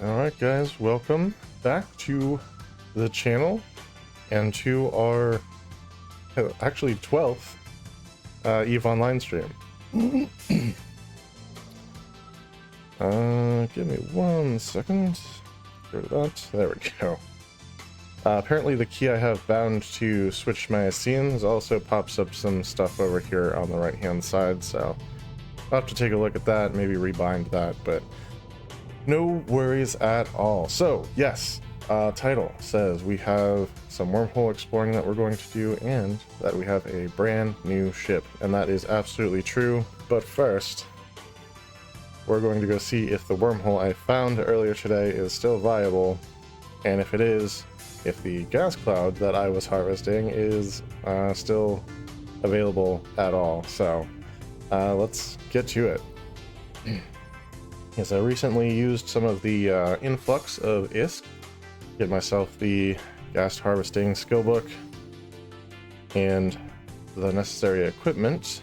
Alright guys, welcome back to the channel and to our actually 12th EVE Online stream. Give me 1 second. Go to that. There we go. Apparently the key I have bound to switch my scenes also pops up some stuff over here on the right hand side, so I'll have to take a look at that, maybe rebind that, but no worries at all. So yes, title says we have some wormhole exploring that we're going to do and that we have a brand new ship, and that is absolutely true. But first, we're going to go see if the wormhole I found earlier today is still viable, and if it is, if the gas cloud that I was harvesting is still available at all. So let's get to it. Yes, I recently used some of the influx of ISK, get myself the gas harvesting skill book and the necessary equipment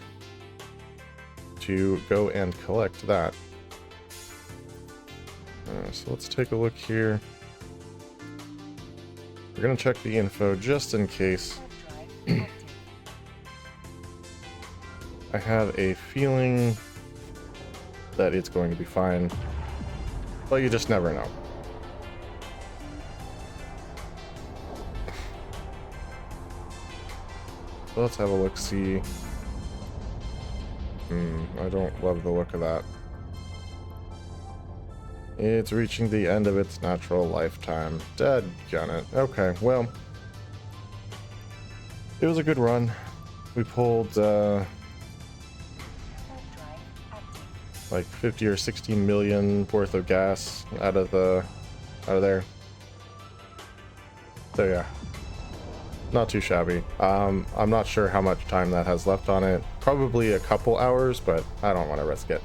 to go and collect that. So let's take a look here. We're going to check the info just in case. I have a feeling that it's going to be fine, but you just never know. So let's have a look-see. I don't love the look of that. It's reaching the end of its natural lifetime. Dadgummit. Okay, well, it was a good run. We pulled like 50 or 60 million worth of gas out of there. So yeah, not too shabby. I'm not sure how much time that has left on it. Probably a couple hours, but I don't want to risk it.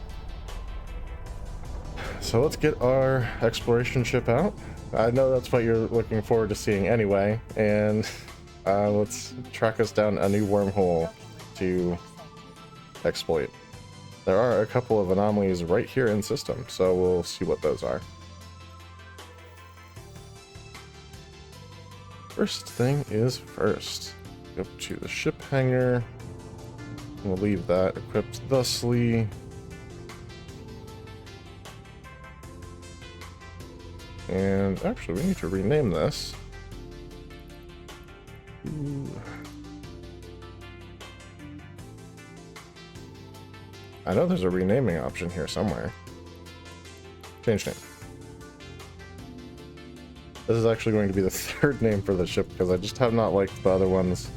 So let's get our exploration ship out. I know that's what you're looking forward to seeing anyway, and let's track us down a new wormhole to exploit. There are a couple of anomalies right here in system, so we'll see what those are. First thing is first. Go to the ship hangar. We'll leave that equipped thusly. And actually, we need to rename this. Ooh. I know there's a renaming option here somewhere. Change name. This is actually going to be the third name for the ship because I just have not liked the other ones.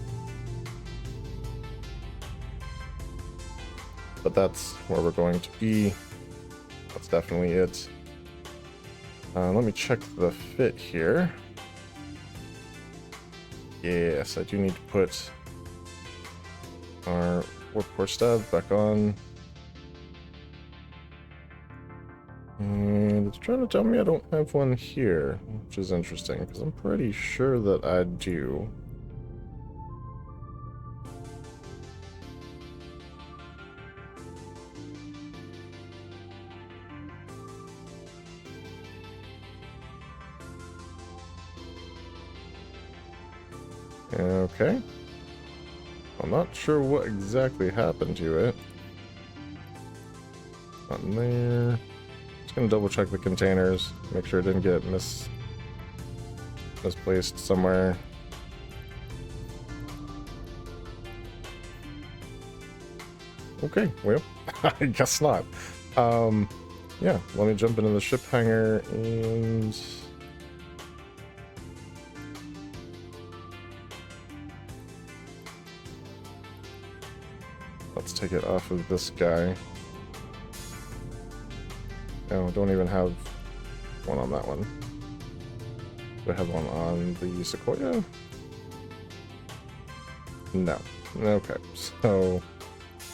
But that's where we're going to be. That's definitely it. Let me check the fit here. Yes, I do need to put our warp core stab back on. And it's trying to tell me I don't have one here, which is interesting, because I'm pretty sure that I do. Okay. I'm not sure what exactly happened to it. Not in there. Just gonna double check the containers, make sure it didn't get misplaced somewhere. Okay, well, I guess not. Yeah, let me jump into the ship hangar and let's take it off of this guy. Oh, don't even have one on that one. Do I have one on the Sequoia? No. Okay, so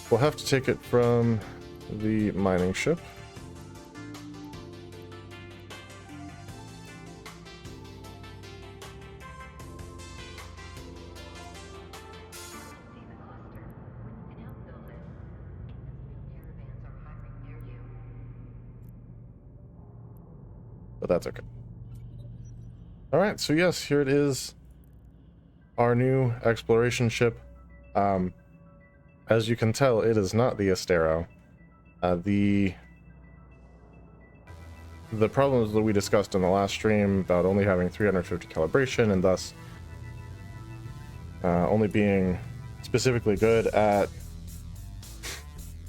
we'll have to take it from the mining ship. but that's okay. All right, so yes, here it is, our new exploration ship. As you can tell, it is not the Astero. The problems that we discussed in the last stream about only having 350 calibration and thus only being specifically good at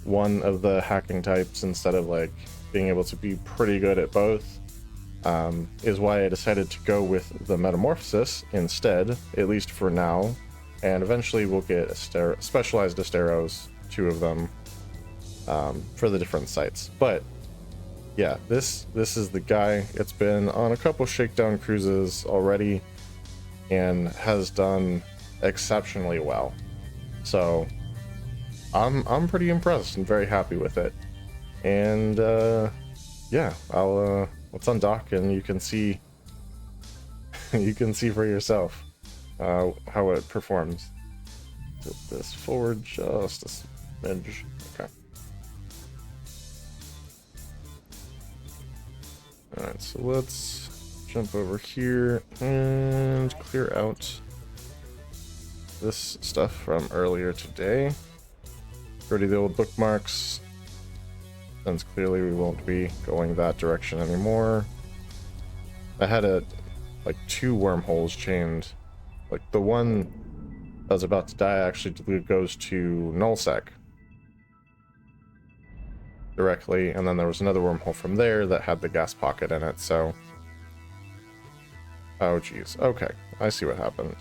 one of the hacking types instead of like being able to be pretty good at both, is why I decided to go with the Metamorphosis instead, at least for now, and eventually we'll get specialized Asteros, 2 of them, for the different sites. But yeah, this is the guy. It's been on a couple shakedown cruises already and has done exceptionally well. So I'm pretty impressed and very happy with it. And yeah, I'll let's undock and you can see you can see for yourself how it performs. Tilt this forward just a smidge. Okay. Alright, so let's jump over here and clear out this stuff from earlier today. Already the old bookmarks, since clearly we won't be going that direction anymore. I had like 2 wormholes chained. Like the one that was about to die actually goes to nullsec directly, and then there was another wormhole from there that had the gas pocket in it, so... Oh geez, okay, I see what happened.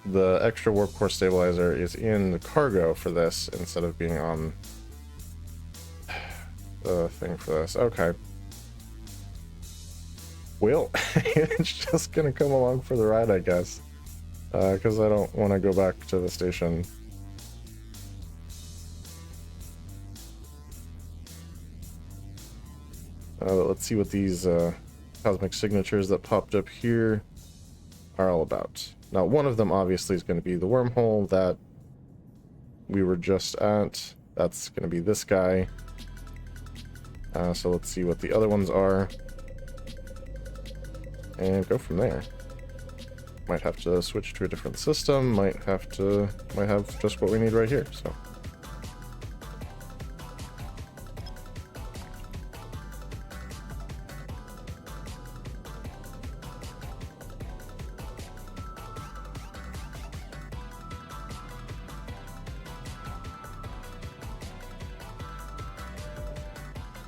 The extra warp core stabilizer is in the cargo for this instead of being on the thing for this. Okay. Well, it's just gonna come along for the ride, I guess. Because I don't want to go back to the station. But let's see what these cosmic signatures that popped up here are all about. Now, one of them obviously is going to be the wormhole that we were just at. That's going to be this guy. So let's see what the other ones are. And go from there. Might have to switch to a different system. Might have just what we need right here. So.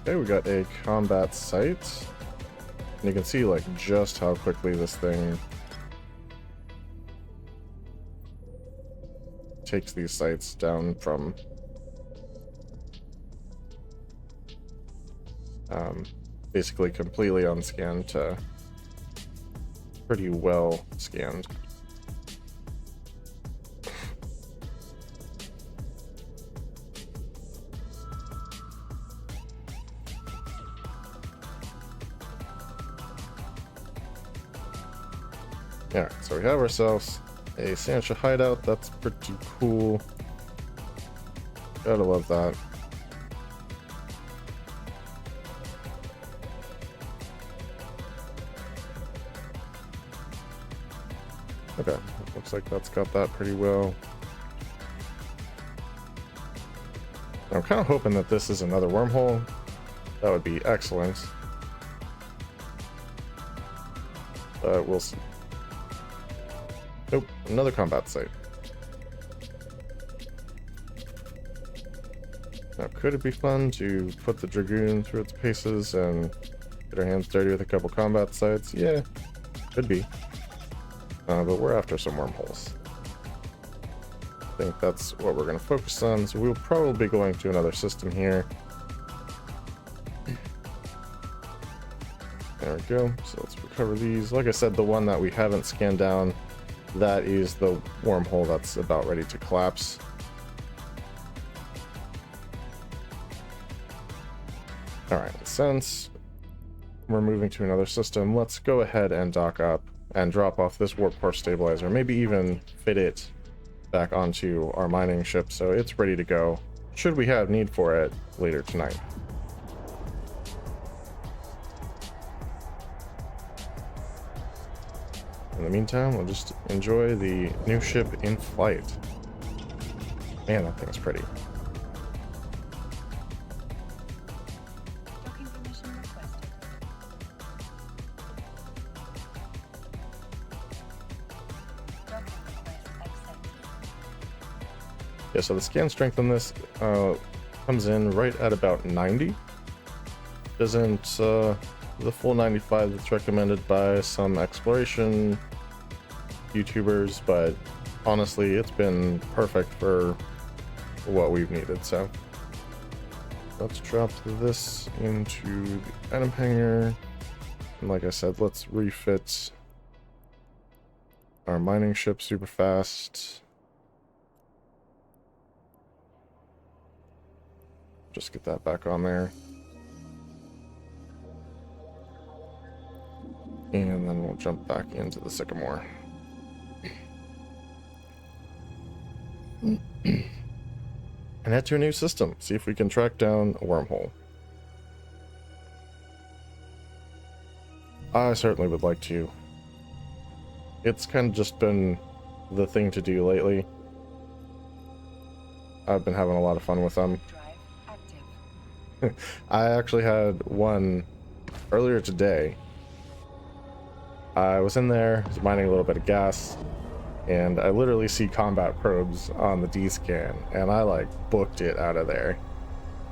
Okay, we got a combat site. And you can see like just how quickly this thing takes these sites down from basically completely unscanned to pretty well scanned. Alright, so we have ourselves a Sancha hideout. That's pretty cool. Gotta love that. Okay, looks like that's got that pretty well. I'm kind of hoping that this is another wormhole. That would be excellent. But we'll see. Nope, another combat site. Now, could it be fun to put the Dragoon through its paces and get our hands dirty with a couple combat sites? Yeah, could be. But we're after some wormholes. I think that's what we're going to focus on, so we'll probably be going to another system here. There we go. So let's recover these. Like I said, the one that we haven't scanned down, that is the wormhole that's about ready to collapse. Alright, since we're moving to another system, let's go ahead and dock up and drop off this warp core stabilizer, maybe even fit it back onto our mining ship so it's ready to go, should we have need for it later tonight. In the meantime, we'll just enjoy the new ship in flight. Man, that thing's pretty. Docking permission requested. Docking request accepted. Yeah, so the scan strength on this comes in right at about 90. Isn't the full 95 that's recommended by some exploration YouTubers, but honestly, it's been perfect for what we've needed. So let's drop this into the item hanger. And like I said, let's refit our mining ship super fast. Just get that back on there. And then we'll jump back into the Sycamore. And head to a new system. See if we can track down a wormhole. I certainly would like to. It's kind of just been the thing to do lately. I've been having a lot of fun with them. Drive active. I actually had one earlier today. I was in there, was mining a little bit of gas, and I literally see combat probes on the D-scan, and I like booked it out of there.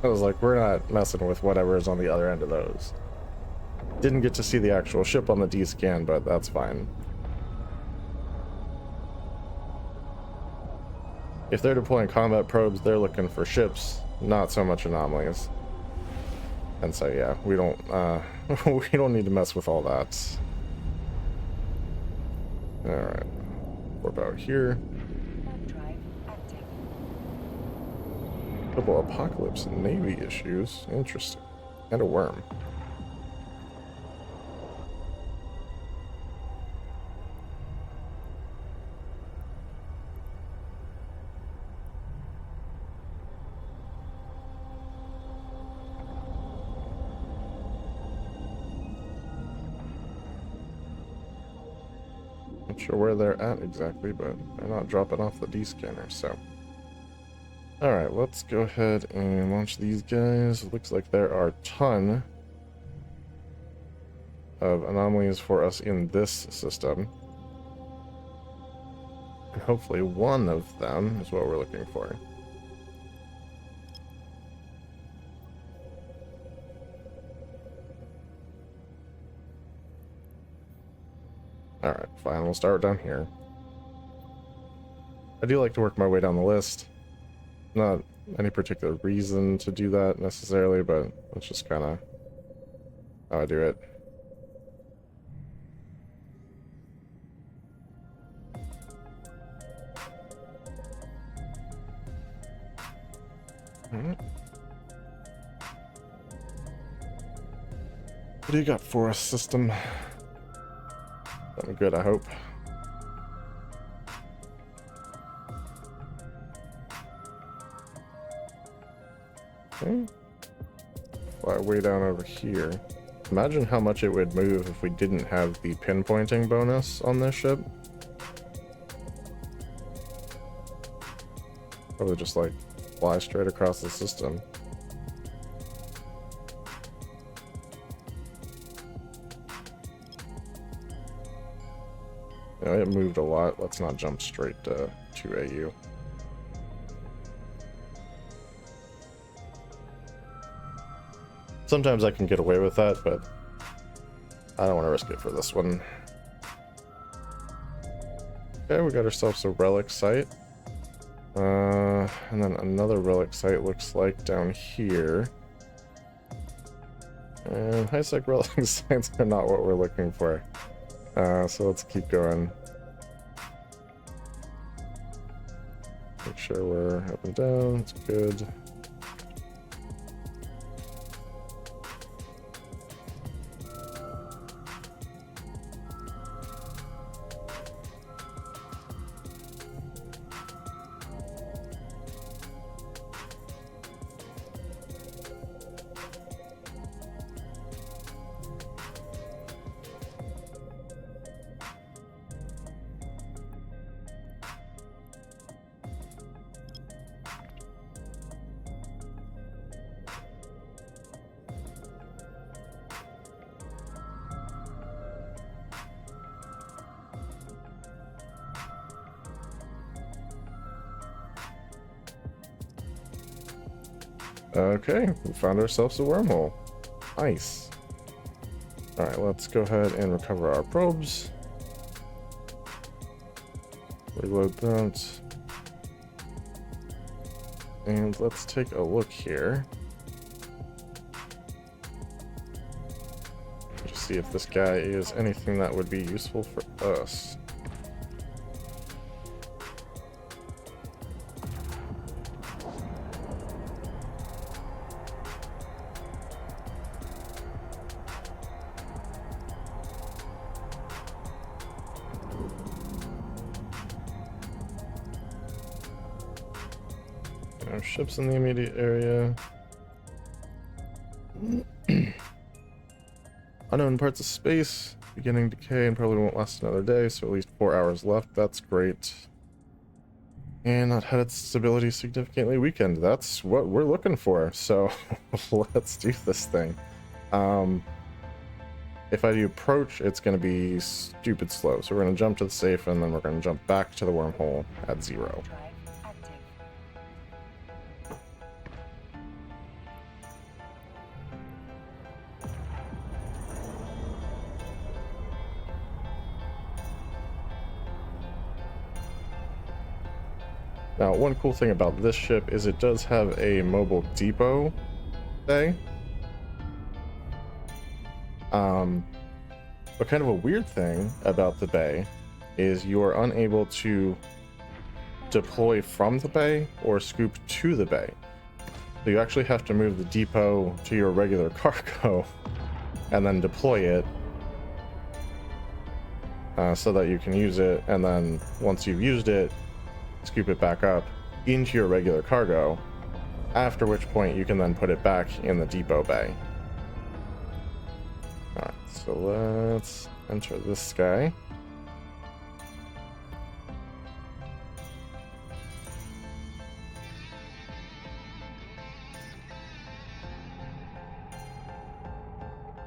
I was like, we're not messing with whatever is on the other end of those. Didn't get to see the actual ship on the D-scan, but that's fine. If they're deploying combat probes, they're looking for ships, not so much anomalies. And so yeah, we don't we don't need to mess with all that. Alright. We're about here. Drive active. Couple Apocalypse Navy issues. Interesting. And a worm. Not sure where they're at exactly, but they're not dropping off the D-scanner, so. Alright, let's go ahead and launch these guys. Looks like there are a ton of anomalies for us in this system. And hopefully one of them is what we're looking for. Alright, fine, we'll start down here. I do like to work my way down the list. Not any particular reason to do that necessarily, but that's just kind of how I do it. Alright. What do you got for us, system? Something good, I hope. Okay. Fly way down over here. Imagine how much it would move if we didn't have the pinpointing bonus on this ship. Probably just like fly straight across the system. Yeah, it moved a lot. Let's not jump straight to AU. Sometimes I can get away with that, but I don't want to risk it for this one. Okay, we got ourselves a relic site. And then another relic site looks like down here. And high-sec relic sites are not what we're looking for. So let's keep going. Make sure we're up and down, it's good. Okay, we found ourselves a wormhole. Nice. Alright, let's go ahead and recover our probes. Reload that. And let's take a look here. Just see if this guy is anything that would be useful for us. No ships in the immediate area. Unknown parts of space, beginning decay and probably won't last another day, so at least 4 hours left. That's great. And not had its stability significantly weakened. That's what we're looking for, so let's do this thing. If I do approach, it's going to be stupid slow, so we're going to jump to the safe and then we're going to jump back to the wormhole at 0. Drive active. Now, one cool thing about this ship is it does have a mobile depot bay. But kind of a weird thing about the bay is you are unable to deploy from the bay or scoop to the bay. So you actually have to move the depot to your regular cargo and then deploy it so that you can use it, and then once you've used it, scoop it back up into your regular cargo, after which point you can then put it back in the depot bay. Alright, so let's enter this guy.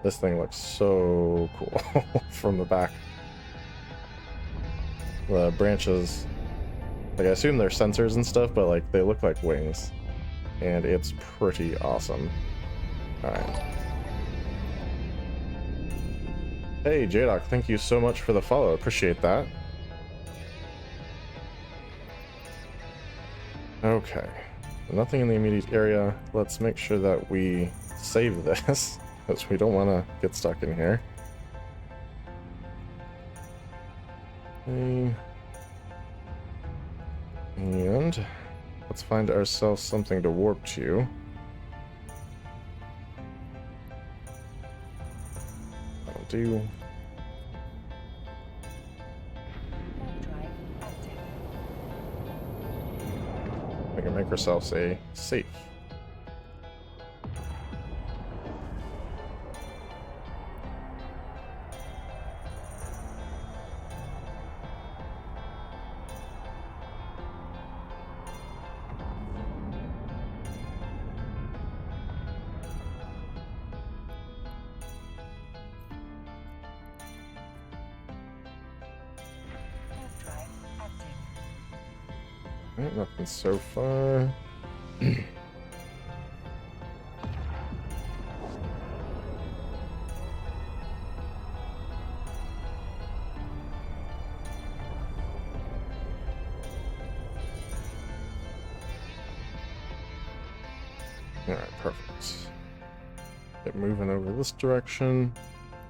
This thing looks so cool from the back. The branches, like I assume they're sensors and stuff, but like they look like wings. And it's pretty awesome. Alright. Hey, Jdoc, thank you so much for the follow. Appreciate that. Okay. Nothing in the immediate area. Let's make sure that we save this, because we don't want to get stuck in here. Okay. And let's find ourselves something to warp to. That'll do. Drive active. We can make ourselves a safe. Drive active. Alright, nothing so far. Alright, perfect. Get moving over this direction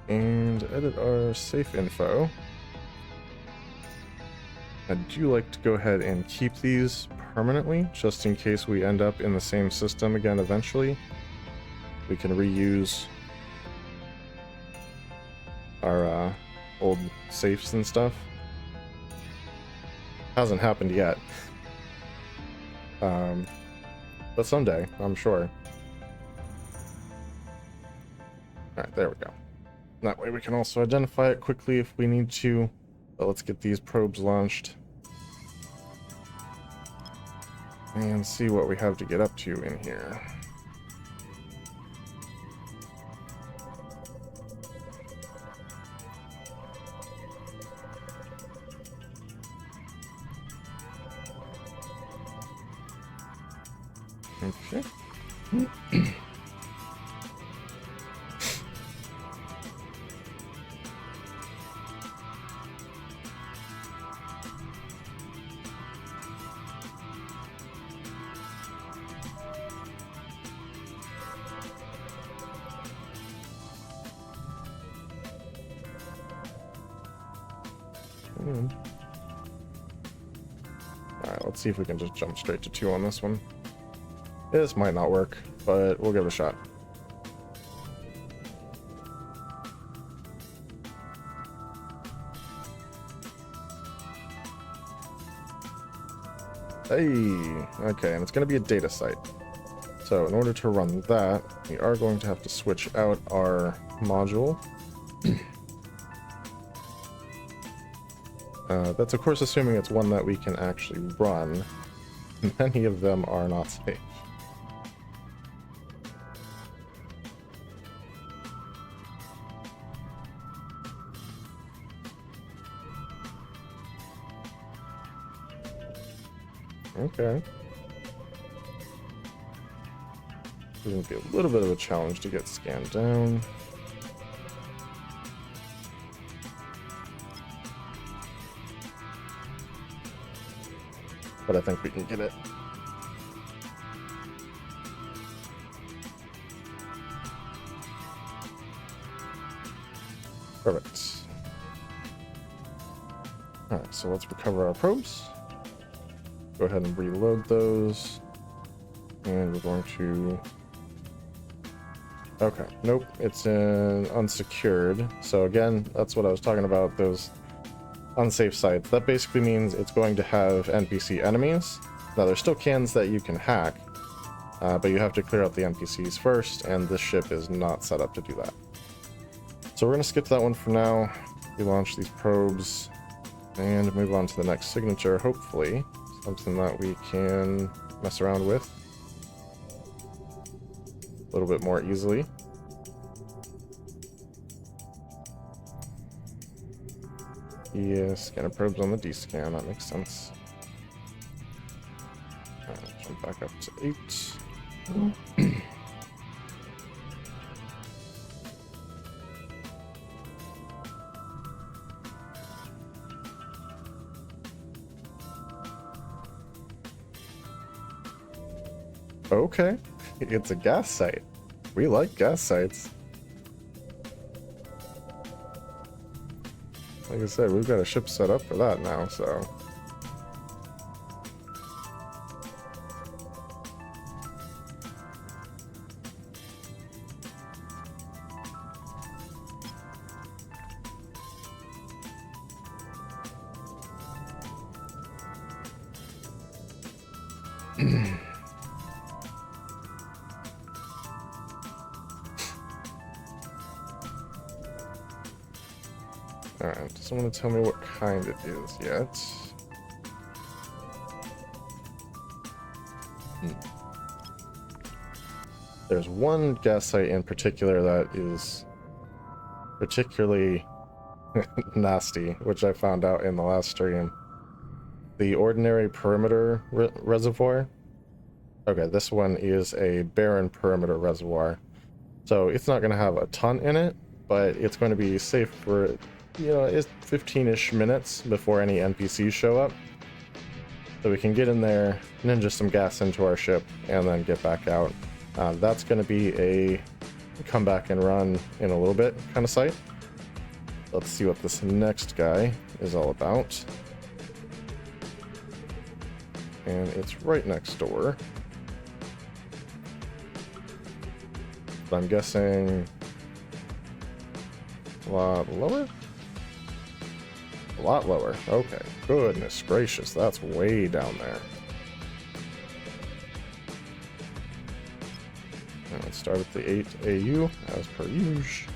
and edit our safe info. I do like to go ahead and keep these permanently, just in case we end up in the same system again eventually. We can reuse our old safes and stuff. Hasn't happened yet. But someday, I'm sure. Alright, there we go. That way we can also identify it quickly if we need to. But let's get these probes launched. And see what we have to get up to in here. Okay. Alright, let's see if we can just jump straight to 2 on this one. This might not work, but we'll give it a shot. Hey! Okay, and it's going to be a data site. So in order to run that, we are going to have to switch out our module. That's of course assuming it's one that we can actually run. Many of them are not safe. Okay. It's going to be a little bit of a challenge to get scanned down. But I think we can get it. Perfect. Alright, so let's recover our probes. Go ahead and reload those. And we're going to... Okay, nope, it's in unsecured. So again, that's what I was talking about, those unsafe sites. That basically means it's going to have NPC enemies. Now there's still cans that you can hack, but you have to clear out the NPCs first, and this ship is not set up to do that. So we're going to skip that one for now. We launch these probes and move on to the next signature, hopefully. Something that we can mess around with a little bit more easily. Yeah, scanner probes on the D-scan, that makes sense. Alright, jump back up to 8. Okay, it's a gas site. We like gas sites. Like I said, we've got a ship set up for that now, so... Alright, doesn't want to tell me what kind it is yet. There's one gas site in particular that is particularly nasty, which I found out in the last stream. The ordinary perimeter reservoir. Okay, this one is a barren perimeter reservoir. So it's not going to have a ton in it, but it's going to be safe for, you know, it's 15-ish minutes before any NPCs show up. So we can get in there, ninja some gas into our ship, and then get back out. That's going to be a come back and run in a little bit kind of site. Let's see what this next guy is all about. And it's right next door. But I'm guessing a lot lower? A lot lower. Okay. Goodness gracious, that's way down there. And let's start with the 8 AU, as per usual.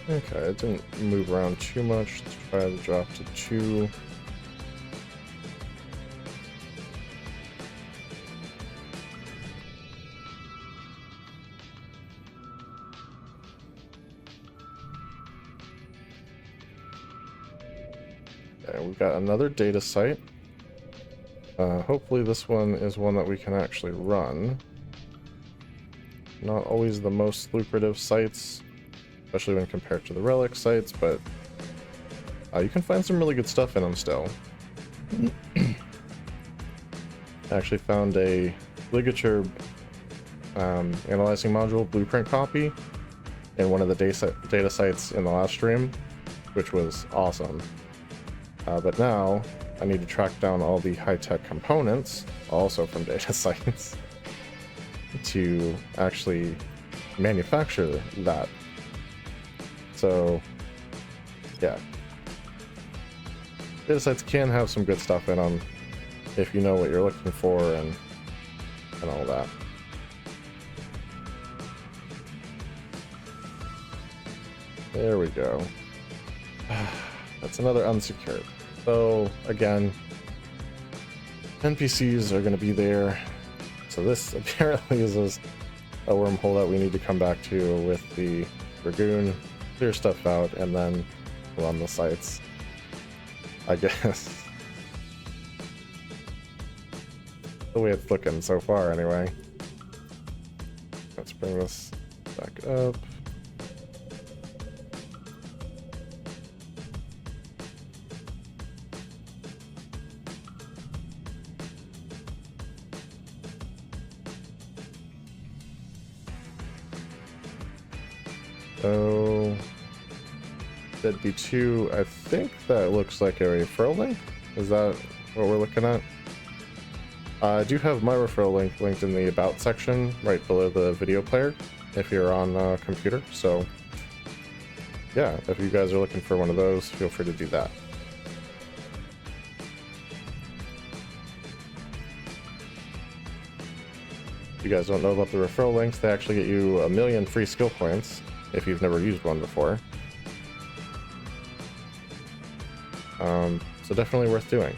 Okay, it didn't move around too much. Let's try to drop to 2. Okay, we've got another data site. Hopefully this one is one that we can actually run. Not always the most lucrative sites, especially when compared to the relic sites, but you can find some really good stuff in them still. I actually found a ligature analyzing module blueprint copy in one of the data sites in the last stream, which was awesome. But now I need to track down all the high-tech components, also from data sites, to actually manufacture that. So, yeah. Data sites can have some good stuff in them if you know what you're looking for and all that. There we go. That's another unsecured. So again, NPCs are going to be there. So this apparently is a wormhole that we need to come back to with the Dragoon, clear stuff out, and then run the sites, I guess. The way it's looking so far, anyway. Let's bring this back up. So that'd be two. I think that looks like a referral link. Is that what we're looking at? I do have my referral link linked in the About section right below the video player if you're on a computer. So yeah, if you guys are looking for one of those, feel free to do that. If you guys don't know about the referral links, they actually get you 1,000,000 free skill points if you've never used one before. So definitely worth doing.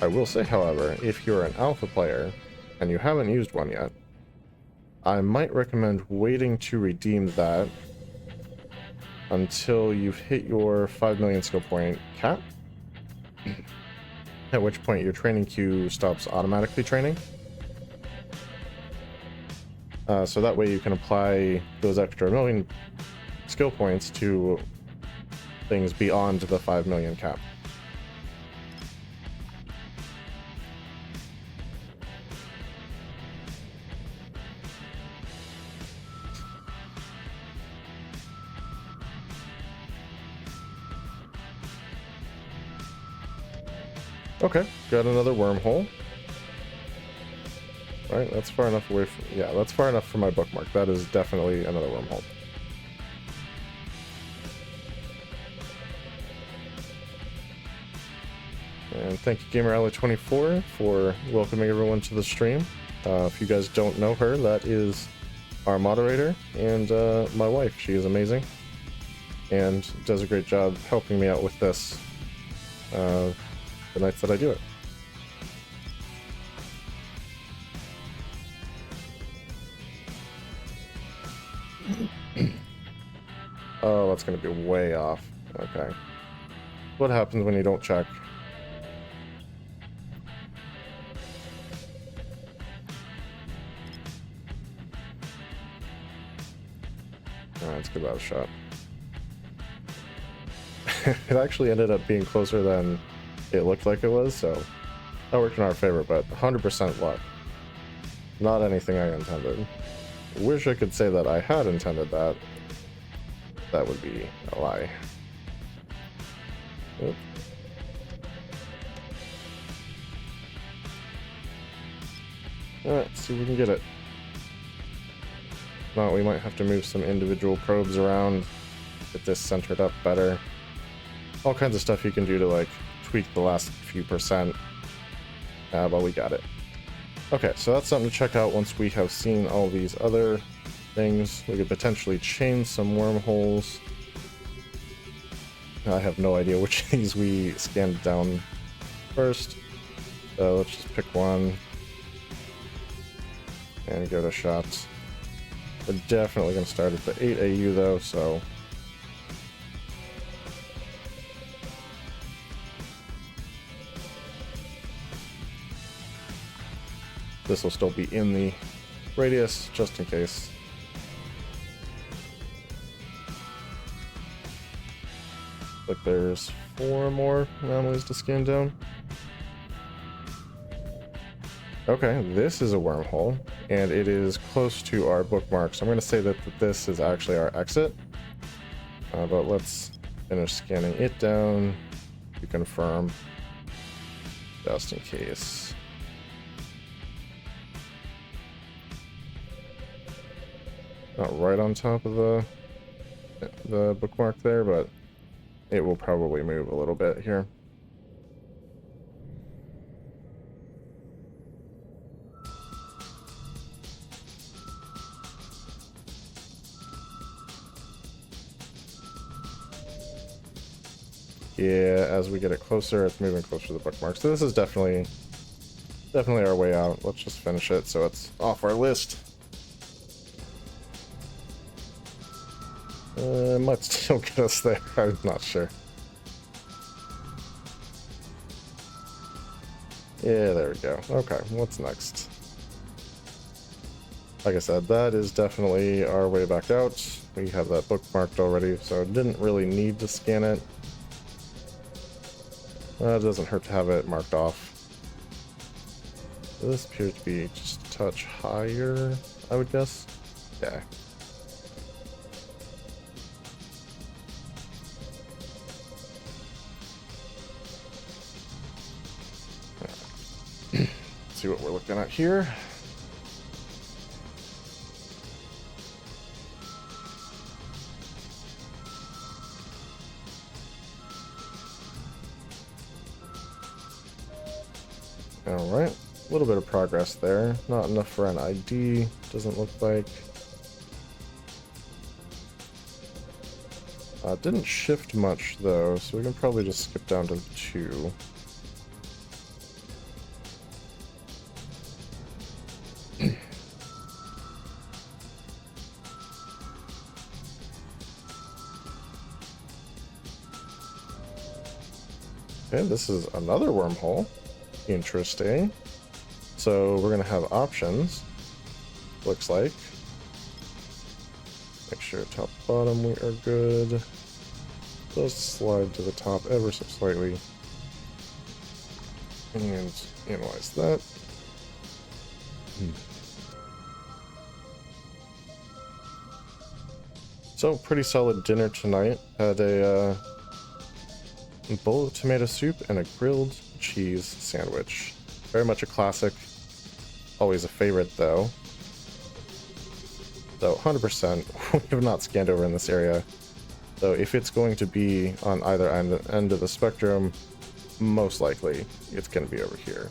I will say, however, if you're an alpha player and you haven't used one yet, I might recommend waiting to redeem that until you've hit your 5,000,000 skill point cap, at which point your training queue stops automatically training. So that way you can apply those extra 1,000,000 skill points to things beyond the 5,000,000 cap. Okay, got another wormhole. Right, that's far enough away from... Yeah, that's far enough for my bookmark. That is definitely another wormhole. And thank you, GamerAlley24, for welcoming everyone to the stream. If you guys don't know her, that is our moderator and my wife. She is amazing and does a great job helping me out with this the nights that I do it. Oh, that's going to be way off. Okay. What happens when you don't check? Let's give that a shot. It actually ended up being closer than it looked like it was, so that worked in our favor, but 100% luck. Not anything I intended. Wish I could say that I had intended that. That would be a lie. Oop. Let's see if we can get it. No, we might have to move some individual probes around, get this centered up better. All kinds of stuff you can do to like tweak the last few percent. But we got it. Okay, so that's something to check out once we have seen all these other things. We could potentially chain some wormholes. I have no idea which of these we scanned down first. So let's just pick one and give it a shot. We're definitely going to start at the 8 AU though, so This will still be in the radius, just in case. Like there's 4 more anomalies to scan down. Okay, this is a wormhole, and it is close to our bookmark, so I'm going to say that this is actually our exit. But let's finish scanning it down to confirm, just in case. Not right on top of the bookmark there, but it will probably move a little bit here. Yeah, as we get it closer, it's moving closer to the bookmark. So this is definitely our way out. Let's just finish it so it's off our list. It might still get us there. I'm not sure. Yeah, there we go. Okay, what's next? Like I said, that is definitely our way back out. We have that bookmarked already, so it didn't really need to scan it. It doesn't hurt to have it marked off. This appears to be just a touch higher, I would guess. Yeah. Let's see what we're looking at here. Alright, a little bit of progress there. Not enough for an ID, doesn't look like. Didn't shift much though, so we can probably just skip down to 2. Okay, this is another wormhole. Interesting. So we're going to have options, looks like. Make sure top bottom we are good. Just slide to the top ever so slightly. And analyze that. So pretty solid dinner tonight. Had a bowl of tomato soup and a grilled cheese sandwich. Very much a classic. Always a favorite though. So 100% we have not scanned over in this area. So if it's going to be on either end of the spectrum, most likely it's going to be over here.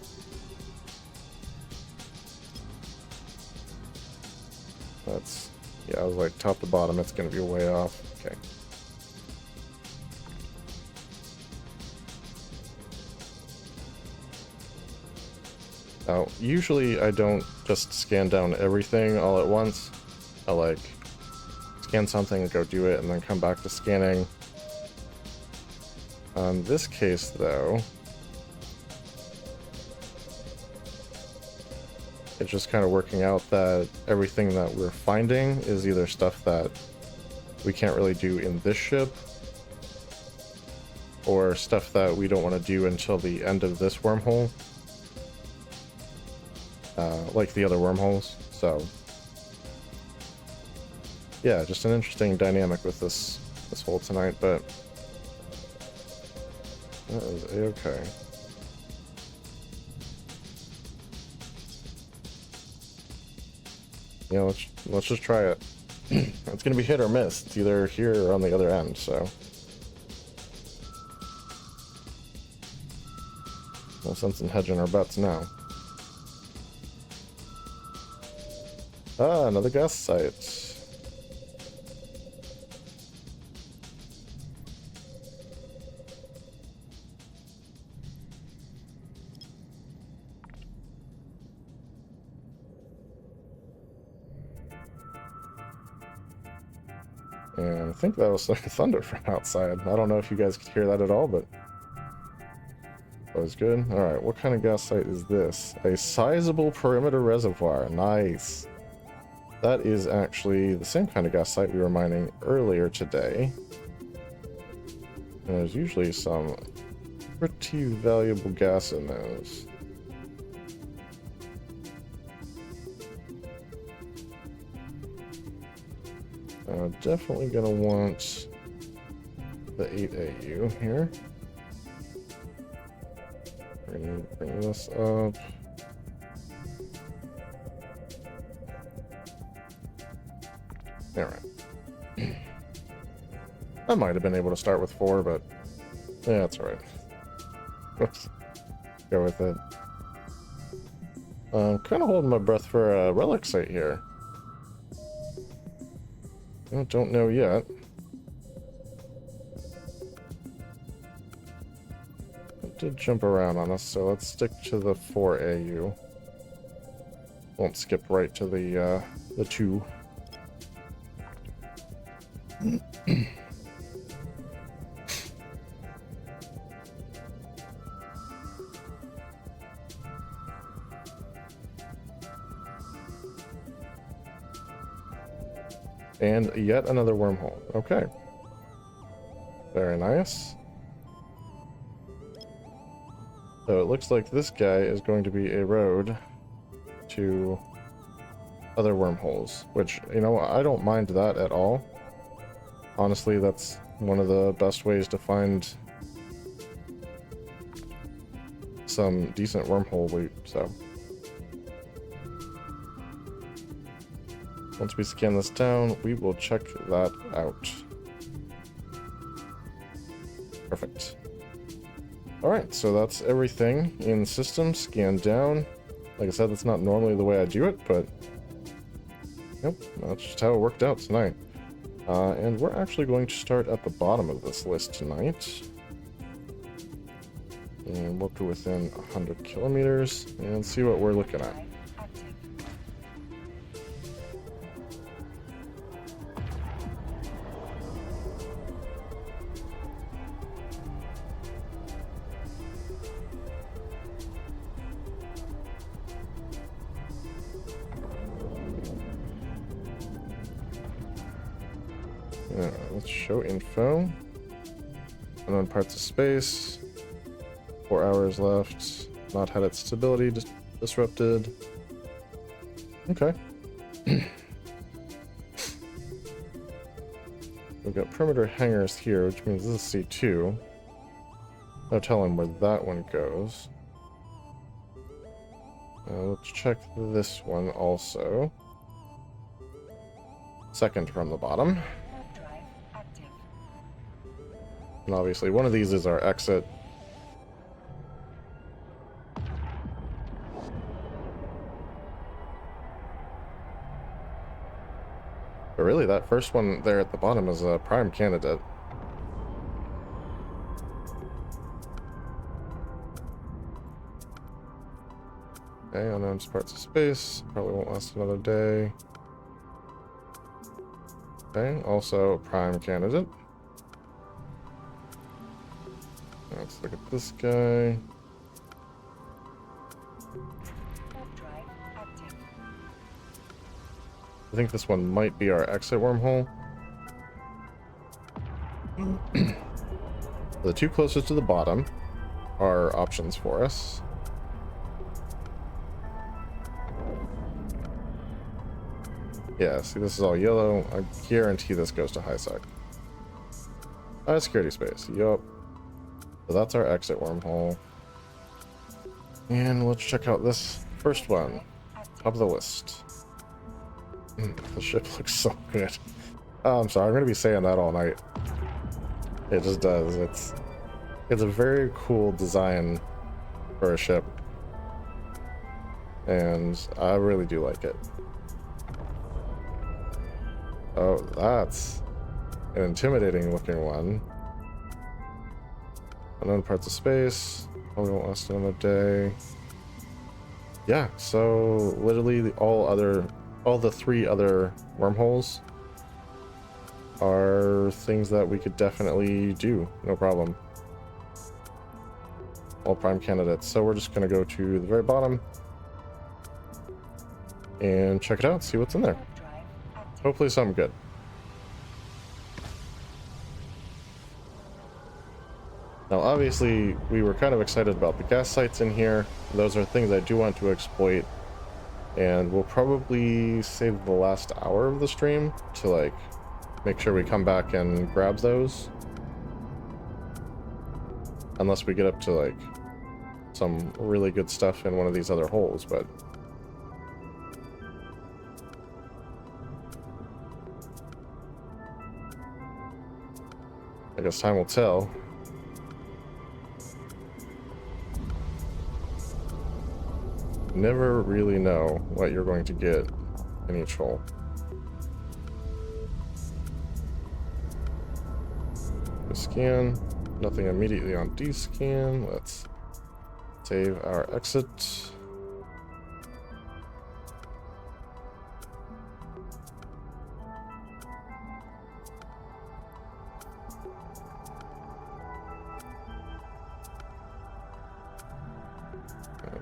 That's, yeah, I was like top to bottom, it's going to be way off. Okay. Now, usually I don't just scan down everything all at once. I like scan something and go do it and then come back to scanning. In this case though, it's just kind of working out that everything that we're finding is either stuff that we can't really do in this ship, or stuff that we don't want to do until the end of this wormhole, like the other wormholes. So yeah, just an interesting dynamic with this hole tonight, but that is a-okay. Yeah, let's just try it. It's gonna be hit or miss. It's either here or on the other end, so no sense in hedging our bets now. Ah, another gas site. And I think that was some thunder from outside. I don't know if you guys could hear that at all, but it always good. Alright, what kind of gas site is this? A sizable perimeter reservoir. Nice. That is actually the same kind of gas site we were mining earlier today. And there's usually some pretty valuable gas in those. Definitely gonna want the 8AU here. Bring this up. Alright. I might have been able to start with 4, but yeah, that's alright. Let's go with it. I'm kind of holding my breath for a relic site here. I don't know yet. It did jump around on us, so let's stick to the 4AU. Won't skip right to the 2. And yet another wormhole. Okay. Very nice. So it looks like this guy is going to be a road to other wormholes, which, you know, I don't mind that at all. Honestly, that's one of the best ways to find some decent wormhole loot, so. Once we scan this down, we will check that out. Perfect. Alright, so that's everything in the system, scanned down. Like I said, that's not normally the way I do it, but yep, that's just how it worked out tonight. And we're actually going to start at the bottom of this list tonight. And look within 100 kilometers and see what we're looking at. Let's show info. Unknown parts of space. 4 hours left. Not had its stability disrupted. Okay. We've got perimeter hangars here, which means this is C2. No telling where that one goes. Let's check this one also. Second from the bottom. And obviously one of these is our exit. But really, that first one there at the bottom is a prime candidate. Okay, unknown parts of space. Probably won't last another day. Okay, also prime candidate. Let's look at this guy. I think this one might be our exit wormhole. The two closest to the bottom are options for us. Yeah, see, this is all yellow. I guarantee this goes to high sec. High security space, yup. So that's our exit wormhole. And let's check out this first one. Top of the list. The ship looks so good. Oh, I'm sorry, I'm gonna be saying that all night. It just does. It's a very cool design for a ship. And I really do like it. Oh, that's an intimidating looking one. Unknown parts of space. Probably won't last another day. Yeah, so literally all the 3 other wormholes are things that we could definitely do, no problem. all prime candidates. So we're just going to go to the very bottom and check it out, see what's in there. Warp drive active. Hopefully something good. Now, obviously, we were kind of excited about the gas sites in here. Those are things I do want to exploit, and we'll probably save the last hour of the stream to, like, make sure we come back and grab those. Unless we get up to, like, some really good stuff in one of these other holes, but... I guess time will tell. Never really know what you're going to get in each hole. Scan. Nothing immediately on D-scan. Let's save our exit.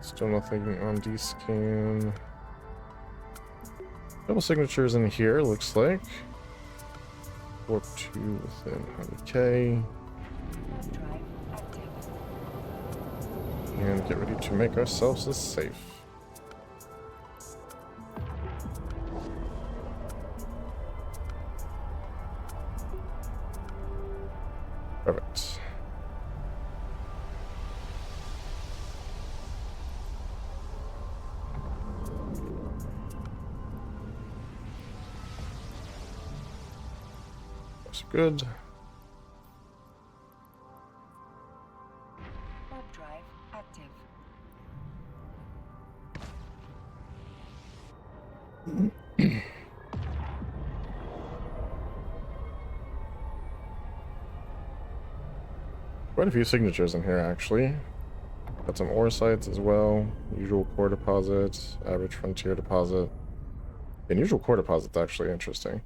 Still nothing on D-scan. Double signatures in here, looks like. Warp 2 within 100k. Warp drive active. And get ready to make ourselves a safe. Perfect. That's good. Warp drive active. Quite a few signatures in here, actually. Got some ore sites as well. Usual core deposit, average frontier deposit. Unusual core deposit's actually interesting.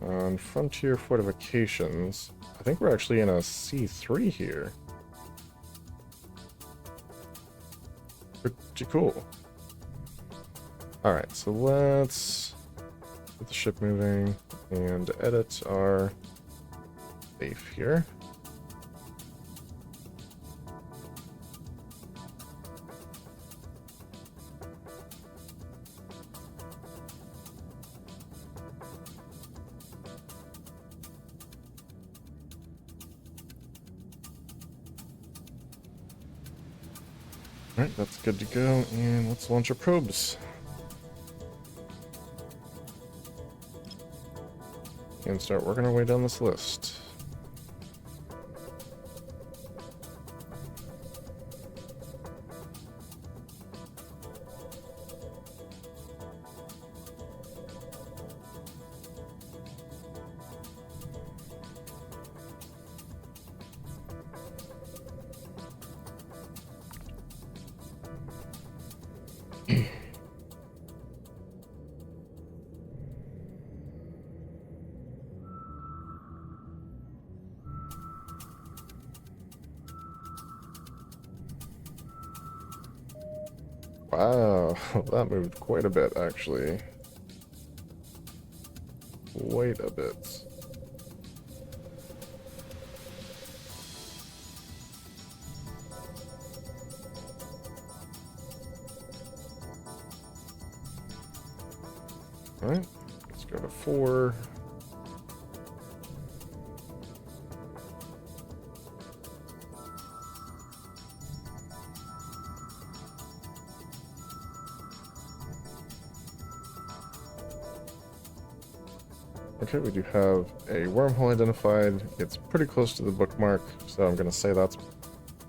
On frontier fortifications, I think we're actually in a C3 here. Pretty cool. Alright, so let's get the ship moving and edit our safe here. Alright, that's good to go, and let's launch our probes. And start working our way down this list. Wow, that moved quite a bit, actually. Quite a bit. Alright, let's go to 4. Okay, we do have a wormhole identified. It's pretty close to the bookmark, so I'm going to say that's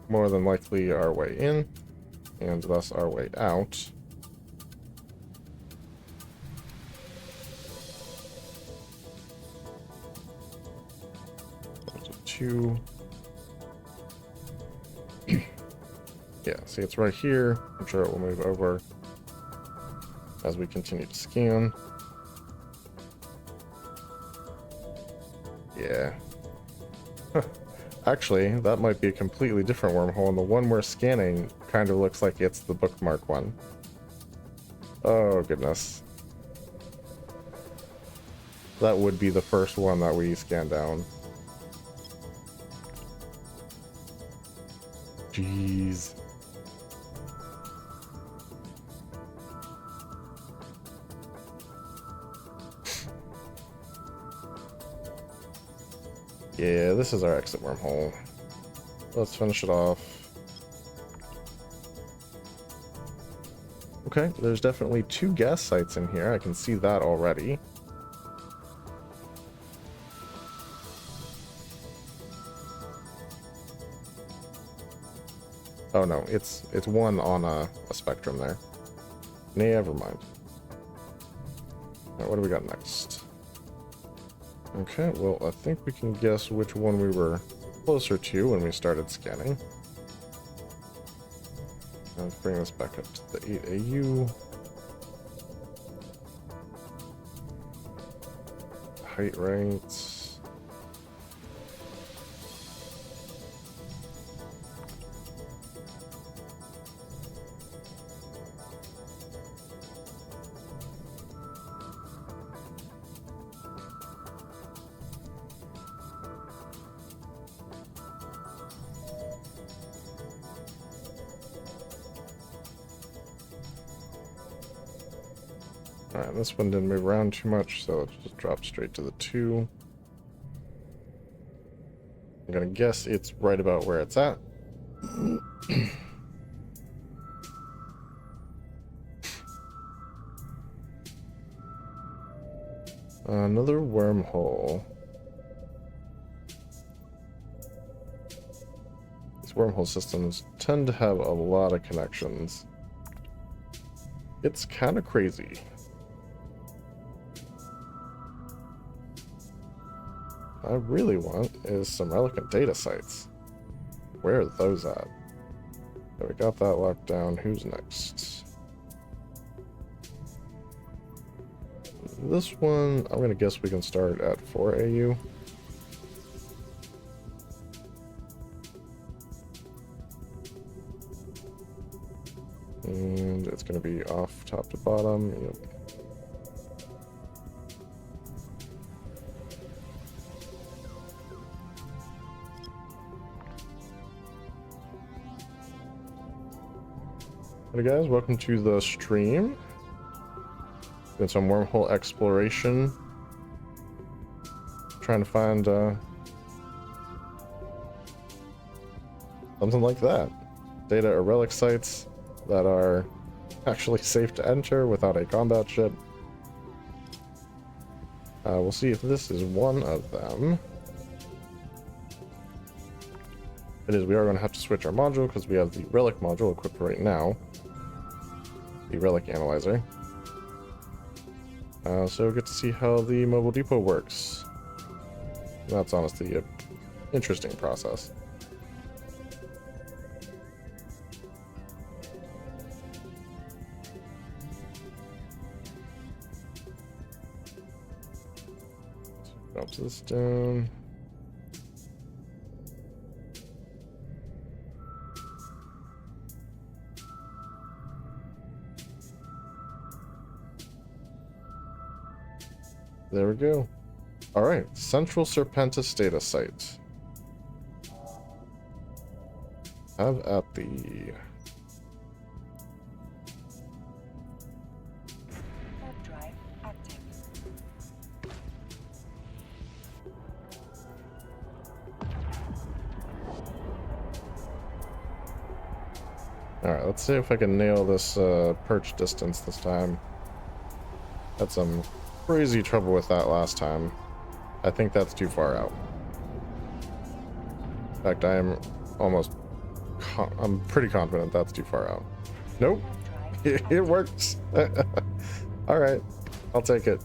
more than likely our way in, and thus our way out. There's a 2. Yeah, see, it's right here. I'm sure it will move over as we continue to scan. Yeah. Actually, that might be a completely different wormhole, and the one we're scanning kind of looks like it's the bookmark one. Oh, goodness. That would be the first one that we scan down. Jeez. Yeah, this is our exit wormhole. Let's finish it off. Okay, there's definitely 2 gas sites in here. I can see that already. Oh no, it's one on a spectrum there. Never mind. Alright, what do we got next? Okay, well, I think we can guess which one we were closer to when we started scanning. Let's bring this back up to the 8AU. Height rates. Alright, this one didn't move around too much, so let's just drop straight to the 2. I'm gonna guess it's right about where it's at. Another wormhole. These wormhole systems tend to have a lot of connections. It's kind of crazy. I really want is some relevant data sites. Where are those at? So we got that locked down. Who's next? This one, I'm gonna guess we can start at 4AU. And it's gonna be off top to bottom. Yep. Hey guys, welcome to the stream. Doing some wormhole exploration. Trying to find something like that. Data or relic sites that are actually safe to enter without a combat ship. We'll see if this is one of them. It is. We are going to have to switch our module because we have the relic module equipped right now. The relic analyzer. So we get to see how the mobile depot works. That's honestly an interesting process. Drop this down. There we go. All right, Central Serpentis data site. Have at the. Warp drive active. All right, let's see if I can nail this perch distance this time. Had some crazy trouble with that last time. I think that's too far out. In fact, I am almost... I'm pretty confident that's too far out. Nope. It works. Alright. I'll take it.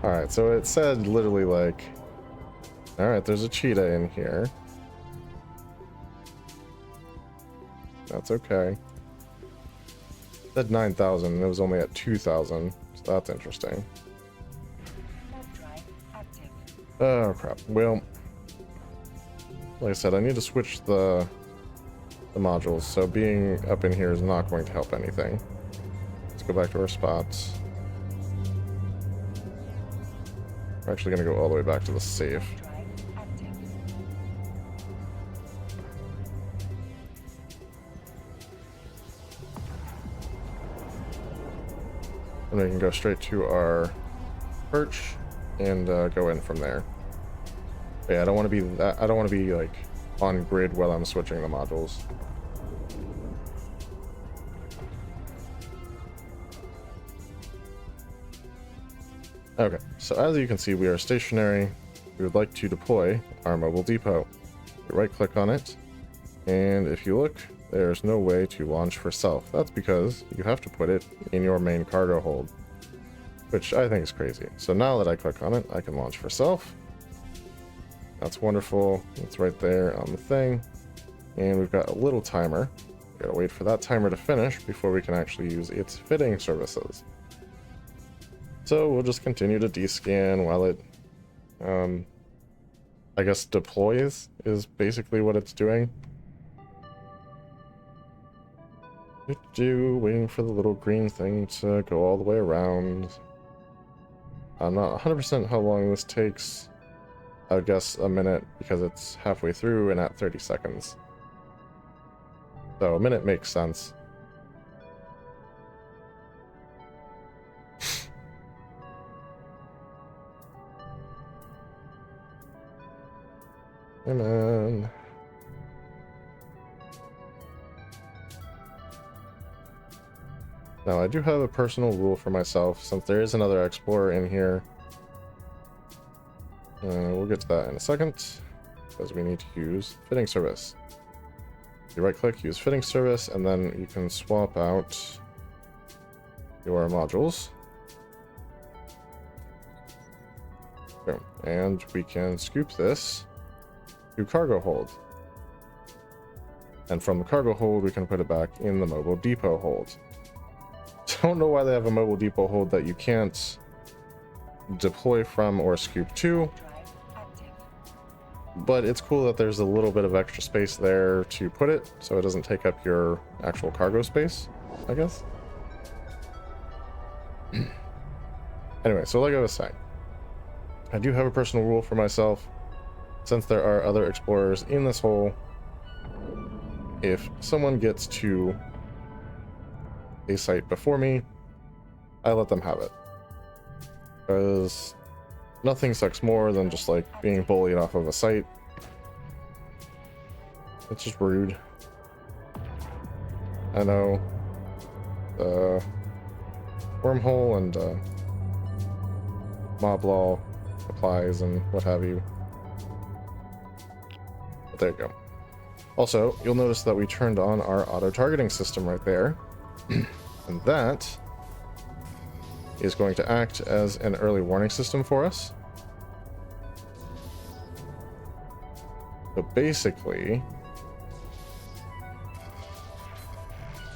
Alright, so it said literally like... Alright, there's a cheetah in here. That's okay. It said 9,000 and it was only at 2,000. So that's interesting. Warp drive active. Oh crap. Well, like I said, I need to switch the modules, so being up in here is not going to help anything. Let's go back to our spots. We're actually going to go all the way back to the safe. Drive active. And we can go straight to our perch and go in from there. But yeah, I don't want to be that. I don't want to be like on grid while I'm switching the modules. Okay, so as you can see, we are stationary. We would like to deploy our mobile depot. You right click on it, and if you look, there's no way to launch for self. That's because you have to put it in your main cargo hold, which I think is crazy. So now that I click on it, I can launch for self. That's wonderful. It's right there on the thing. And we've got a little timer. We gotta wait for that timer to finish before we can actually use its fitting services. So we'll just continue to descan while it, I guess, deploys is basically what it's doing. Waiting for the little green thing to go all the way around. I'm not 100% how long this takes. I would guess a minute because it's halfway through and at 30 seconds. So a minute makes sense. Come on. Now I do have a personal rule for myself since there is another explorer in here. We'll get to that in a second because we need to use fitting service. You right click, use fitting service, and then you can swap out your modules. Boom. And we can scoop this to cargo hold. And from the cargo hold, we can put it back in the mobile depot hold. Don't know why they have a mobile depot hold that you can't deploy from or scoop to, but it's cool that there's a little bit of extra space there to put it so it doesn't take up your actual cargo space, I guess. Anyway, so like I was saying, I do have a personal rule for myself. Since there are other explorers in this hole, if someone gets to a site before me, I let them have it. Because nothing sucks more than just like being bullied off of a site. It's just rude. I know. Wormhole and mob law applies and what have you. But there you go. Also, you'll notice that we turned on our auto-targeting system right there. And that is going to act as an early warning system for us. So basically,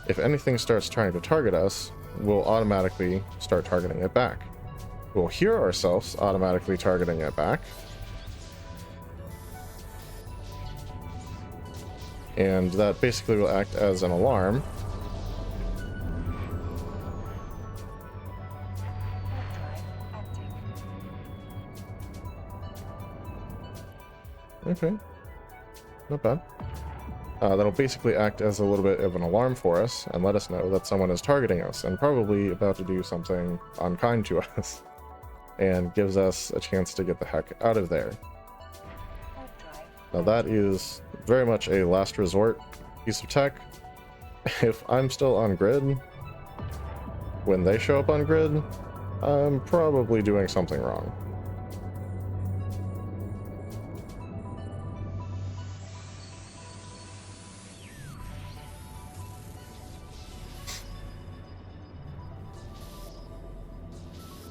if anything starts trying to target us, we'll automatically start targeting it back. We'll hear ourselves automatically targeting it back. And that basically will act as an alarm. Okay, not bad. That'll basically act as a little bit of an alarm for us and let us know that someone is targeting us and probably about to do something unkind to us, and gives us a chance to get the heck out of there. Now that is very much a last resort piece of tech. If I'm still on grid when they show up on grid, I'm probably doing something wrong.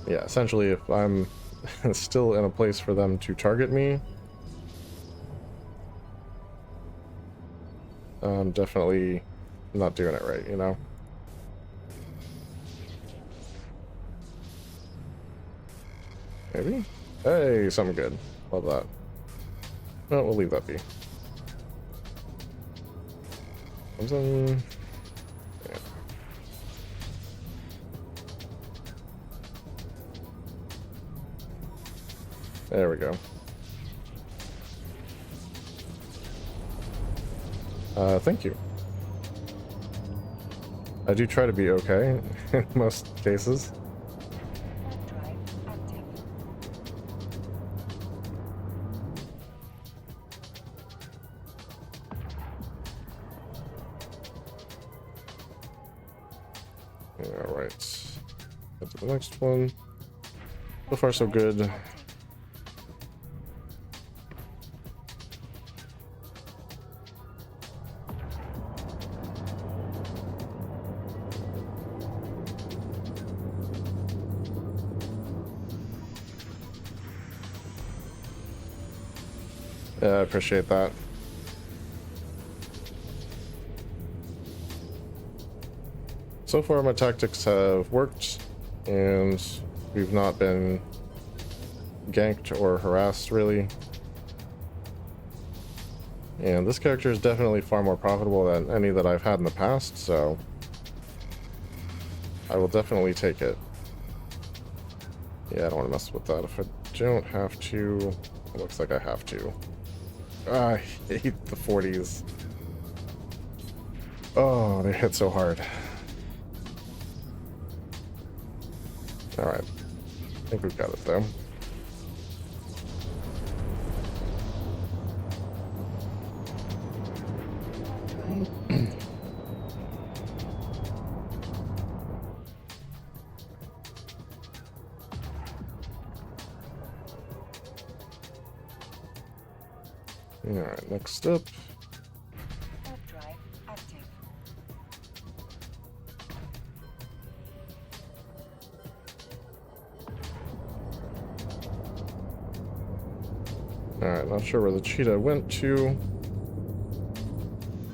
Yeah, essentially, if I'm still in a place for them to target me, I'm definitely not doing it right, you know? Maybe? Hey, something good. Love that. No, we'll leave that be. Comes in. Yeah. There we go. Thank you. I do try to be okay in most cases. Warp drive active. Alright. Get to the next one. So far, so good. Active. Yeah, I appreciate that. So far, my tactics have worked, and we've not been ganked or harassed, really. And this character is definitely far more profitable than any that I've had in the past, so I will definitely take it. Yeah, I don't want to mess with that. If I don't have to, it looks like I have to. I hate the 40s. Oh, they hit so hard. Alright. I think we've got it, though. Alright, next up. Warp drive active. Alright, not sure where the cheetah went to.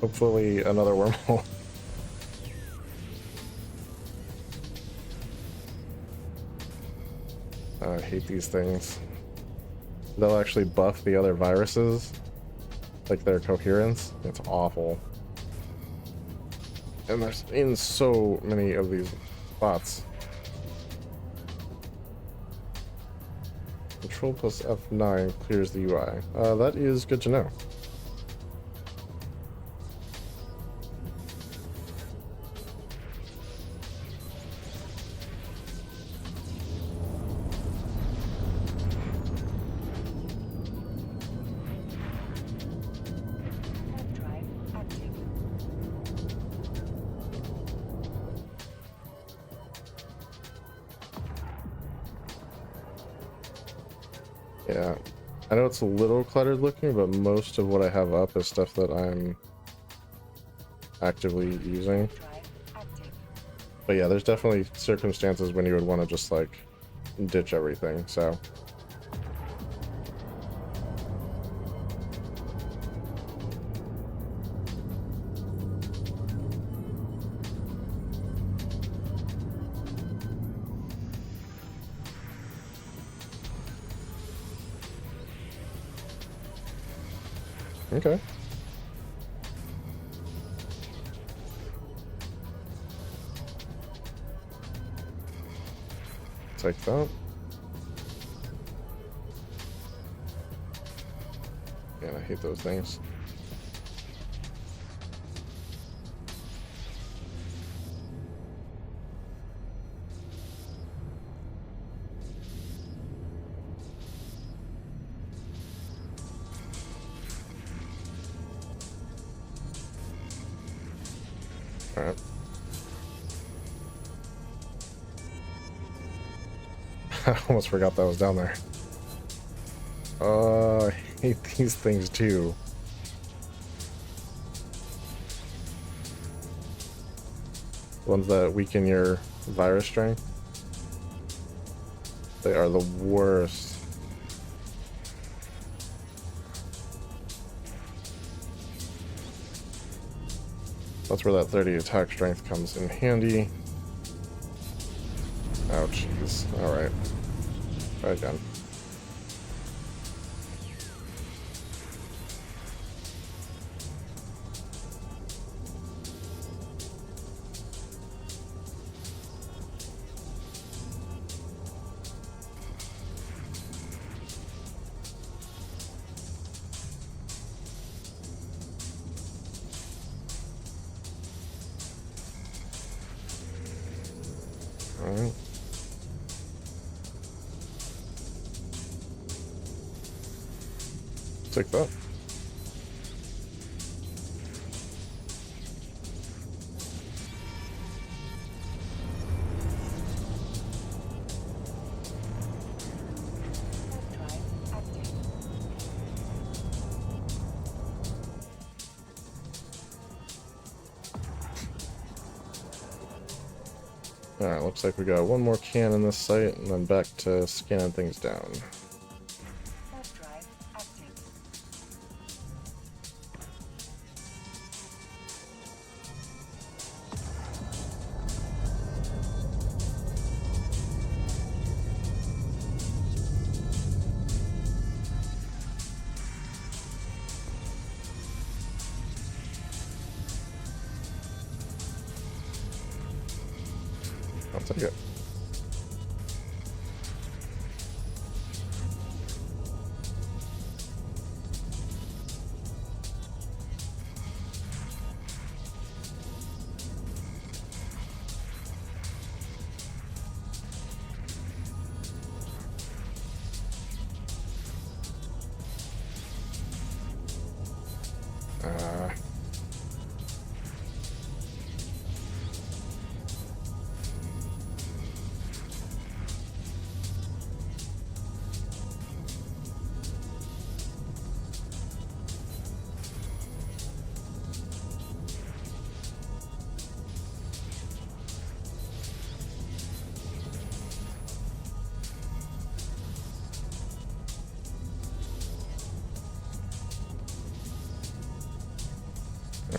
Hopefully another wormhole. I hate these things. They'll actually buff the other viruses, like their coherence. It's awful. And there's in so many of these spots. Control plus F9 clears the UI. That is good to know. Warp drive active. Yeah, I know it's a little cluttered looking, but most of what I have up is stuff that I'm actively using. Warp drive active. But yeah, there's definitely circumstances when you would want to just like ditch everything, so. Okay. Take that. Yeah, I hate those things. Alright. I almost forgot that was down there. I hate these things too. Ones that weaken your virus strength. They are the worst. That's where that 30 attack strength comes in handy. Oh, jeez. Alright. Try again. Alright. Take that. Warp drive active. Alright, looks like we got one more can in this site, and then back to scanning things down. Warp drive active. I'll take it. Uh,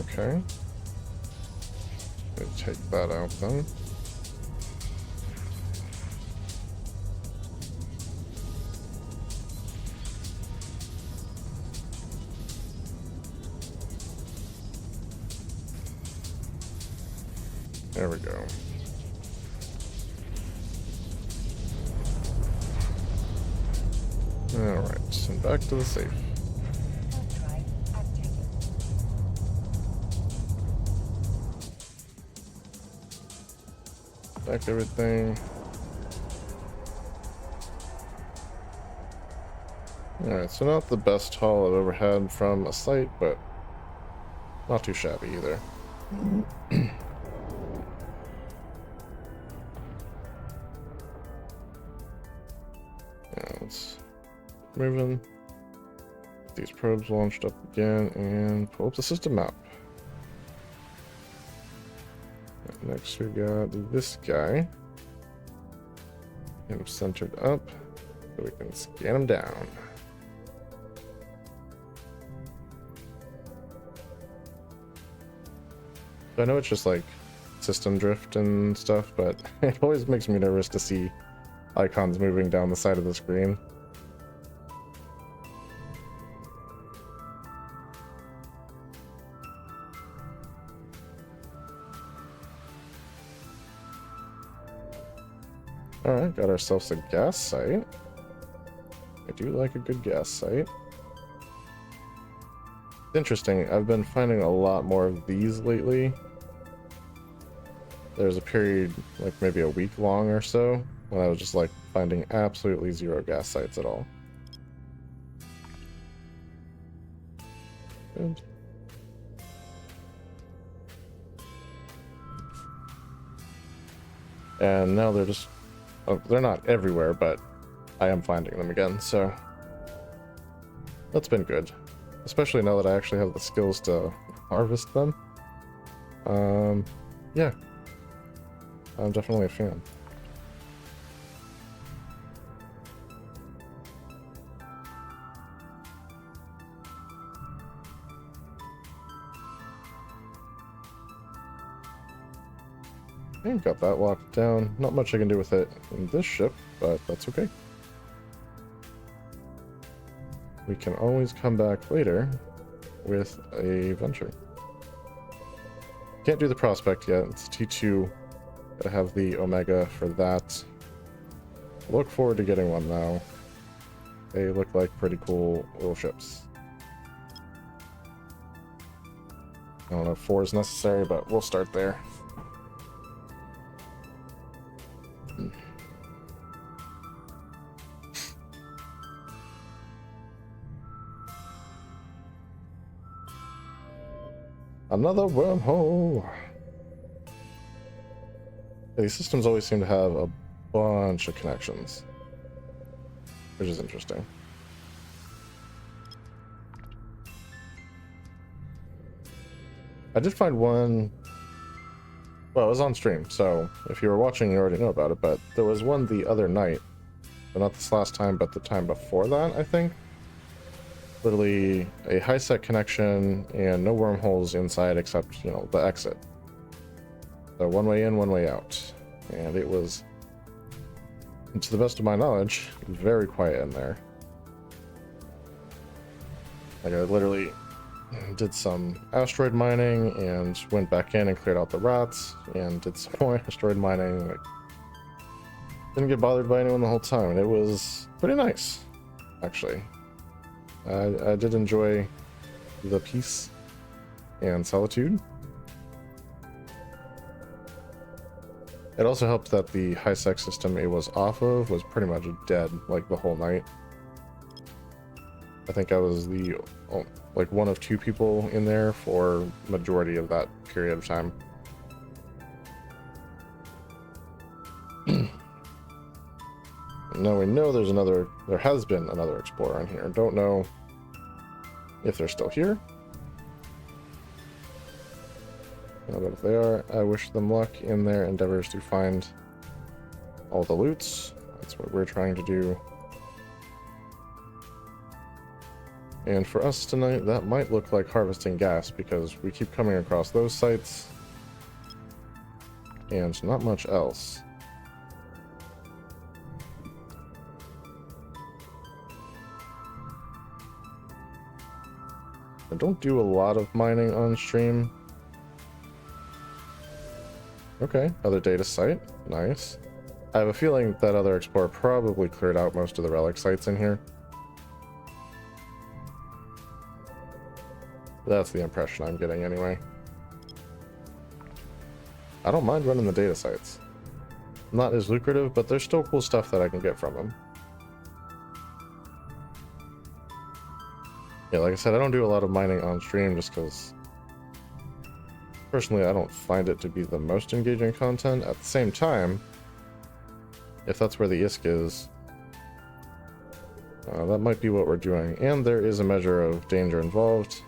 okay. Let me take that out then. There we go. Alright, and back to the safe. Warp drive active. Back everything. Alright, so not the best haul I've ever had from a site, but not too shabby either. Yeah, let's moving. These probes launched up again and pull up the system map. Next we got this guy. Get him centered up so we can scan him down. I know it's just like system drift and stuff, but it always makes me nervous to see icons moving down the side of the screen. Alright, got ourselves a gas site. I do like a good gas site. Interesting, I've been finding a lot more of these lately. There's a period, like maybe a week long or so, when I was just like finding absolutely zero gas sites at all. Good. And now they're just, oh, they're not everywhere, but I am finding them again, so that's been good. Especially now that I actually have the skills to harvest them. Yeah, I'm definitely a fan. Okay, got that locked down. Not much I can do with it in this ship, but that's okay. We can always come back later with a venture. Can't do the prospect yet. It's T2. Gotta have the Omega for that. Look forward to getting one now. They look like pretty cool little ships. I don't know if 4 is necessary, but we'll start there. Another wormhole. Yeah, these systems always seem to have a bunch of connections, which is interesting. I did find one. Well, it was on stream, so if you were watching, you already know about it. But there was one the other night, but not this last time, but the time before that, I think. Literally a high-sec connection and no wormholes inside except, you know, the exit. So one way in, one way out. And it was, to the best of my knowledge, very quiet in there. Like, I literally did some asteroid mining and went back in and cleared out the rats and did some more asteroid mining. Like, didn't get bothered by anyone the whole time, and it was pretty nice, actually. I did enjoy the peace and solitude. It also helped that the high-sec system it was off of was pretty much dead, like, the whole night. I think I was the, like, one of two people in there for majority of that period of time. Now we know there has been another explorer in here. Don't know if they're still here. But if they are, I wish them luck in their endeavors to find all the loots. That's what we're trying to do. And for us tonight, that might look like harvesting gas because we keep coming across those sites and not much else. I don't do a lot of mining on stream. Okay, other data site. Nice. I have a feeling that other explorer probably cleared out most of the relic sites in here. That's the impression I'm getting anyway. I don't mind running the data sites. Not as lucrative, but there's still cool stuff that I can get from them. Yeah, like I said, I don't do a lot of mining on stream just because personally I don't find it to be the most engaging content. At the same time, if that's where the ISK is, that might be what we're doing. And there is a measure of danger involved.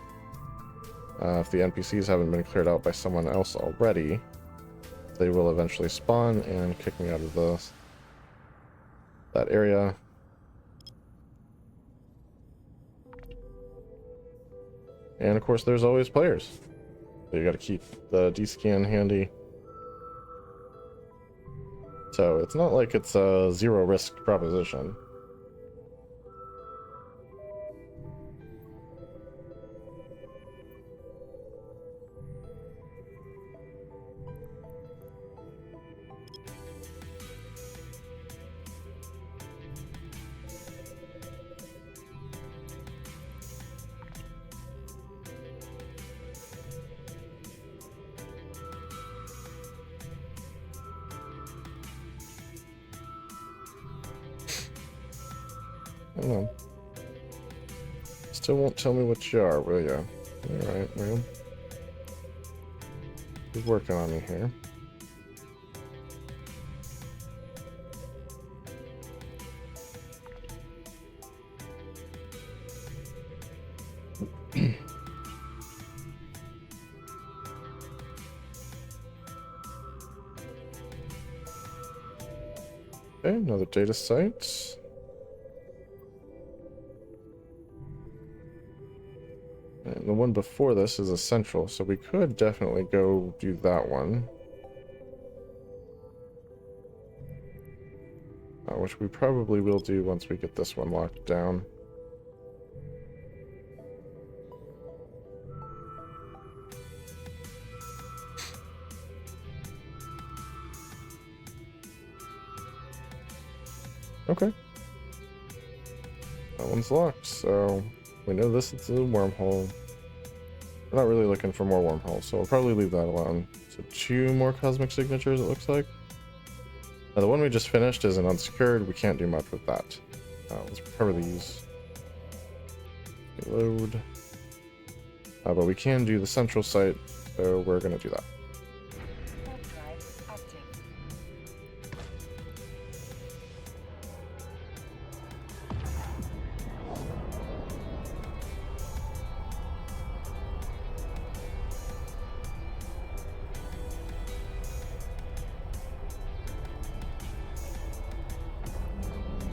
If the NPCs haven't been cleared out by someone else already, they will eventually spawn and kick me out of that area. And of course, there's always players. So you got to keep the D-scan handy. So it's not like it's a zero risk proposition. Hang on. Still won't tell me what you are, will ya? Alright, well. He's working on me here. Okay, another data site. And the one before this is essential, so we could definitely go do that one. Which we probably will do once we get this one locked down. Okay. That one's locked, so we know this is a wormhole. We're not really looking for more wormholes, so we'll probably leave that alone. So 2 more cosmic signatures, it looks like. Now the one we just finished is an unsecured. We can't do much with that. Let's recover these. Reload. But we can do the central site, so we're going to do that. Thumb drive active.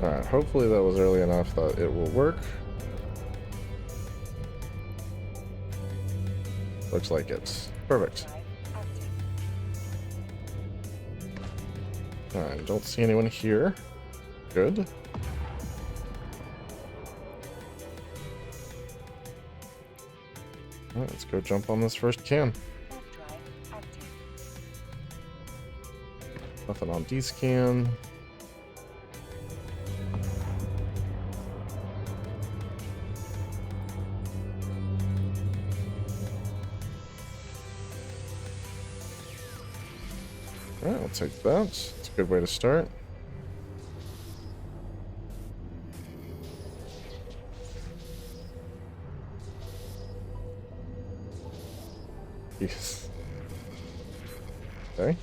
Alright, hopefully that was early enough that it will work. Looks like it. Perfect. Drive active. Alright, don't see anyone here. Good. Alright, let's go jump on this first can. Thumb drive active. Nothing on D scan. Alright, we'll take that. It's a good way to start. Yes. Okay.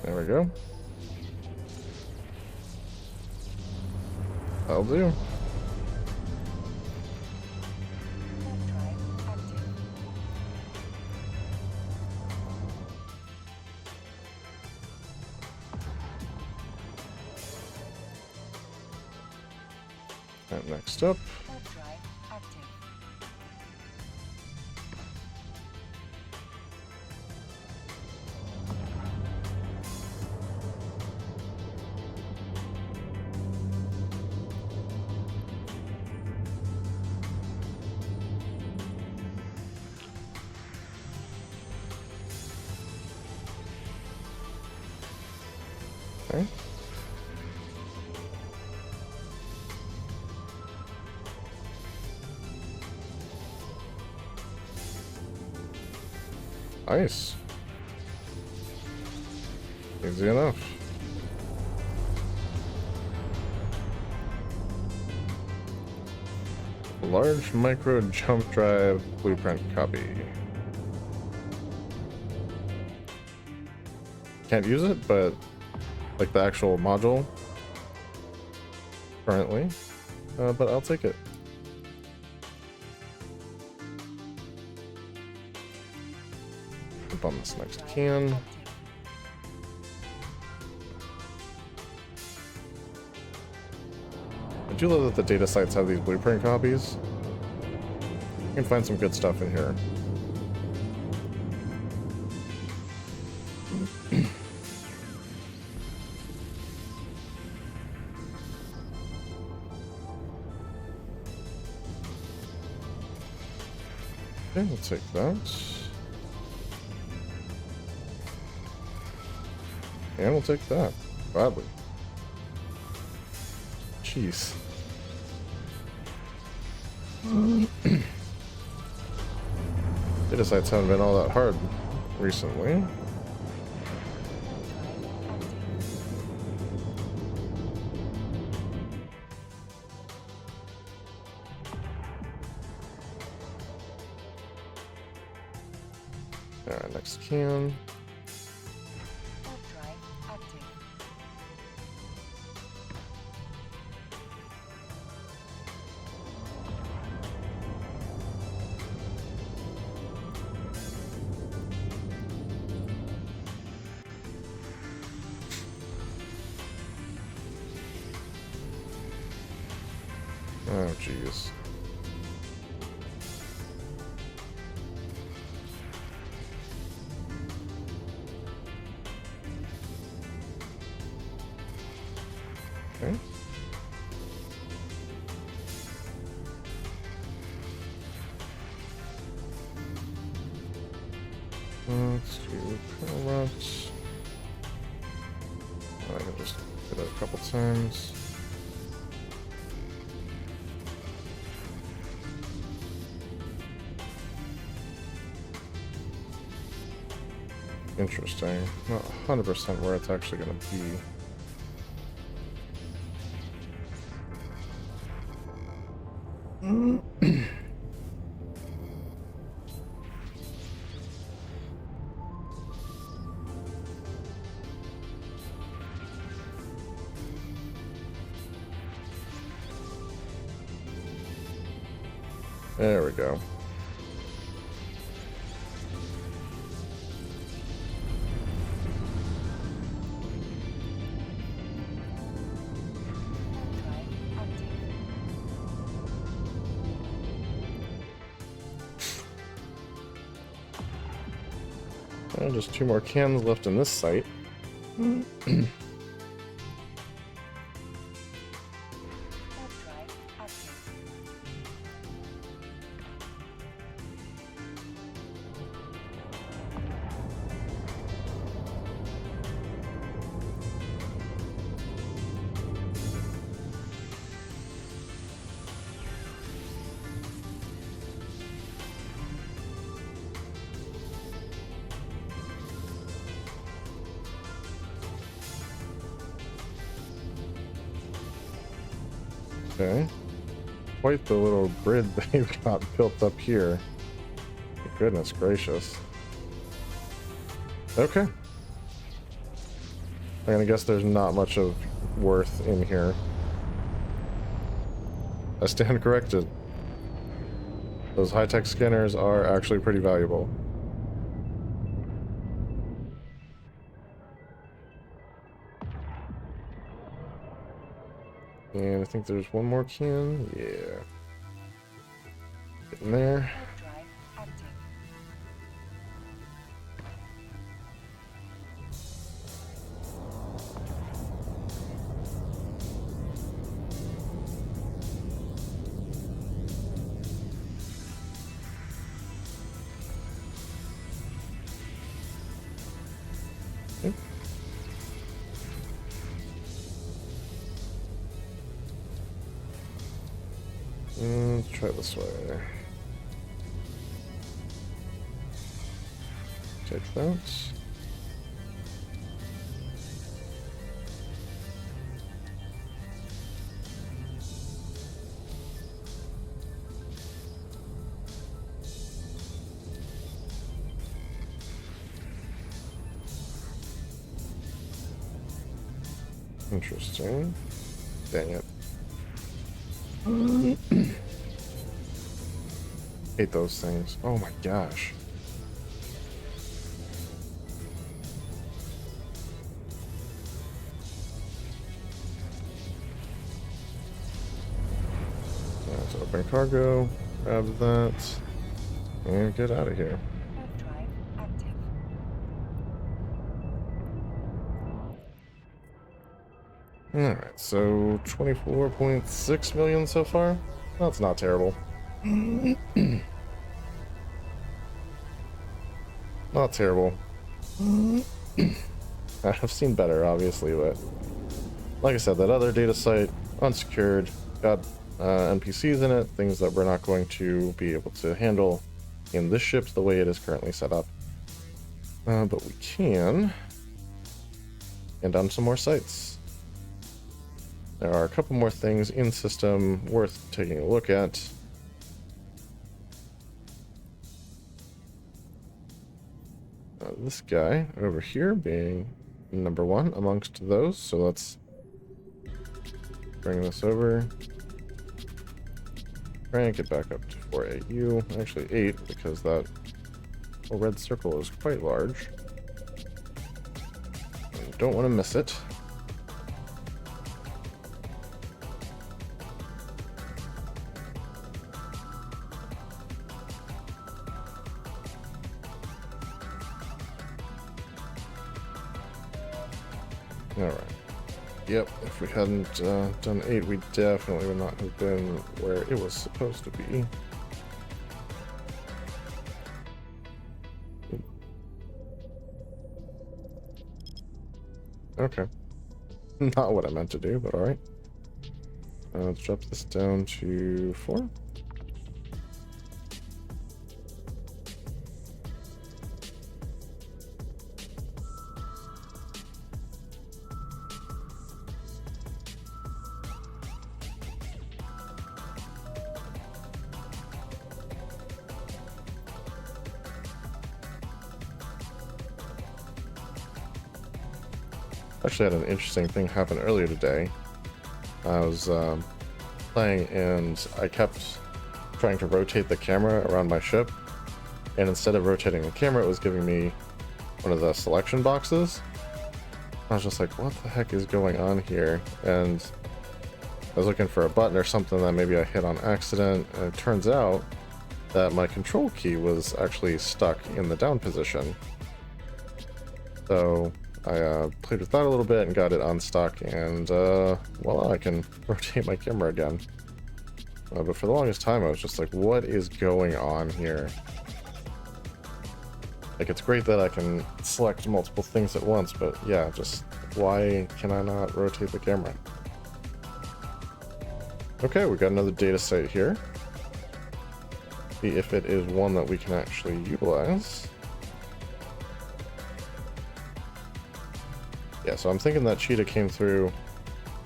There we go. That'll do. Thumb drive active. And next up, Thumb drive active. okay. Nice. Easy enough. Large micro jump drive blueprint copy. Can't use it, but like the actual module currently. But I'll take it. Jump on this next can. I do love that the data sites have these blueprint copies. You can find some good stuff in here. Okay, we'll take that. And we'll take that. Gladly. Jeez. Data sites haven't been all that hard recently. Alright, next can. Thumb drive active. Oh, jeez. Okay. Let's do routes. I can just hit it a couple times. Interesting. Not 100% where it's actually going to be. There we go. Drive active. And just 2 more cans left in this site. Warp drive active. Okay. Quite the little grid they've got built up here. Goodness gracious. Okay. I'm gonna guess there's not much of worth in here. I stand corrected. Those high-tech scanners are actually pretty valuable. And I think there's one more can. Yeah. Get in there. Warp drive active. Yep. Let's try this way. Take that. Interesting. Dang it. Hate those things. Oh my gosh. Let's open cargo, grab that, and get out of here. Warp drive active. Alright, so 24.6 million so far? That's not terrible. Not terrible. I've seen better, obviously, but like I said, that other data site, unsecured, got NPCs in it, things that we're not going to be able to handle in this ship the way it is currently set up. But we can end on some more sites. There are a couple more things in system worth taking a look at. This guy over here being number 1 amongst those, so let's bring this over. Crank it back up to 4 AU, actually 8, because that little red circle is quite large. And don't want to miss it. Alright. Yep, if we hadn't done 8, we definitely would not have been where it was supposed to be. Okay. Not what I meant to do, but alright. Let's drop this down to 4. Actually had an interesting thing happen earlier today. I was playing and I kept trying to rotate the camera around my ship, and instead of rotating the camera, it was giving me one of the selection boxes. I was just like, what the heck is going on here? And I was looking for a button or something that maybe I hit on accident, and it turns out that my control key was actually stuck in the down position. So I played with that a little bit and got it unstuck, and voila, I can rotate my camera again. But for the longest time, I was just like, what is going on here? Like, it's great that I can select multiple things at once, but yeah, just why can I not rotate the camera? Okay, we got another data site here. See if it is one that we can actually utilize. Yeah, so I'm thinking that Cheetah came through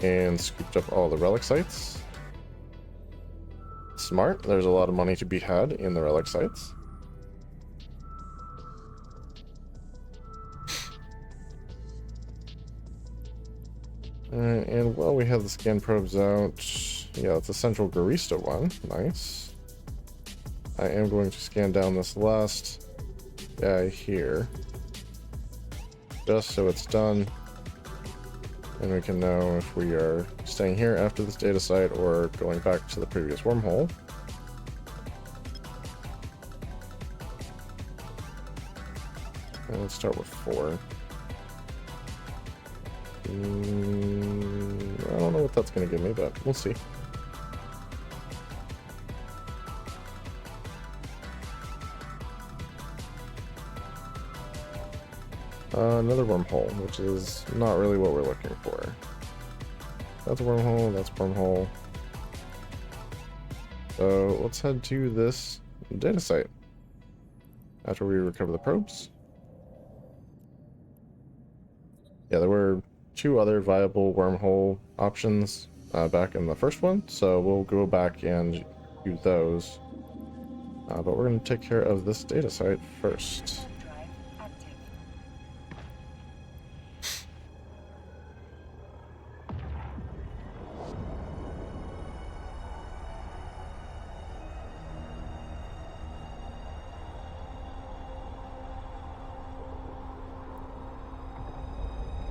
and scooped up all the relic sites. Smart. There's a lot of money to be had in the relic sites. And while we have the scan probes out, yeah, it's a central Garista one. Nice. I am going to scan down this last guy here, just so it's done, and we can know if we are staying here after this data site or going back to the previous wormhole. And let's start with 4. I don't know what that's going to give me, but we'll see. Another wormhole, which is not really what we're looking for. That's a wormhole, that's a wormhole. So let's head to this data site after we recover the probes. Yeah, there were 2 other viable wormhole options back in the first one, so we'll go back and do those. But we're going to take care of this data site first. Drive active.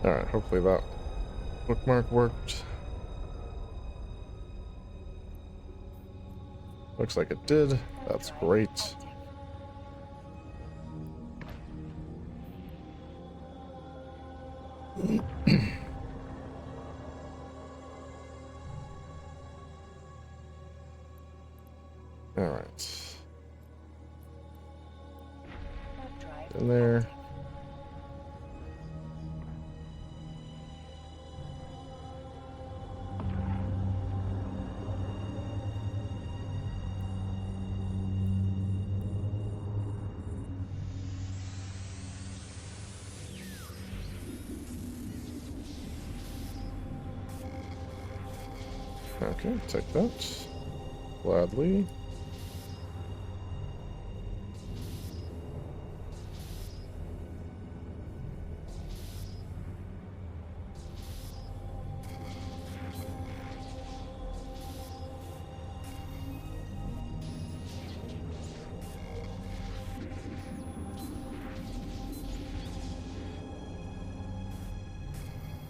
Alright, hopefully that bookmark worked. Looks like it did. That's great. Alright. In there. Okay, take that. Gladly.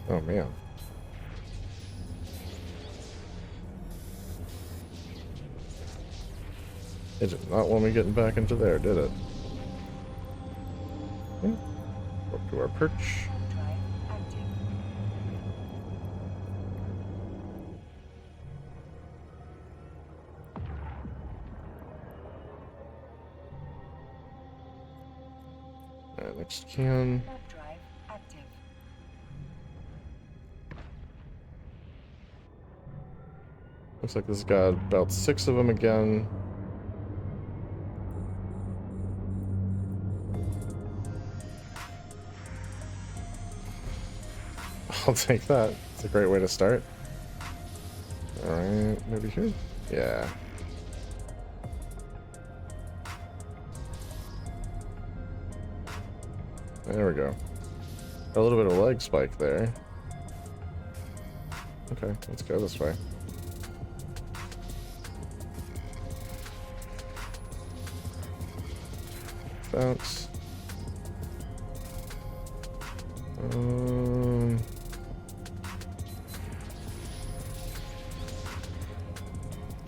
Oh man. It did not want me getting back into there, did it? Okay. Up to our perch. Drive active. Next can. Warp drive active. Looks like this got about 6 of them again. I'll take that. It's a great way to start. Alright, maybe here? Yeah. There we go. A little bit of leg spike there. Okay, let's go this way. Bounce.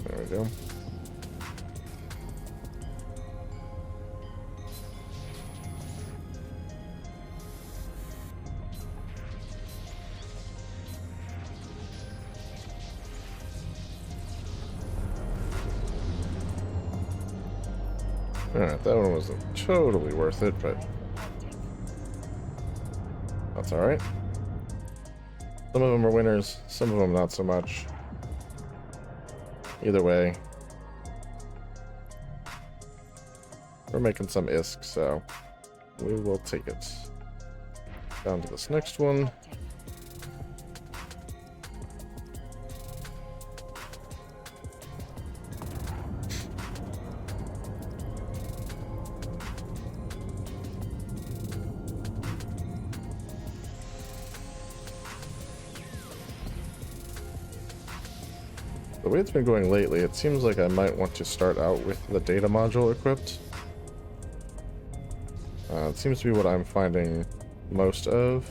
There we go. Alright, that one wasn't totally worth it, but that's alright. Some of them are winners, some of them not so much. Either way, we're making some ISK, so we will take it. Down to this next one. The way it's been going lately, it seems like I might want to start out with the data module equipped. It seems to be what I'm finding most of.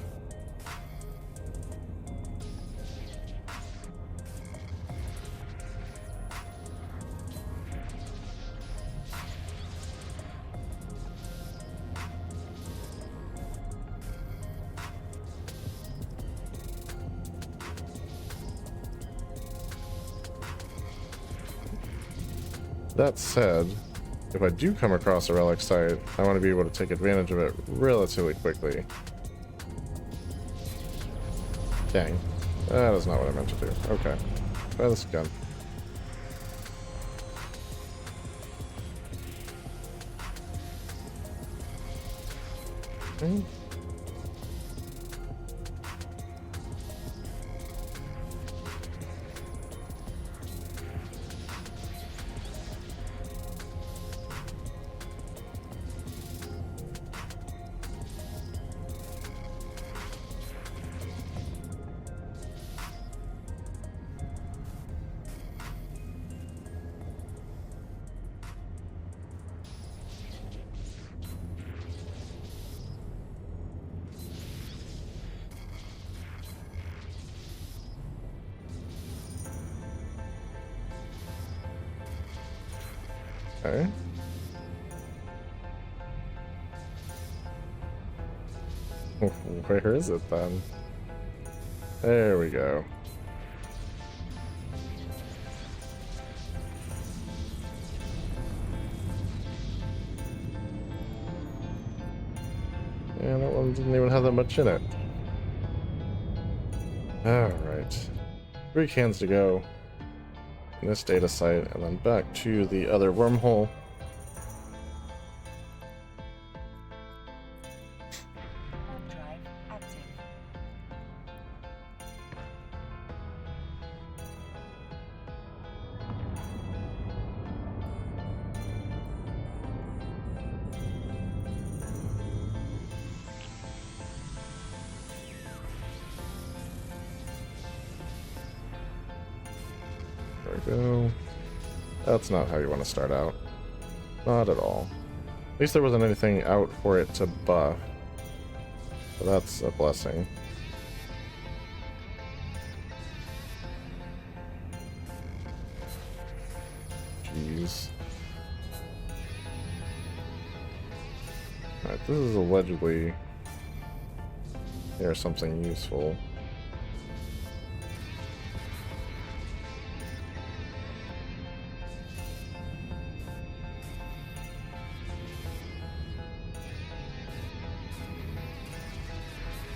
That said, if I do come across a relic site, I want to be able to take advantage of it relatively quickly. Dang. That is not what I meant to do. Okay. Try this again. Okay. Where is it then? There we go. Yeah, that one didn't even have that much in it. Alright. 3 cans to go in this data site, and then back to the other wormhole. Warp drive active. There we go. That's not how you want to start out. Not at all. At least there wasn't anything out for it to buff. So that's a blessing. Jeez. Alright, this is allegedly here's something useful.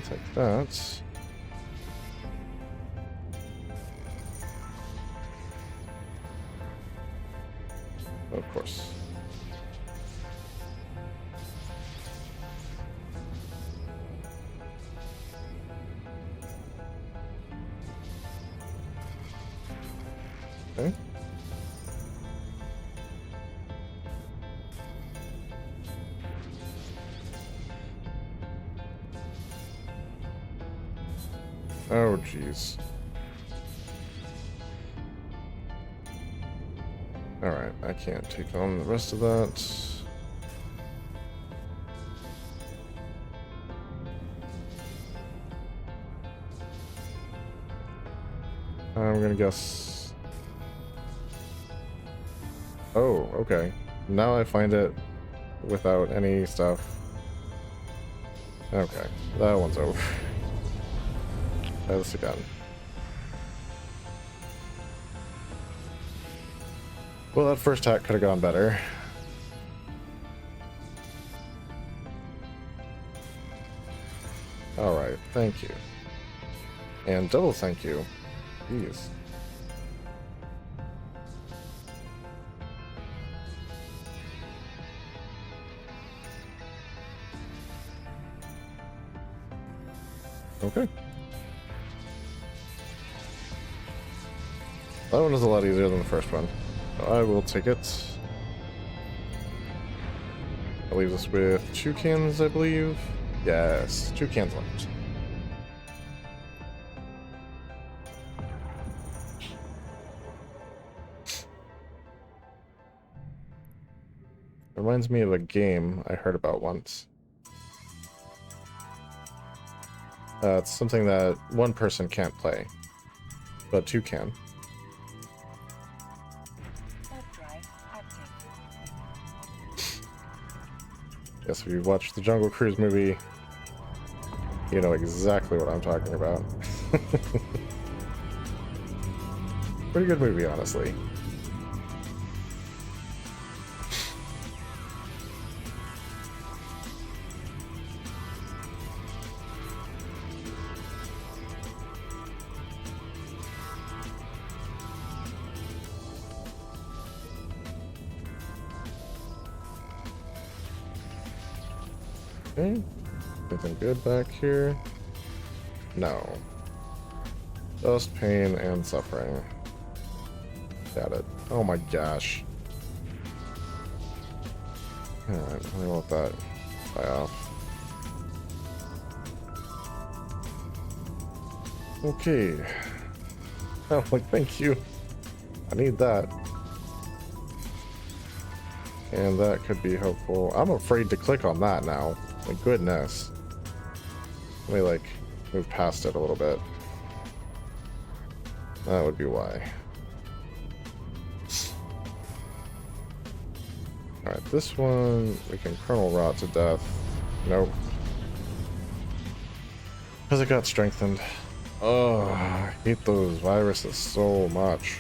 Take that. Of course. Okay. Oh, jeez. Alright, I can't take on the rest of that. I'm gonna guess... Oh, okay. Now I find it without any stuff. Okay, that one's over. Try this again. Well, that first hack could have gone better. Alright, thank you. And double thank you. Jeez. Okay. That one is a lot easier than the first one. So I will take it. That leaves us with 2 cans, I believe. Yes, 2 cans left. Reminds me of a game I heard about once. It's something that one person can't play, but 2 can. Warp drive active. Yes, if you've watched the Jungle Cruise movie, you know exactly what I'm talking about. Pretty good movie, honestly. Okay, anything good back here? No. Just pain and suffering. Got it. Oh my gosh. Alright, I want that die off. Okay. Oh, like, thank you. I need that. And that could be helpful. I'm afraid to click on that now. My goodness. Let me, like, move past it a little bit. That would be why. Alright, this one we can kernel rot to death. Nope. Because it got strengthened. Oh, I hate those viruses so much.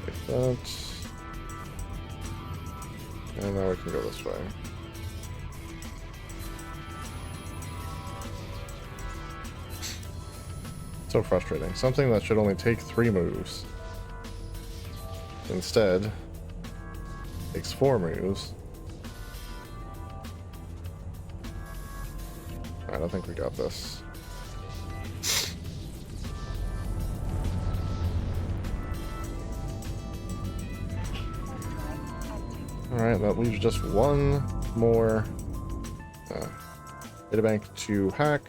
Like that. And now we can go this way. So frustrating. Something that should only take 3 moves. Instead, takes 4 moves. Alright, I think we got this. Alright, that leaves just one more databank to hack.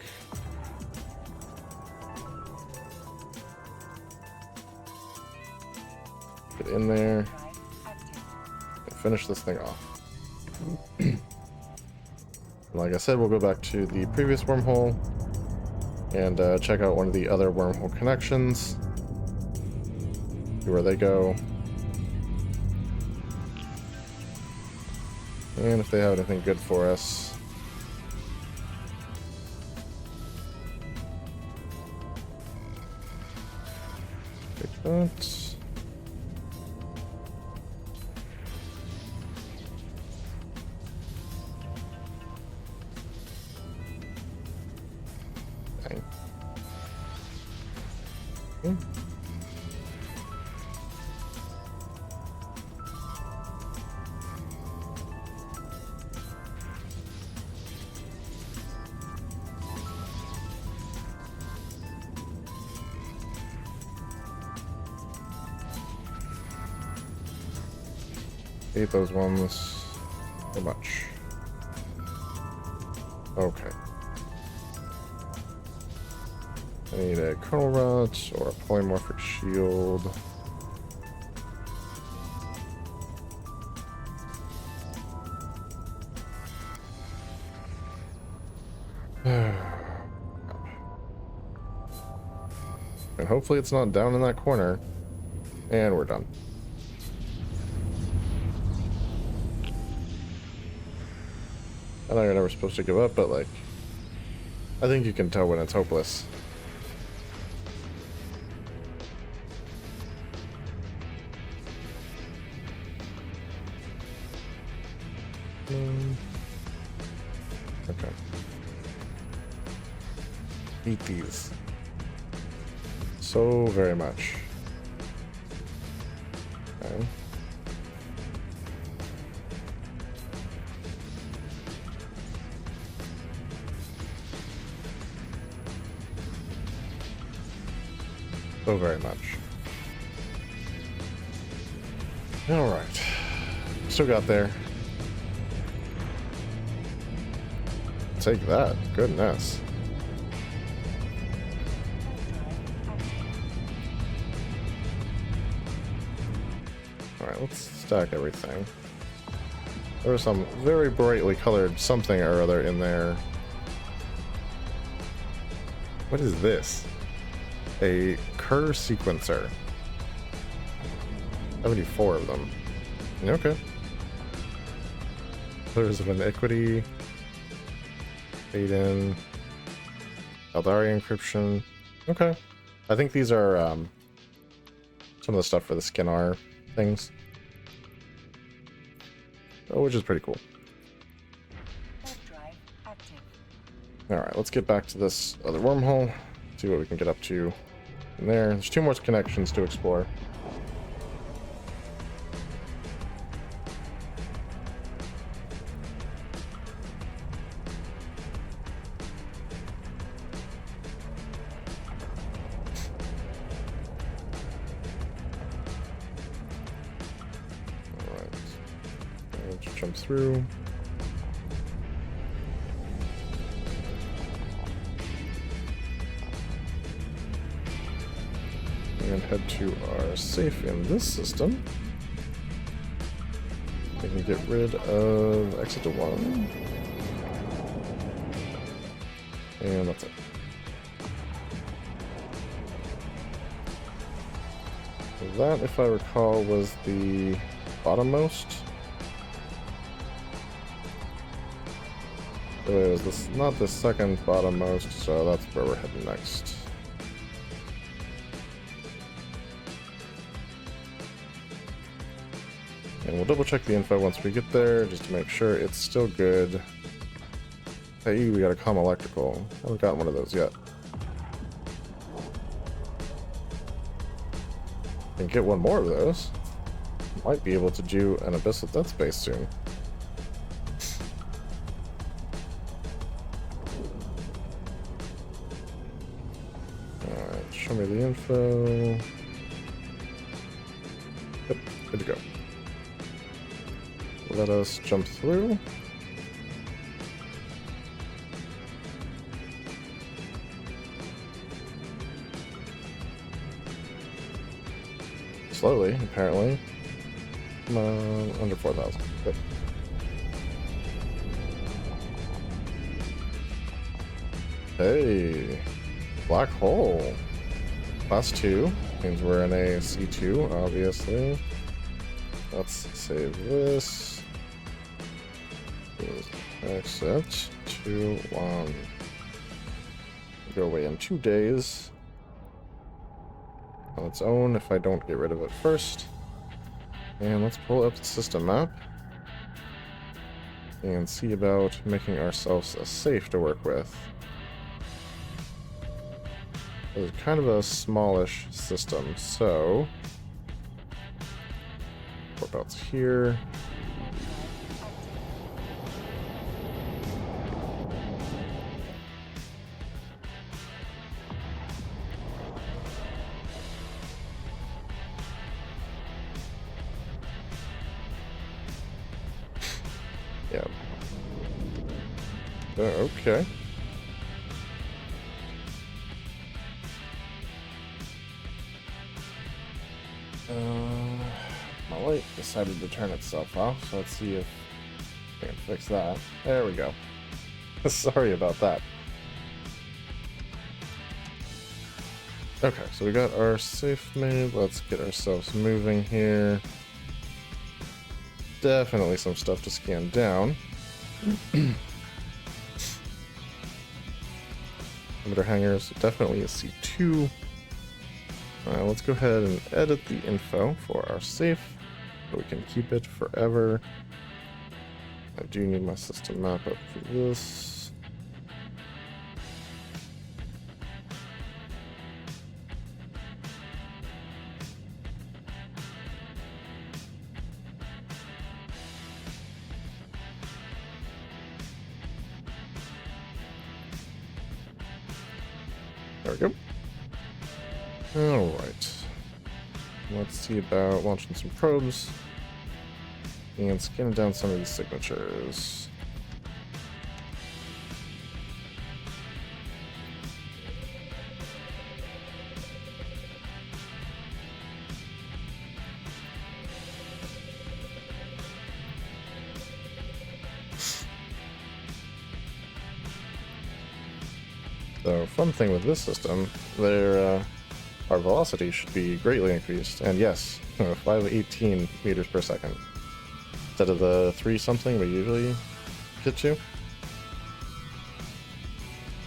Get in there and finish this thing off. Like I said, we'll go back to the previous wormhole and check out one of the other wormhole connections. See where they go. And if they have anything good for us. Take that. Dang. Okay. Hate those ones so much. I need a kernel rot or a polymorphic shield. And hopefully it's not down in that corner. And we're done. I know you're never supposed to give up, but like, I think you can tell when it's hopeless. Okay. Eat these. So very much. Okay. So very much. Alright. Still got there. Take that. Goodness. Alright, let's stack everything. There was some very brightly colored something or other in there. What is this? A Kerr sequencer. 74 of them. Okay. Pillars of Iniquity. Fade in. Eldari encryption. Okay. I think these are some of the stuff for the Skinnar things. Oh, which is pretty cool. Drive active. Alright, let's get back to this other wormhole. See what we can get up to in there. There's 2 more connections to explore. Alright. Let's jump through. And head to our safe in this system. We can get rid of exit to 1. And that's it. That, if I recall, was the bottommost. It was this, not the second bottommost, so that's where we're heading next. And we'll double check the info once we get there, just to make sure it's still good. Hey, we got a comm electrical. I haven't gotten one of those yet. And get one more of those. Might be able to do an Abyssal Death Space soon. Alright, show me the info. Yep, good to go. Let us jump through. Slowly, apparently. Come on, under 4,000. Good. Hey, black hole. Class 2 means we're in a C2, obviously. Let's save this. Exit to 1. Go away in 2 days. On its own if I don't get rid of it first. And let's pull up the system map. And see about making ourselves a safe to work with. It's kind of a smallish system, so... Warp out's here. Yeah. Okay. My light decided to turn itself off, so let's see if I can fix that. There we go. Sorry about that. Okay, so we got our safe made. Let's get ourselves moving here. Definitely some stuff to scan down. Emitter hangers, definitely a C2. Let's go ahead and edit the info for our safe so we can keep it forever. I do need my system map up for this. There we go. Alright. Let's see about launching some probes and scanning down some of these signatures. So, fun thing with this system, our velocity should be greatly increased, and yes, 518 meters per second instead of the 3 something we usually get to.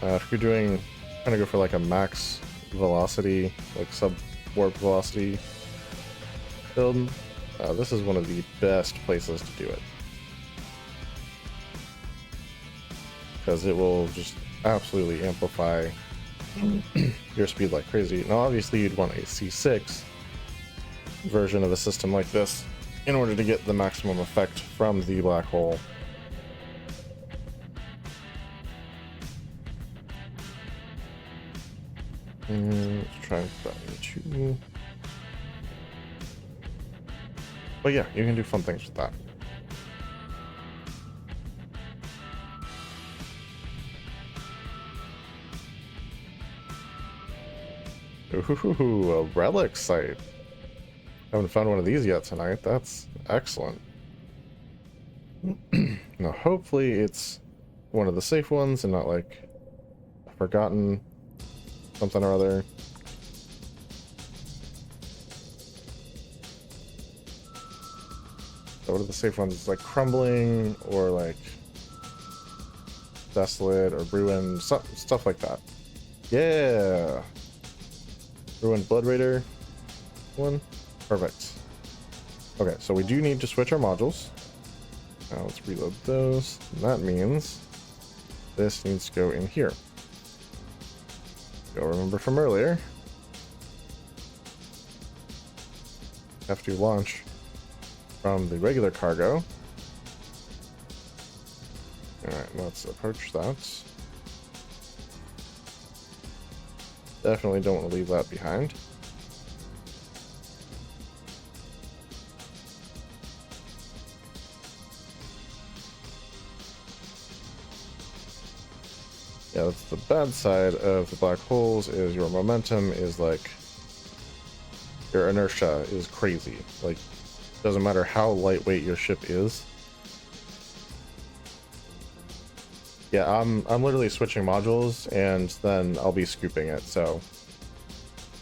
If you're trying to go for like a max velocity, like sub warp velocity build, this is one of the best places to do it, because it will just absolutely amplify your speed like crazy. Now obviously you'd want a C6 version of a system like this in order to get the maximum effect from the black hole. Let's try and put that into... But yeah, you can do fun things with that. Ooh, a relic site. Haven't found one of these yet tonight. That's excellent. Now, hopefully it's one of the safe ones and not like a forgotten something or other. So what are the safe ones? It's like crumbling or like desolate or ruined, stuff like that. Yeah. Ruined Blood Raider one. Perfect. Okay, so we do need to switch our modules. Now let's reload those. And that means this needs to go in here. You'll remember from earlier. Have to launch from the regular cargo. Alright, let's approach that. Definitely don't want to leave that behind. Yeah, that's the bad side of the black holes, is your momentum is like, your inertia is crazy. Like, doesn't matter how lightweight your ship is. Yeah, I'm literally switching modules and then I'll be scooping it, so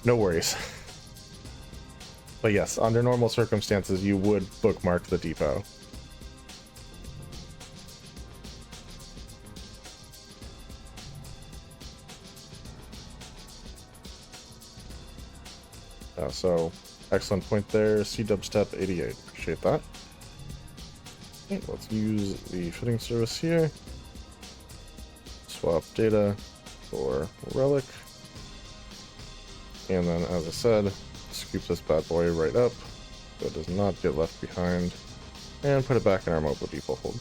no worries. But yes, under normal circumstances you would bookmark the depot. So excellent point there, C-dubstep 88, appreciate that. Okay, let's use the fitting service here. Swap data for relic, and then as I said, scoop this bad boy right up so it does not get left behind, and put it back in our mobile depot hold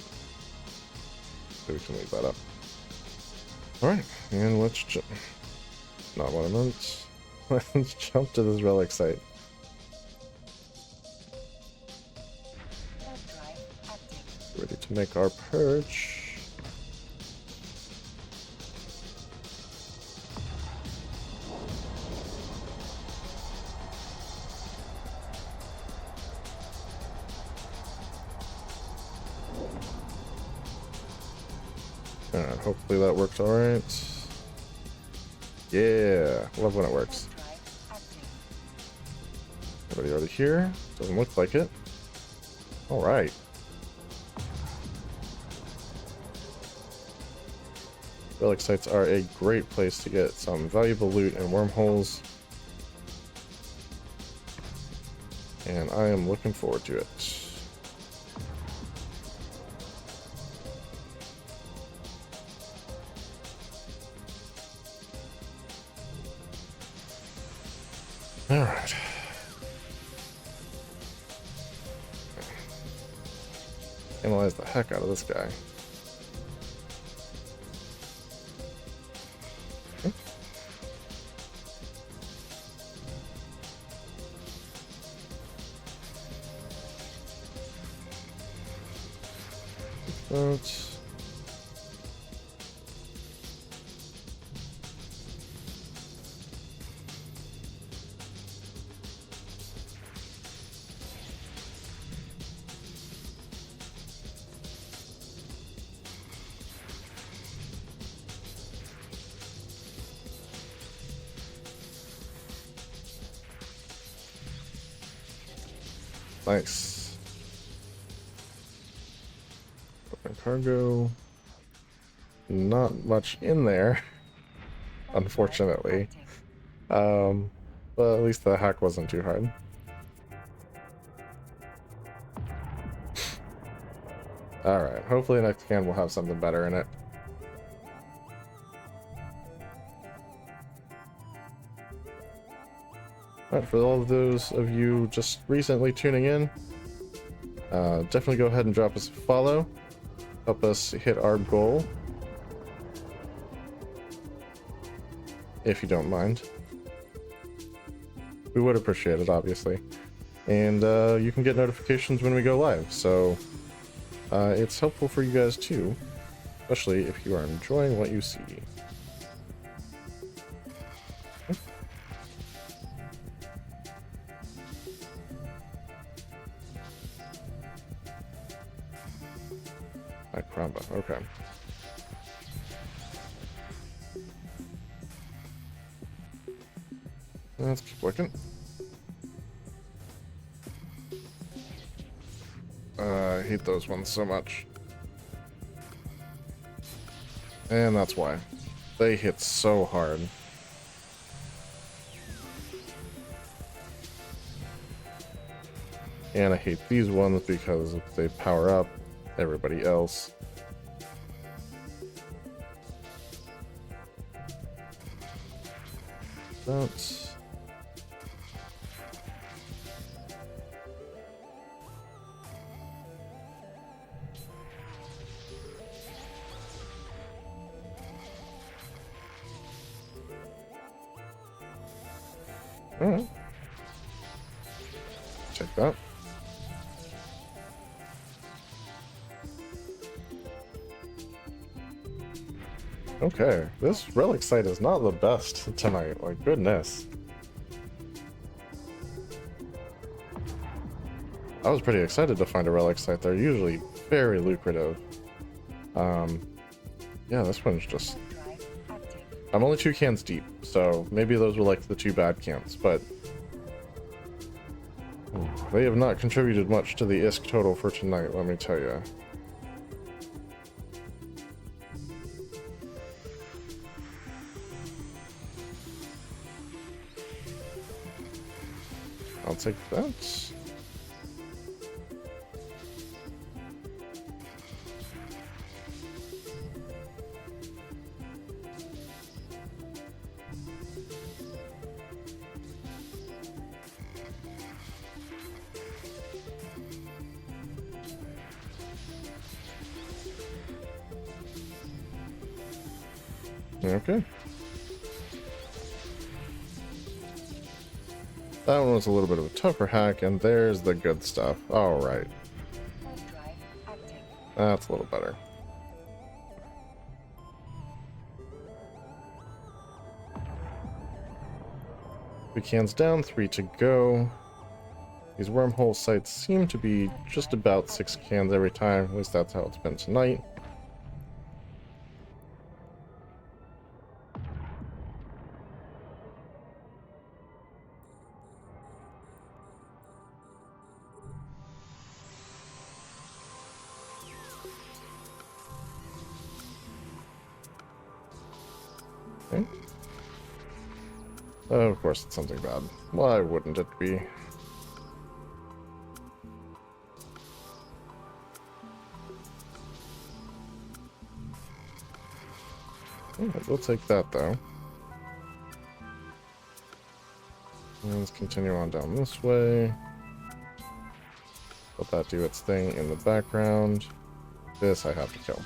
so we can leave that up. Alright, and let's jump. Not what I meant. Let's jump to this relic site. Warp drive active. Ready to make our purge. Alright, hopefully that works alright. Yeah, love when it works. Everybody already here? Doesn't look like it. Alright. Relic sites are a great place to get some valuable loot and wormholes. And I am looking forward to it. Alright. Analyze the heck out of this guy. That's nice. Open cargo. Not much in there, unfortunately. But at least the hack wasn't too hard. Alright, hopefully next can we'll have something better in it. Alright, for all of those of you just recently tuning in, definitely go ahead and drop us a follow. Help us hit our goal. If you don't mind. We would appreciate it, obviously. And you can get notifications when we go live, so it's helpful for you guys too, especially if you are enjoying what you see. Cramba, okay. Let's keep looking. I hate those ones so much. And that's why. They hit so hard. And I hate these ones because if they power up everybody else. That's... Alright. Check that. Okay, this relic site is not the best tonight, like goodness. I was pretty excited to find a relic site. They're usually very lucrative. Yeah, this one's just... I'm only 2 cans deep, so maybe those were like the 2 bad cans, but... They have not contributed much to the ISK total for tonight, let me tell you. I'll take that. Okay. That one was a little bit of a tougher hack, and there's the good stuff. Alright. That's a little better. Three cans down, 3 to go. These wormhole sites seem to be just about 6 cans every time. At least that's how it's been tonight. Okay. Oh, of course it's something bad. Why wouldn't it be? We'll take that though. And let's continue on down this way. Let that do its thing in the background. This I have to kill.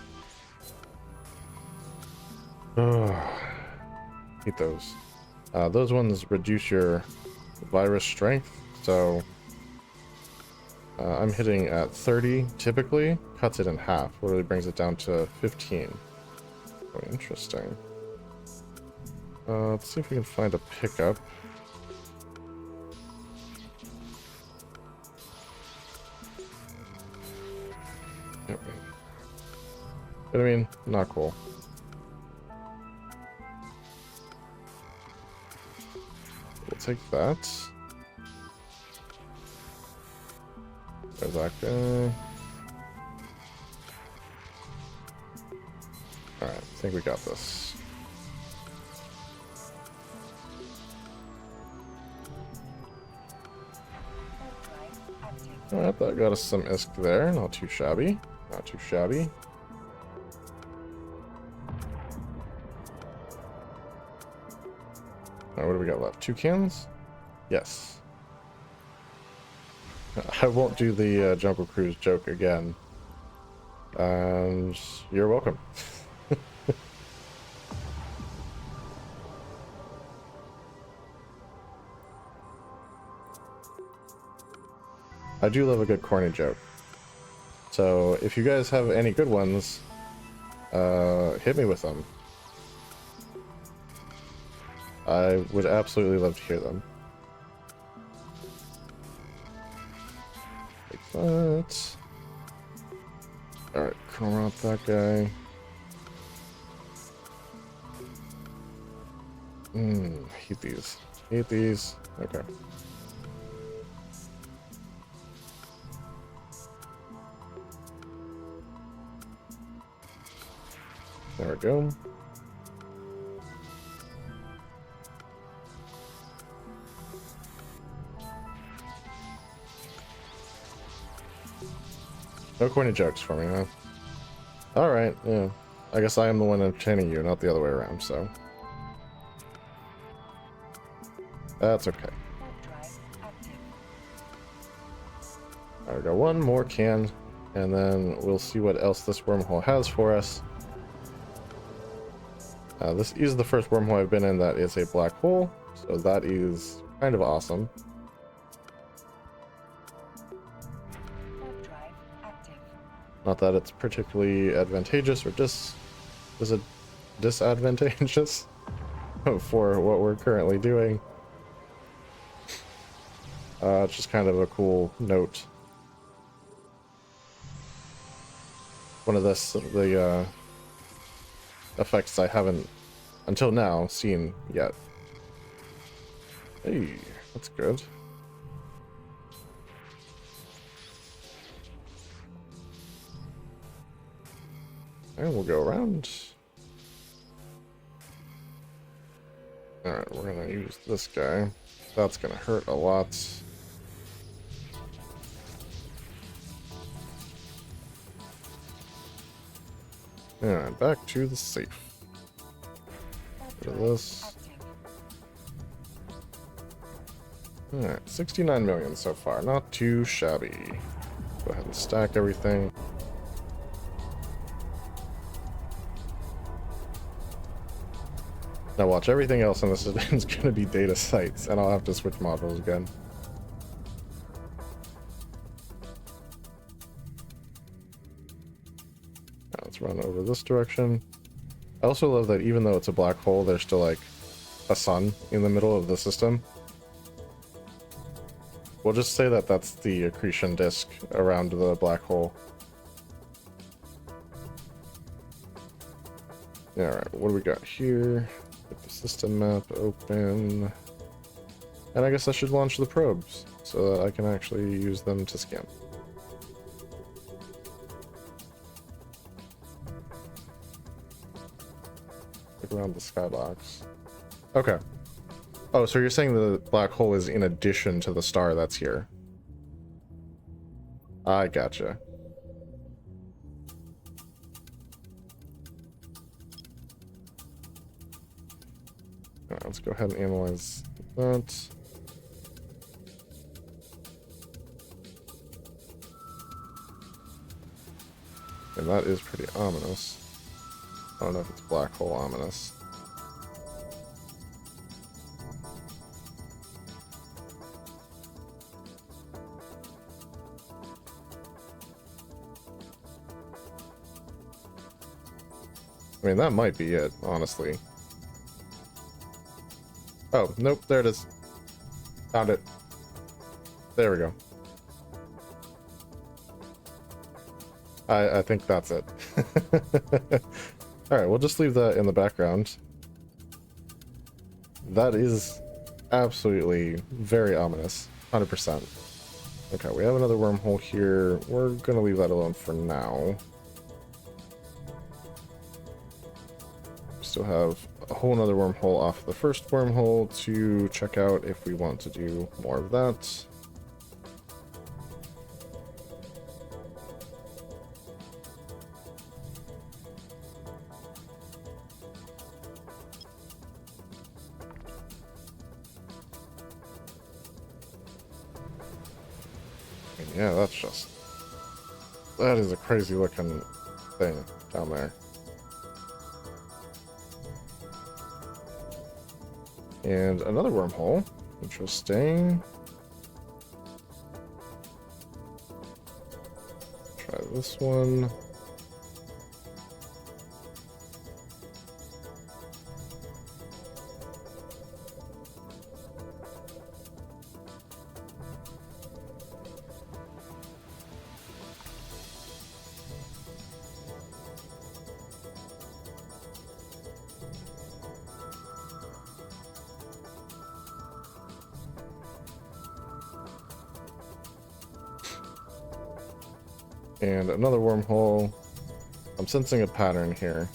Hate those. Those ones reduce your virus strength, so I'm hitting at 30 typically, cuts it in half, literally brings it down to 15. Oh, interesting. Let's see if we can find a pickup. Yep. But I mean, not cool. We'll take that. There's that guy. Alright, I think we got this. Alright, that got us some ISK there. Not too shabby. Not too shabby. Alright, what do we got left? 2 cans? Yes. I won't do the Jungle Cruise joke again. And you're welcome. I do love a good corny joke. So if you guys have any good ones, hit me with them. I would absolutely love to hear them. Like that. Alright, come out that guy. Hate these. Hate these. Okay. There we go. No corny jokes for me, huh? Alright, yeah. I guess I am the one entertaining you, not the other way around, so. That's okay. Alright, got one more can, and then we'll see what else this wormhole has for us. This is the first wormhole I've been in that is a black hole, so that is kind of awesome. Not that it's particularly advantageous or disadvantageous for what we're currently doing. It's just kind of a cool note. One of the effects I haven't until now seen yet. Hey, that's good. And we'll go around. Alright, we're gonna use this guy. That's gonna hurt a lot. Alright, back to the safe. Get rid of this. Alright, 69 million so far. Not too shabby. Go ahead and stack everything. Now watch, everything else on this is going to be data sites, and I'll have to switch modules again. Now let's run over this direction. I also love that even though it's a black hole, there's still like a sun in the middle of the system. We'll just say that that's the accretion disk around the black hole. Alright, what do we got here? Get the system map open. And I guess I should launch the probes so that I can actually use them to scan. Look around the skybox. Okay. Oh, so you're saying the black hole is in addition to the star that's here? I gotcha. Alright, let's go ahead and analyze that. And that is pretty ominous. I don't know if it's black hole ominous. I mean, that might be it, honestly. Oh, nope, there it is. Found it. There we go. I think that's it. Alright, we'll just leave that in the background. That is absolutely very ominous. 100%. Okay, we have another wormhole here. We're gonna leave that alone for now. Still have a whole nother wormhole off the first wormhole to check out if we want to do more of that. And yeah, that is a crazy looking thing down there. And another wormhole. Interesting. Try this one. And another wormhole. I'm sensing a pattern here.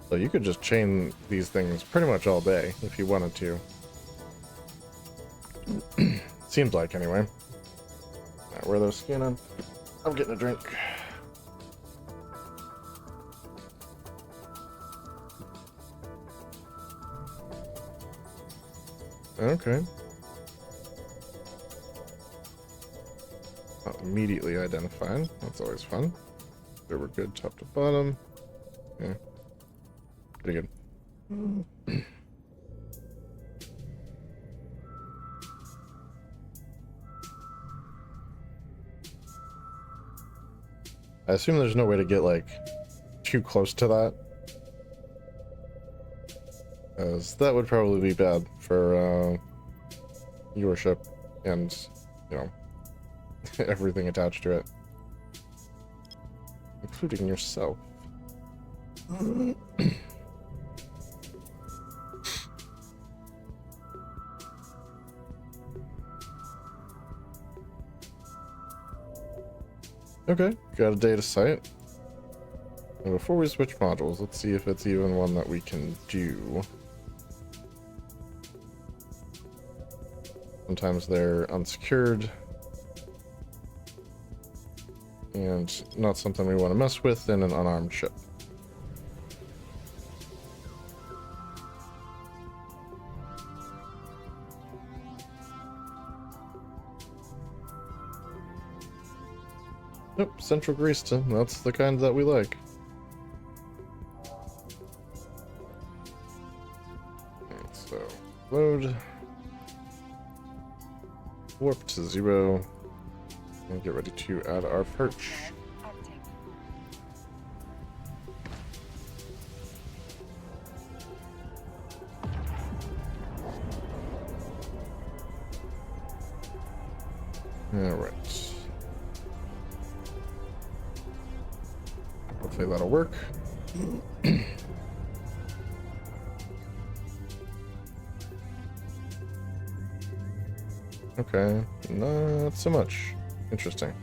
So you could just chain these things pretty much all day if you wanted to. Seems like, anyway. Alright, where are those scanning? I'm getting a drink. Okay. Not immediately identified. That's always fun. They were good top to bottom. Yeah. Pretty good. I assume there's no way to get, like, too close to that. As that would probably be bad for viewership and, you know, everything attached to it. Including yourself. Okay, got a data site. And before we switch modules, let's see if it's even one that we can do. Sometimes they're unsecured and not something we want to mess with in an unarmed ship. Nope, Central Greaston. That's the kind that we like. And so, load. Warp to 0. And get ready to add our perch. Alright. Hopefully that'll work. Okay, not so much. Interesting.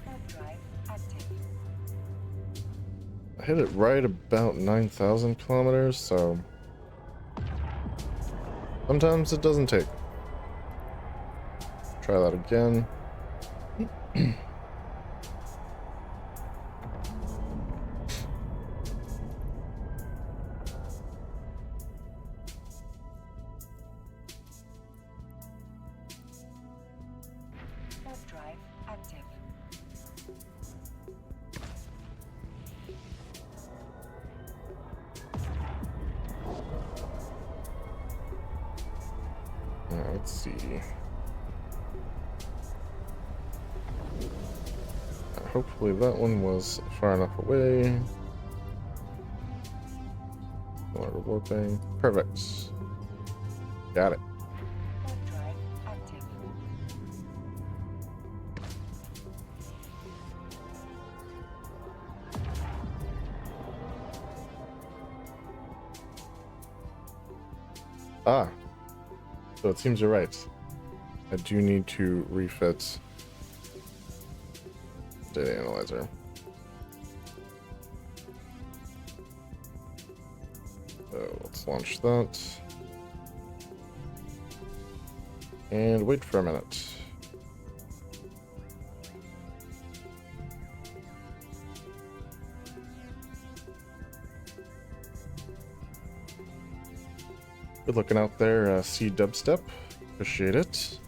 Warp drive active. I hit it right about 9,000 kilometers, so sometimes it doesn't take. Try that again. Warp drive active. Let's see. Hopefully that one was far enough away. No longer warping. Perfect. Got it. Warp drive active. Ah, so it seems you're right. I do need to refit data analyzer. So let's launch that. And wait for a minute. Good looking out there, C dubstep. Appreciate it.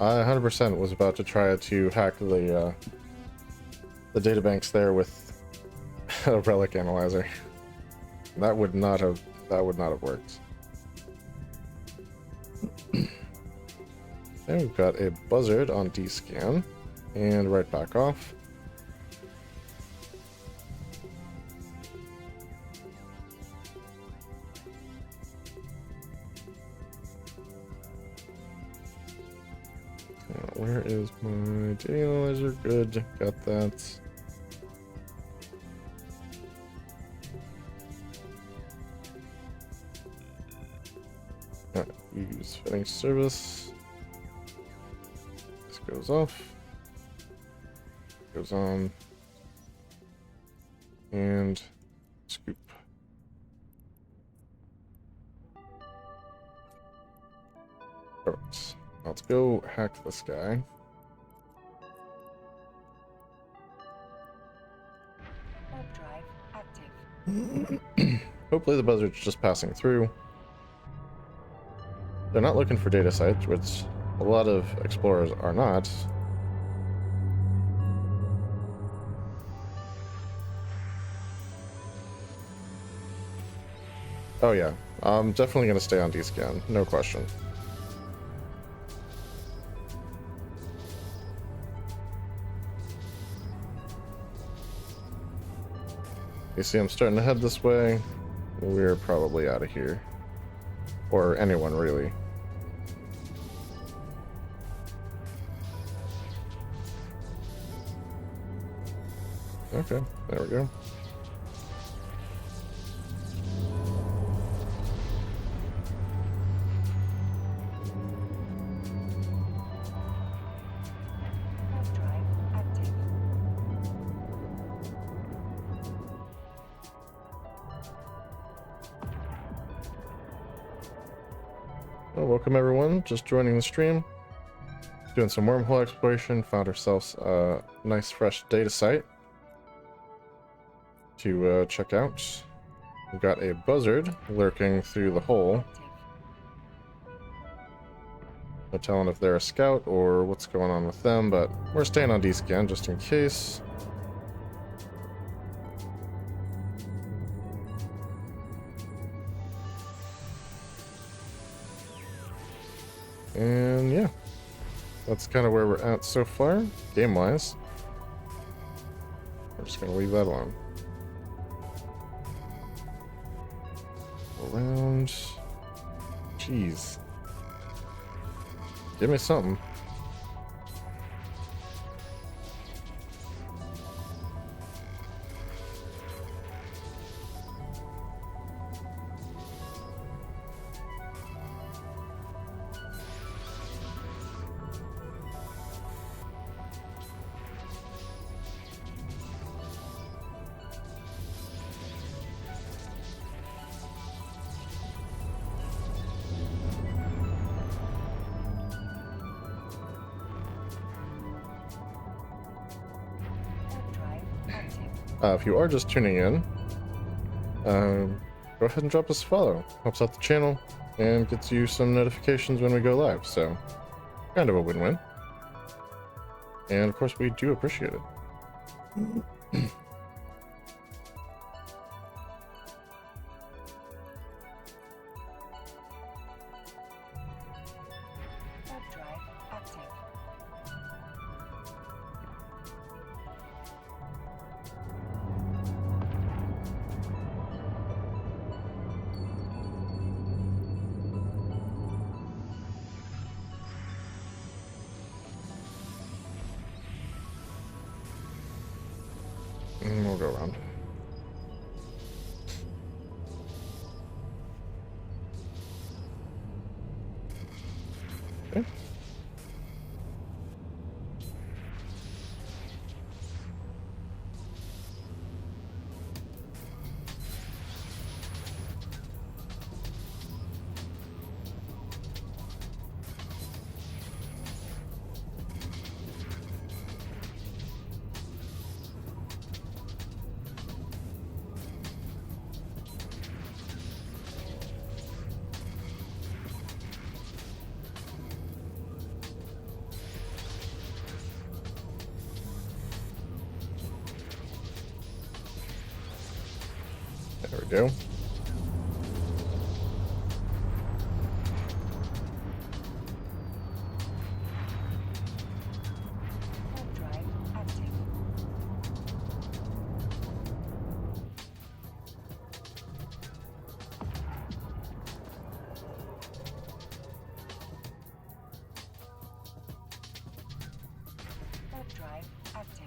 I 100% was about to try to hack the databanks there with a relic analyzer. That would not have worked. And we've got a buzzard on D-scan, and right back off. Where is my data analyzer? Good, got that. Alright, use fitting service. This goes off. Goes on. And scoop. Perfect. Let's go hack this guy. Warp drive active. Hopefully the buzzard's just passing through. They're not looking for data sites, which a lot of explorers are not. Oh yeah, I'm definitely going to stay on D-scan, no question. You see I'm starting to head this way. We're probably out of here. Or anyone, really. Okay, there we go. Warp drive active. Well, welcome everyone, just joining the stream. Doing some wormhole exploration, found ourselves a nice fresh data site to check out. We've got a buzzard lurking through the hole. Active. No telling if they're a scout or what's going on with them, but we're staying on D-scan just in case. And yeah, that's kind of where we're at so far, game-wise. We're just going to leave that alone. Around. Jeez. Give me something. If you are just tuning in, go ahead and drop us a follow. Helps out the channel and gets you some notifications when we go live. So, kind of a win-win. And of course, we do appreciate it. Web drive active. And we'll go around. Okay. There we go. Web drive active. Web drive active.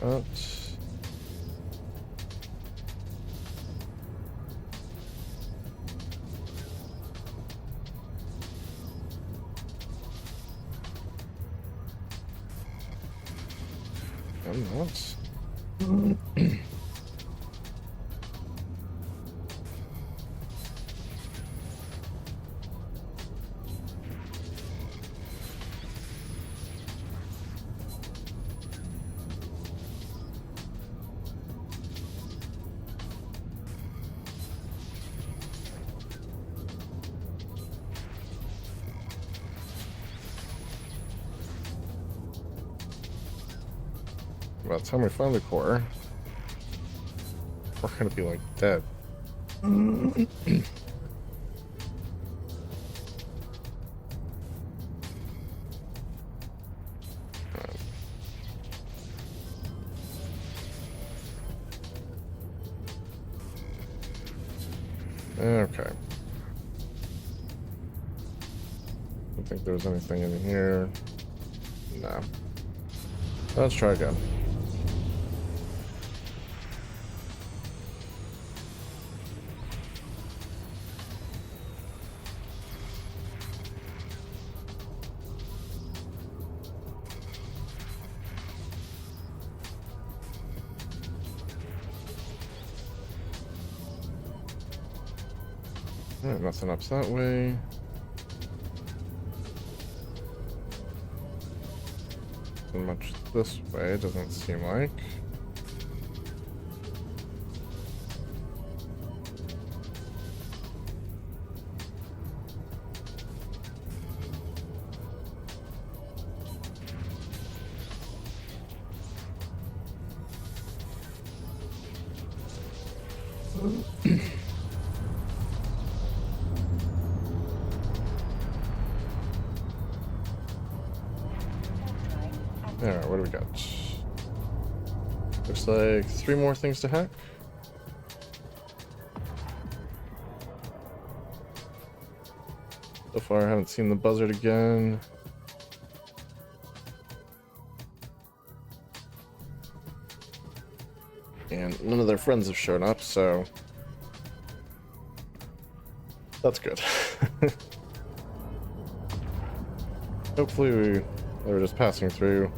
That. And that. By the time we find the core, we're gonna be like dead. Okay. Don't think there was anything in here. No. Let's try again. Alright, nothing up that way. Nothing much this way, doesn't seem like. Alright, what do we got? Looks like 3 more things to hack. So far, I haven't seen the buzzard again. And none of their friends have shown up, so that's good. Hopefully they were just passing through.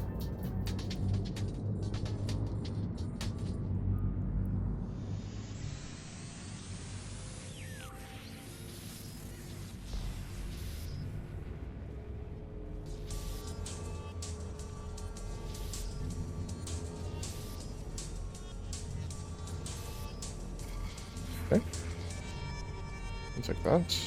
Okay. I'll take that.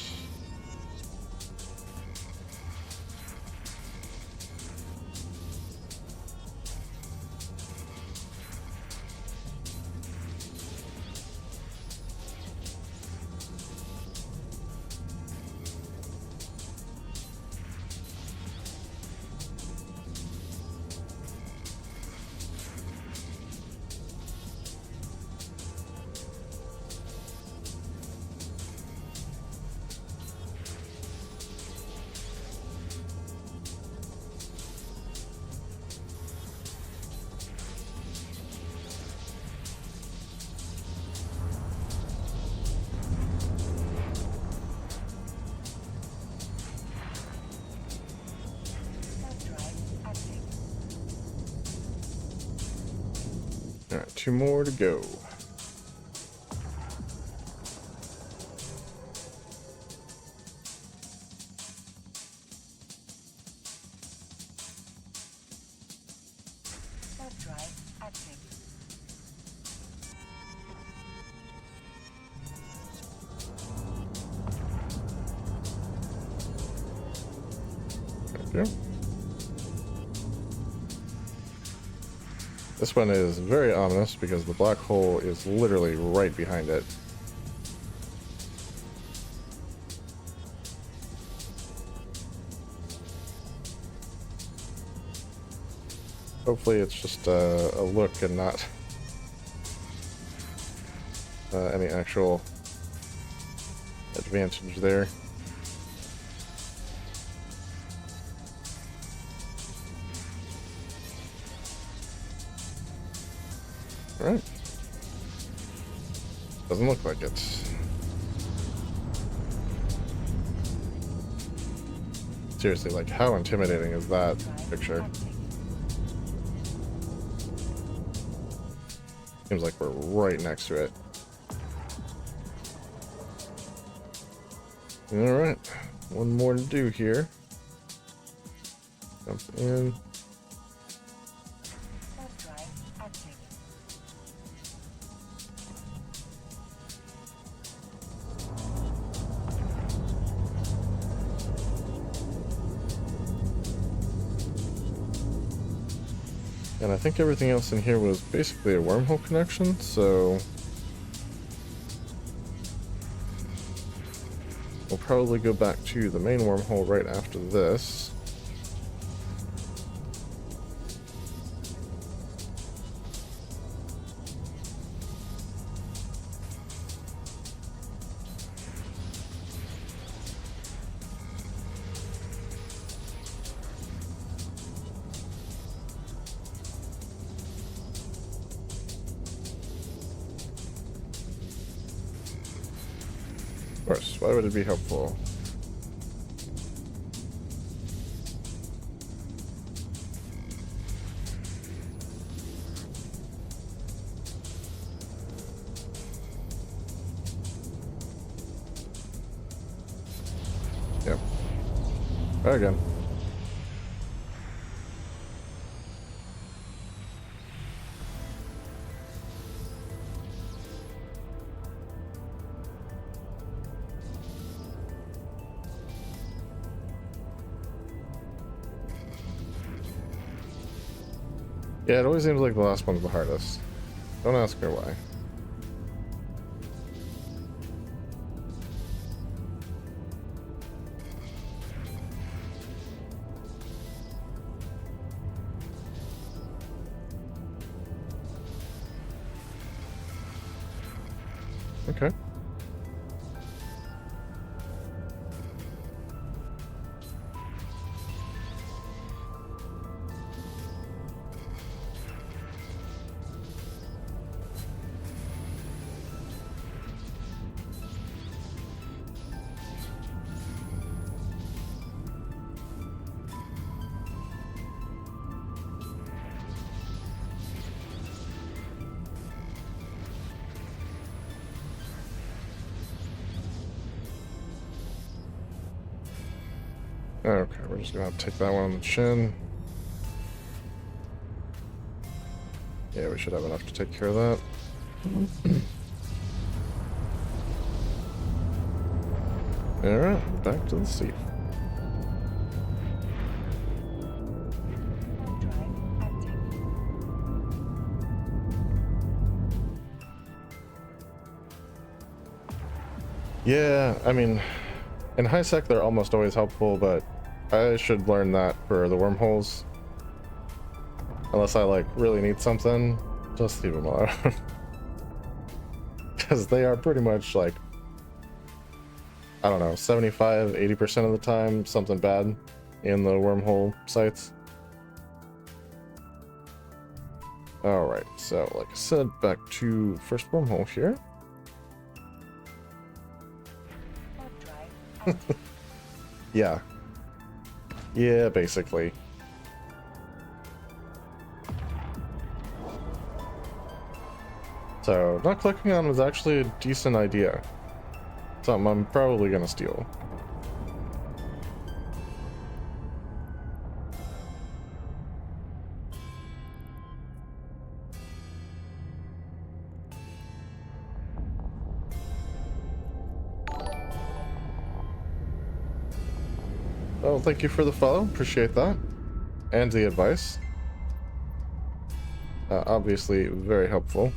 Warp drive active. Alright, 2 more to go. Warp drive active. Thank you. This one is very ominous because the black hole is literally right behind it. Hopefully it's just a look and not any actual advantage there. Alright. Doesn't look like it. Seriously, like, how intimidating is that Drive picture? active. Seems like we're right next to it. Alright. One more to do here. Jump in. Warp drive active. And I think everything else in here was basically a wormhole connection, so we'll probably go back to the main wormhole right after this. Of course, why would it be helpful? Yep. Try again. Yeah, it always seems like the last one's the hardest. Don't ask her why. Okay. Okay, we're just gonna take that one on the chin. Yeah, we should have enough to take care of that. Alright, back to the sea. Warp drive active. Yeah, I mean, in high sec they're almost always helpful, but I should learn that for the wormholes. Unless I like really need something, just leave them alone. Because they are pretty much like, I don't know, 75-80% of the time something bad in the wormhole sites. Alright, so like I said, back to first wormhole here. Warp drive active. Yeah. Yeah, basically. So, not clicking on was actually a decent idea. Something I'm probably gonna steal. Well, thank you for the follow. Appreciate that. And the advice. Obviously, very helpful.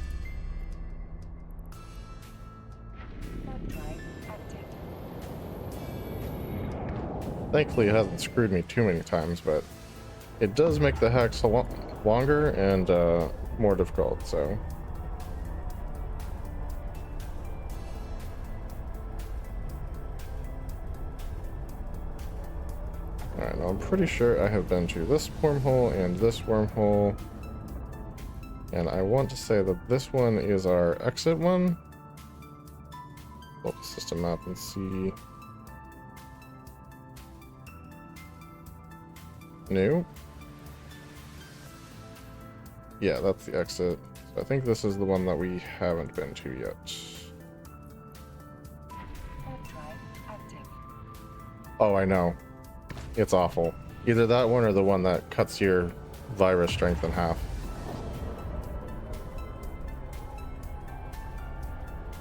Warp drive active. Thankfully, it hasn't screwed me too many times, but it does make the hacks a lot longer and more difficult, so. Alright, now I'm pretty sure I have been to this wormhole and this wormhole. And I want to say that this one is our exit one. Pull up the system map and see. No. Yeah, that's the exit. So I think this is the one that we haven't been to yet. Warp drive active. Oh, I know. It's awful. Either that one or the one that cuts your virus strength in half.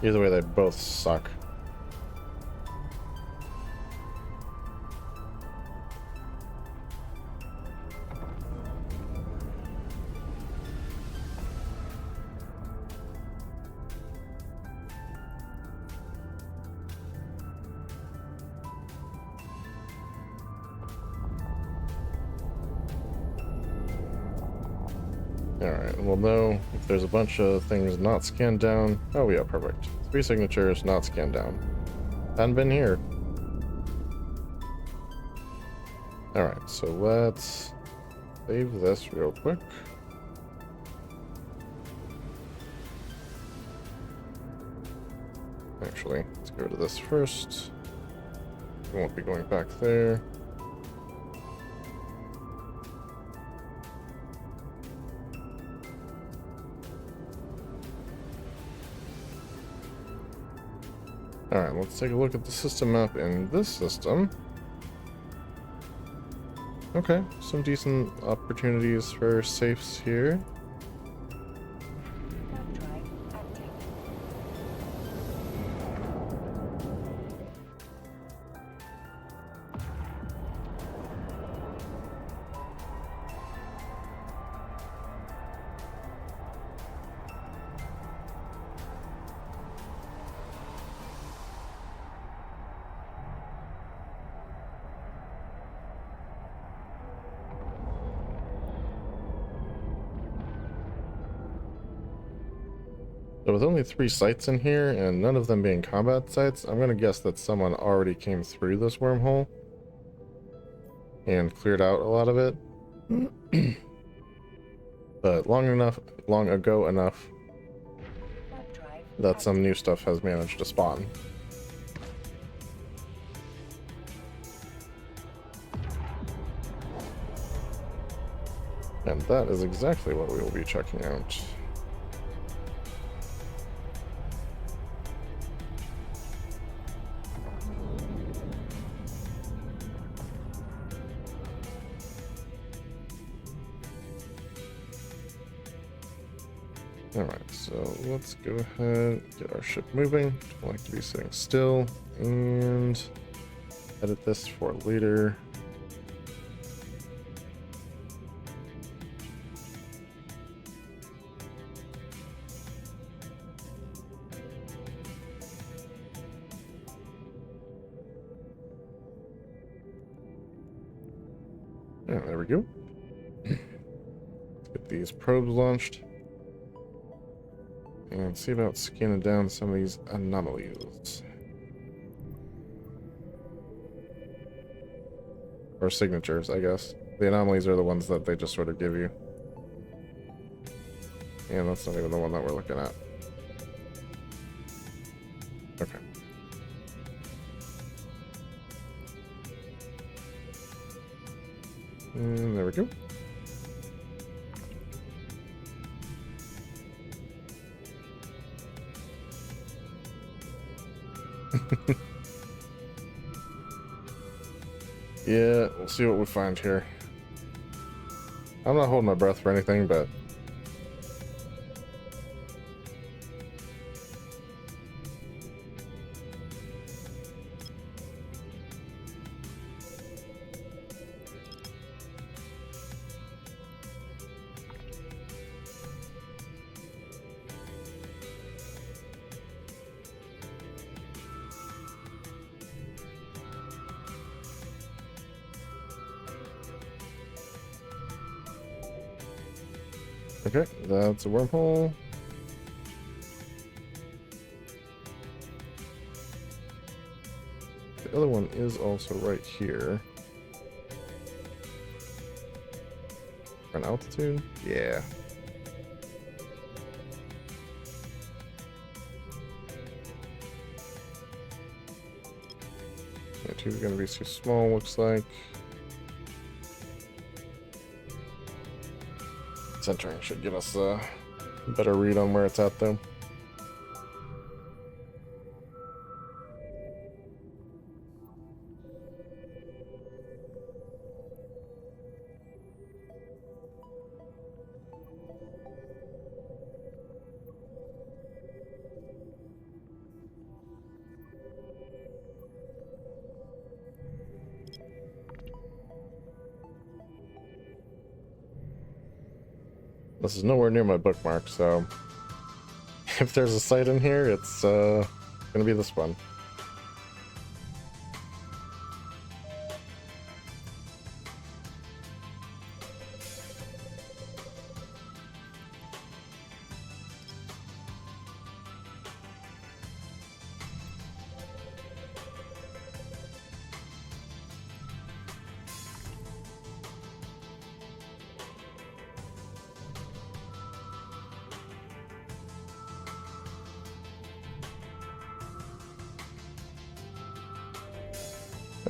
Either way, they both suck. Alright, we'll know if there's a bunch of things not scanned down. Oh yeah, perfect. 3 signatures not scanned down. Hadn't been here. Alright, so let's save this real quick. Actually, let's go to this first. We won't be going back there. Alright, let's take a look at the system map in this system. Okay, some decent opportunities for safes here. Warp drive active. So with only 3 sites in here, and none of them being combat sites, I'm gonna guess that someone already came through this wormhole and cleared out a lot of it. But long ago enough Warp drive that some new stuff has managed to spawn. And that is exactly what we will be checking out. Alright, so let's go ahead, get our ship moving. Don't like to be sitting still, and edit this for later. Yeah, there we go. Let's get these probes launched. And see about scanning down some of these anomalies. Or signatures, I guess. The anomalies are the ones that they just sort of give you. And that's not even the one that we're looking at. Okay. And there we go. Yeah, we'll see what we find here. I'm not holding my breath for anything, but okay, that's a wormhole. The other one is also right here. For an altitude? Yeah. Yeah, two's gonna be too small, looks like. Centering should give us a better read on where it's at, though. This is nowhere near my bookmark, so if there's a site in here, it's gonna be this one.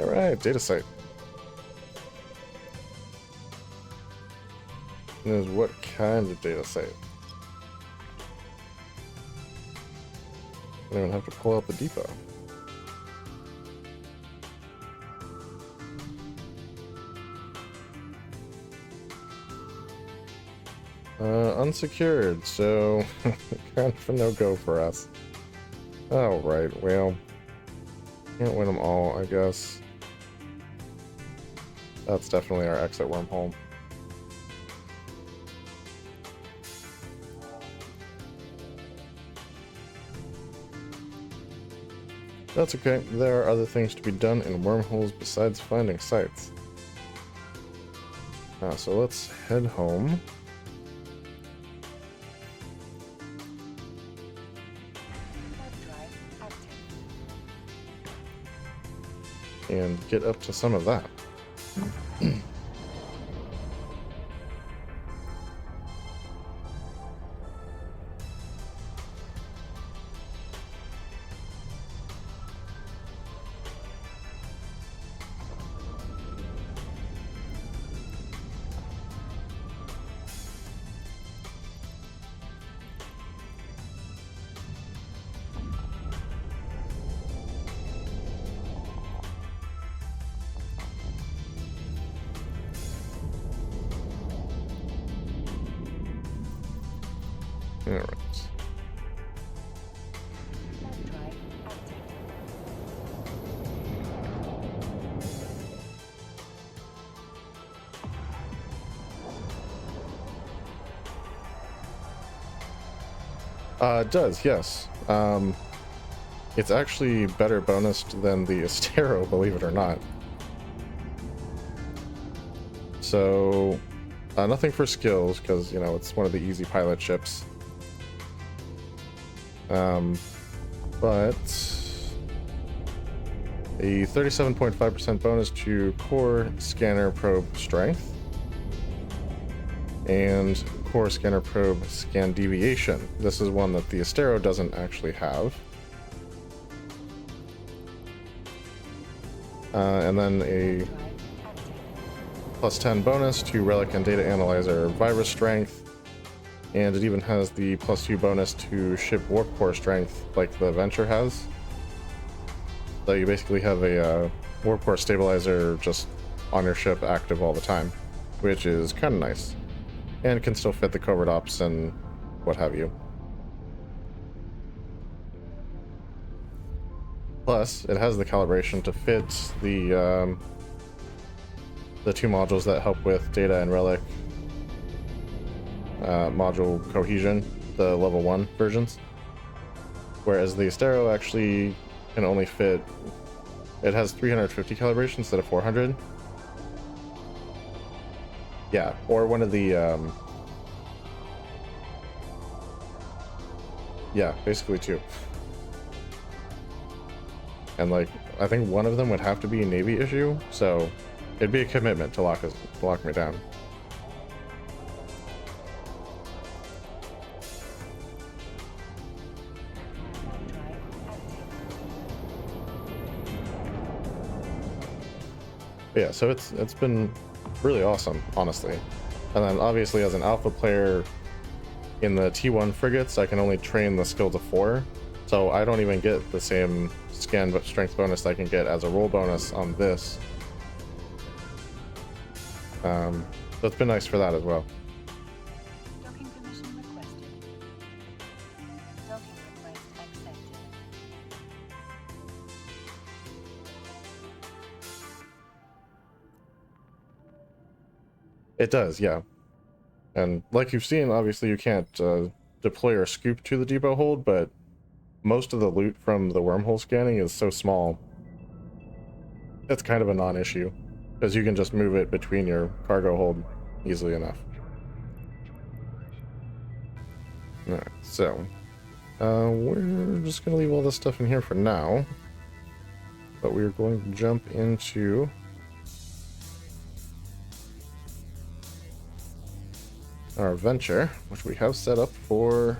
Alright, data site. Is what kind of data site? I don't even have to pull out the depot. Unsecured, so kind of a no-go for us. Alright, well, can't win them all, I guess. That's definitely our exit wormhole. That's okay, there are other things to be done in wormholes besides finding sites. So let's head home. And get up to some of that. Alright. Flash drive active. It does, yes. It's actually better bonused than the Astero, believe it or not. So, nothing for skills, because, you know, it's one of the easy pilot ships. But a 37.5% bonus to core scanner probe strength and core scanner probe scan deviation. This is one that the Astero doesn't actually have. And then a Drive active. plus 10 bonus to relic and data analyzer virus strength. And it even has the plus 2 bonus to ship warp core strength like the Venture has. So you basically have a warp core stabilizer just on your ship active all the time, which is kind of nice. And can still fit the covert ops and what have you. Plus, it has the calibration to fit the 2 modules that help with data and relic module cohesion, the level 1 versions. Whereas the Astero actually can only fit, it has 350 calibration instead of 400. Yeah, or one of the, yeah, basically 2. And like, I think one of them would have to be a Navy issue, so it'd be a commitment to lock me down. Flash drive active. But yeah, so it's been really awesome, honestly. And then obviously as an alpha player in the T1 frigates, I can only train the skill to 4, so I don't even get the same scan strength bonus I can get as a roll bonus on this. So it's been nice for that as well. Docking permission requested. Docking request accepted. It does, yeah. And like you've seen, obviously you can't deploy or scoop to the depot hold, but most of the loot from the wormhole scanning is so small, it's kind of a non-issue, because you can just move it between your cargo hold easily enough. Alright, so we're just going to leave all this stuff in here for now, but we're going to jump into our venture, which we have set up for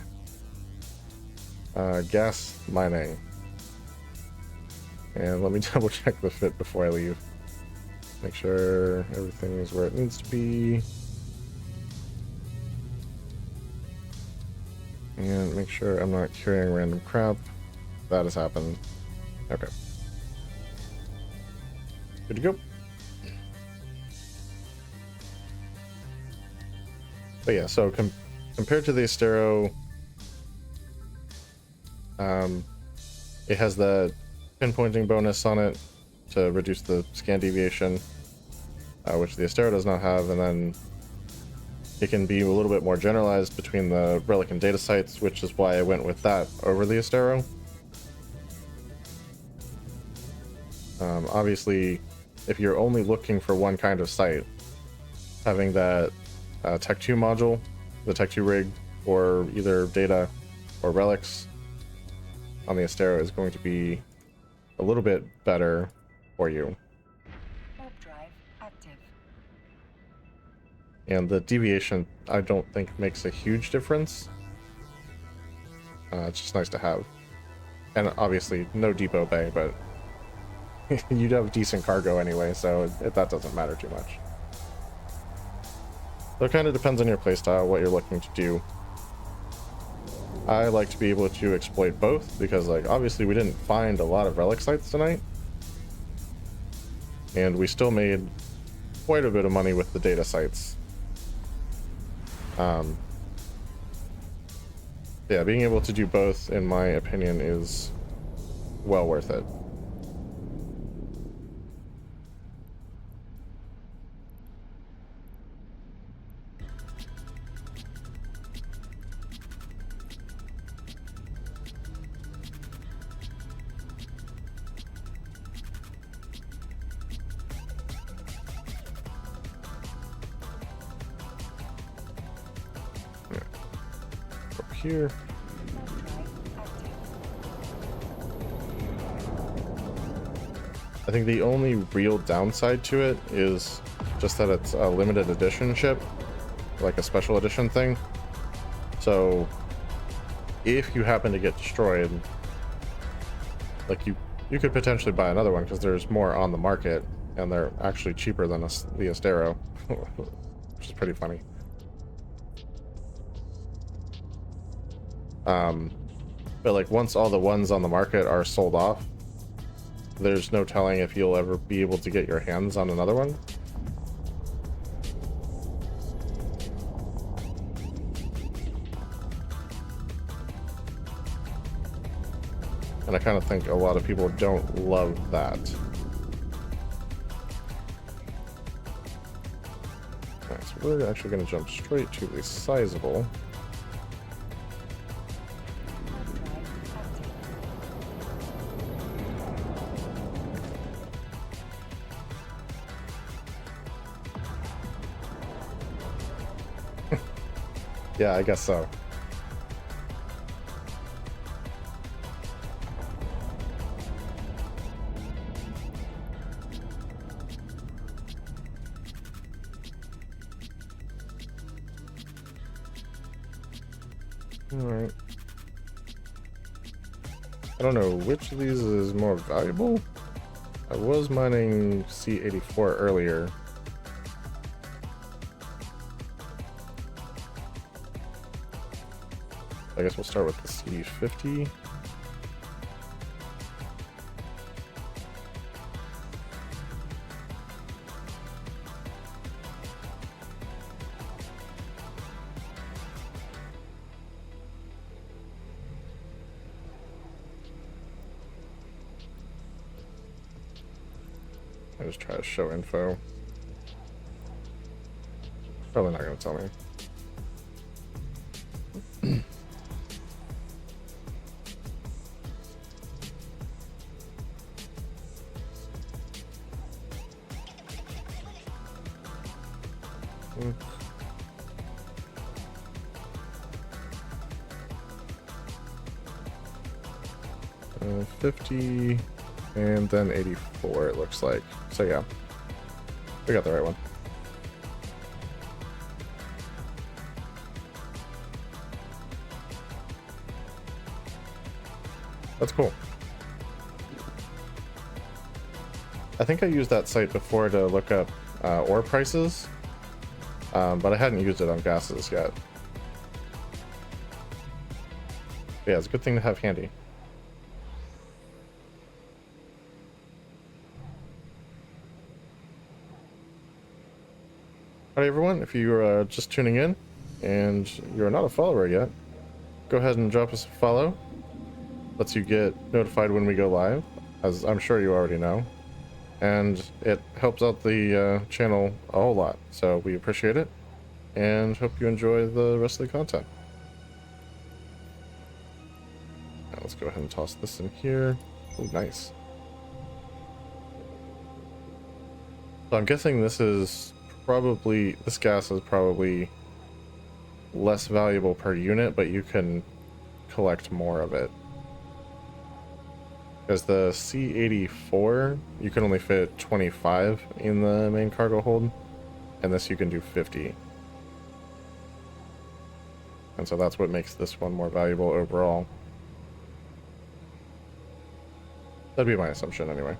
gas mining. And let me double check the fit before I leave. Make sure everything is where it needs to be. And make sure I'm not carrying random crap. That has happened. Okay. Good to go. But yeah, so compared to the Astero, it has the pinpointing bonus on it to reduce the scan deviation, which the Astero does not have, and then it can be a little bit more generalized between the relic and data sites, which is why I went with that over the Astero. Obviously, if you're only looking for one kind of site, having that Tech 2 module, the Tech 2 rig, or either data or relics on the Astero is going to be a little bit better for you. Warp drive active. And the deviation, I don't think makes a huge difference. It's just nice to have. And obviously, no depot bay, but you'd have decent cargo anyway, so that doesn't matter too much. So it kind of depends on your playstyle, what you're looking to do. I like to be able to exploit both, because like obviously we didn't find a lot of relic sites tonight. And we still made quite a bit of money with the data sites. Yeah, being able to do both, in my opinion, is well worth it. Up here. I think the only real downside to it is just that it's a limited edition ship, like a special edition thing. So if you happen to get destroyed, like you could potentially buy another one because there's more on the market and they're actually cheaper than the Astero, which is pretty funny. But like once all the ones on the market are sold off, there's no telling if you'll ever be able to get your hands on another one. And I kind of think a lot of people don't love that. Alright, so we're actually going to jump straight to the sizable. Yeah, I guess so. Alright. I don't know which of these is more valuable. I was mining C84 earlier. I guess we'll start with the C50. I just try to show info. Probably not going to tell me. Mm. 50 and then 84 it looks like. So yeah, we got the right one. That's cool. I think I used that site before to look up ore prices, but I hadn't used it on gases yet. But yeah, it's a good thing to have handy. Hi everyone, if you're just tuning in and you're not a follower yet, go ahead and drop us a follow. Lets you get notified when we go live, as I'm sure you already know. And it helps out the channel a whole lot, so we appreciate it and hope you enjoy the rest of the content. Now let's go ahead and toss this in here. Oh, nice. So I'm guessing this gas is probably less valuable per unit, but you can collect more of it. Because the C84, you can only fit 25 in the main cargo hold, and this you can do 50. And so that's what makes this one more valuable overall. That'd be my assumption anyway.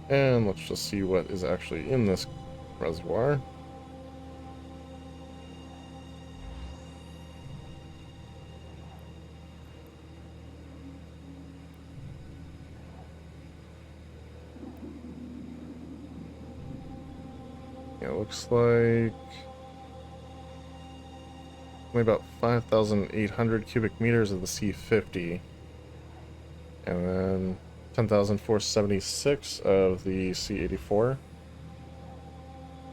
And let's just see what is actually in this reservoir. Yeah, it looks like only about 5,800 cubic meters of the C50. And then 10,476 of the C84.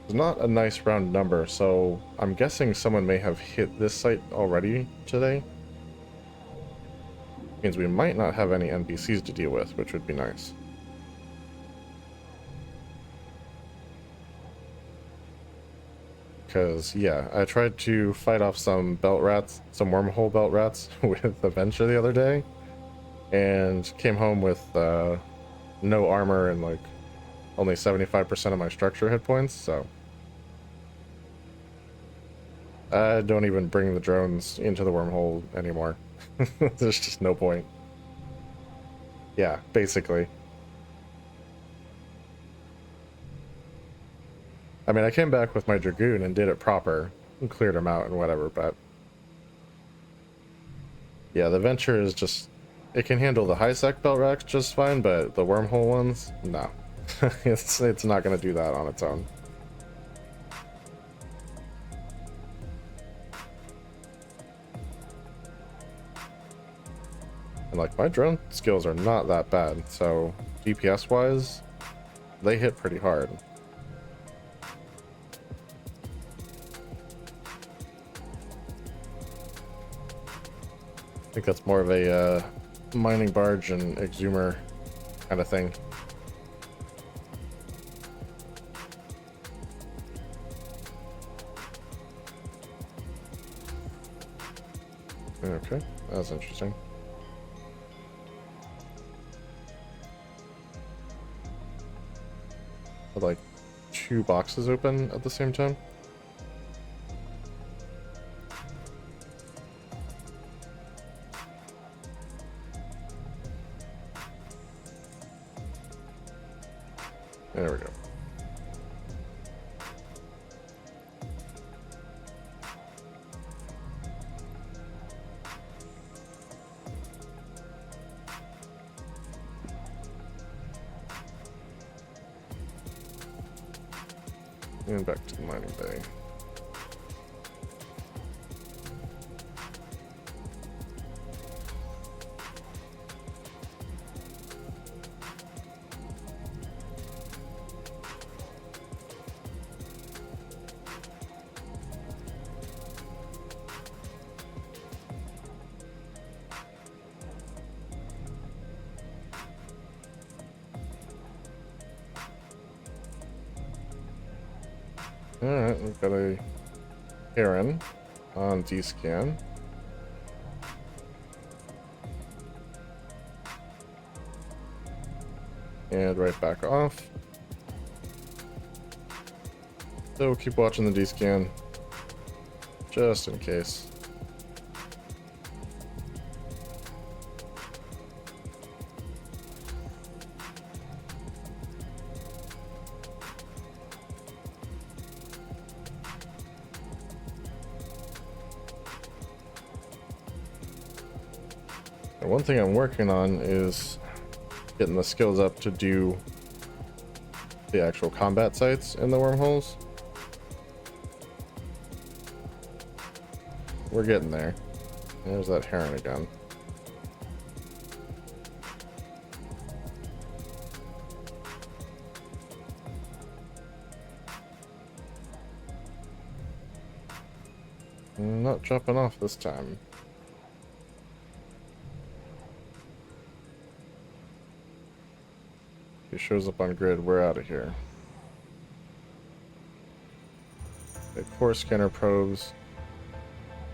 It's not a nice round number, so I'm guessing someone may have hit this site already today. Means we might not have any NPCs to deal with, which would be nice. Because, yeah, I tried to fight off some belt rats, some wormhole belt rats with the Venture the other day, and came home with no armor and like only 75% of my structure hit points, so I don't even bring the drones into the wormhole anymore. There's just no point. Yeah, basically. I mean, I came back with my Dragoon and did it proper and cleared them out and whatever, but yeah, the Venture is just, it can handle the high sec belt racks just fine, but the wormhole ones, no. it's not going to do that on its own. And like, my drone skills are not that bad, so DPS wise, they hit pretty hard. I think that's more of a mining barge and exhumer kind of thing. Okay, that's interesting. With like 2 boxes open at the same time. There we go. And back to the mining bay. Alright, we've got a Heron on D-scan. And right back off. So we'll keep watching the D-scan, just in case. And one thing I'm working on is getting the skills up to do the actual combat sites in the wormholes. We're getting there. There's that Heron again. Not jumping off this time. If he shows up on grid, we're out of here. Okay, core scanner probes.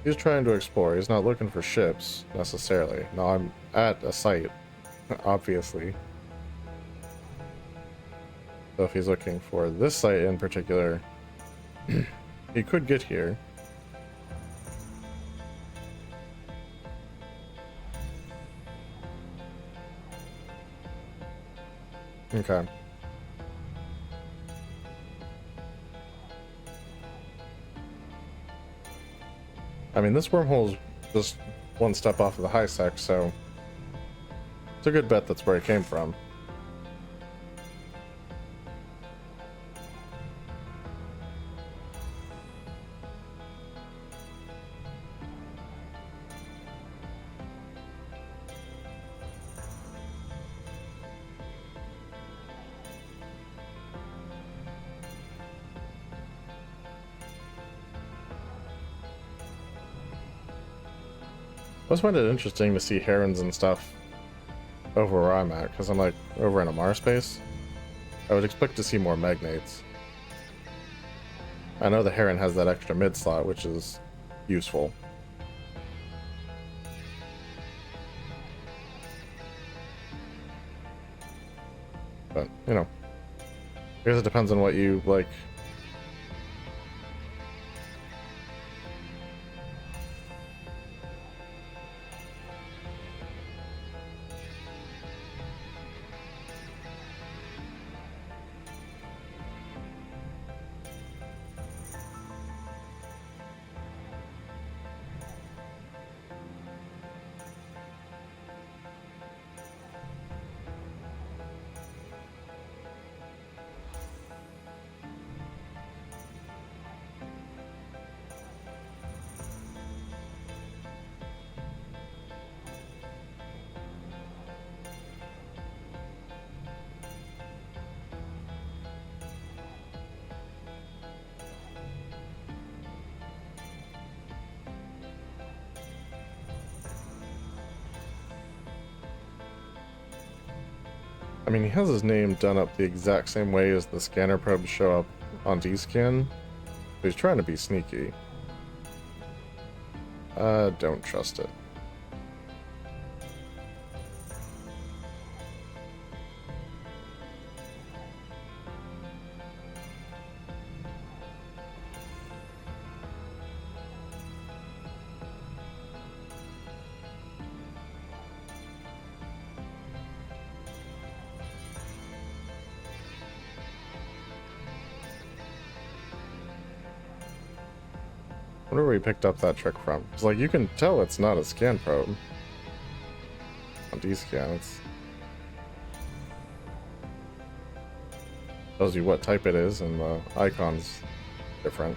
He's trying to explore. He's not looking for ships, necessarily. No, I'm at a site, obviously. So if he's looking for this site in particular, he could get here. Okay. I mean, this wormhole's just one step off of the high sec, so it's a good bet that's where it came from. always find it interesting to see herons and stuff over where I'm at, because I'm like over in a Mars space. I would expect to see more magnates. I know the heron has that extra mid slot, which is useful. But, you know, I guess it depends on what you like. I mean, he has his name done up the exact same way as the scanner probes show up on D-Scan. He's trying to be sneaky. Don't trust it. I wonder where he picked up that trick from. It's like, you can tell it's not a scan probe. On D-Scan, it's... tells you what type it is, and the icon's different.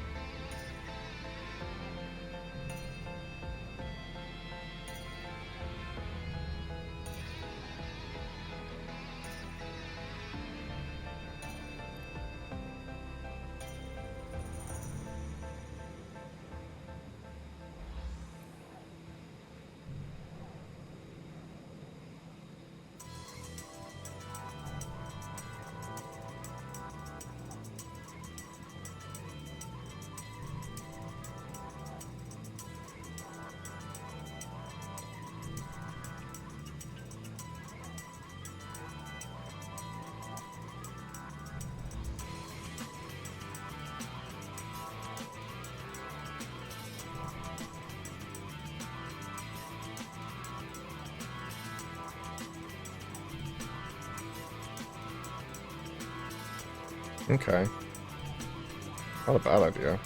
Okay. Not a bad idea.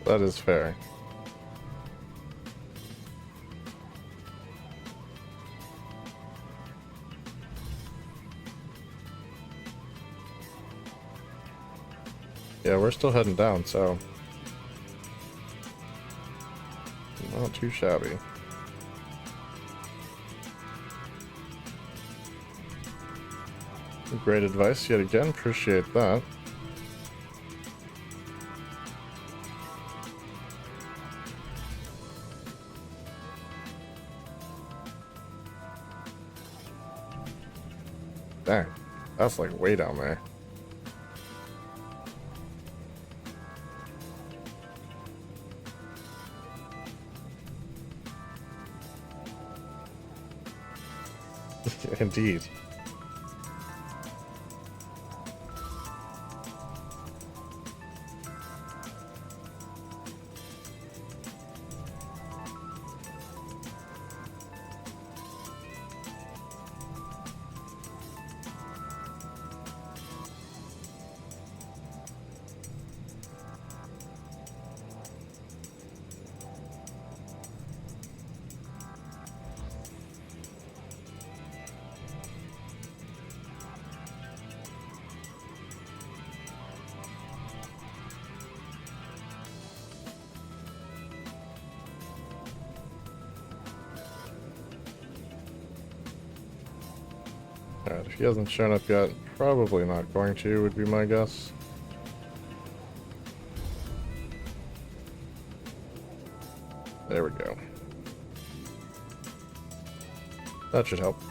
That is fair. Yeah, we're still heading down, so not too shabby. Great advice yet again, appreciate that. Dang, that's like way down there. Indeed. Alright, if he hasn't shown up yet, probably not going to, would be my guess. There we go. That should help.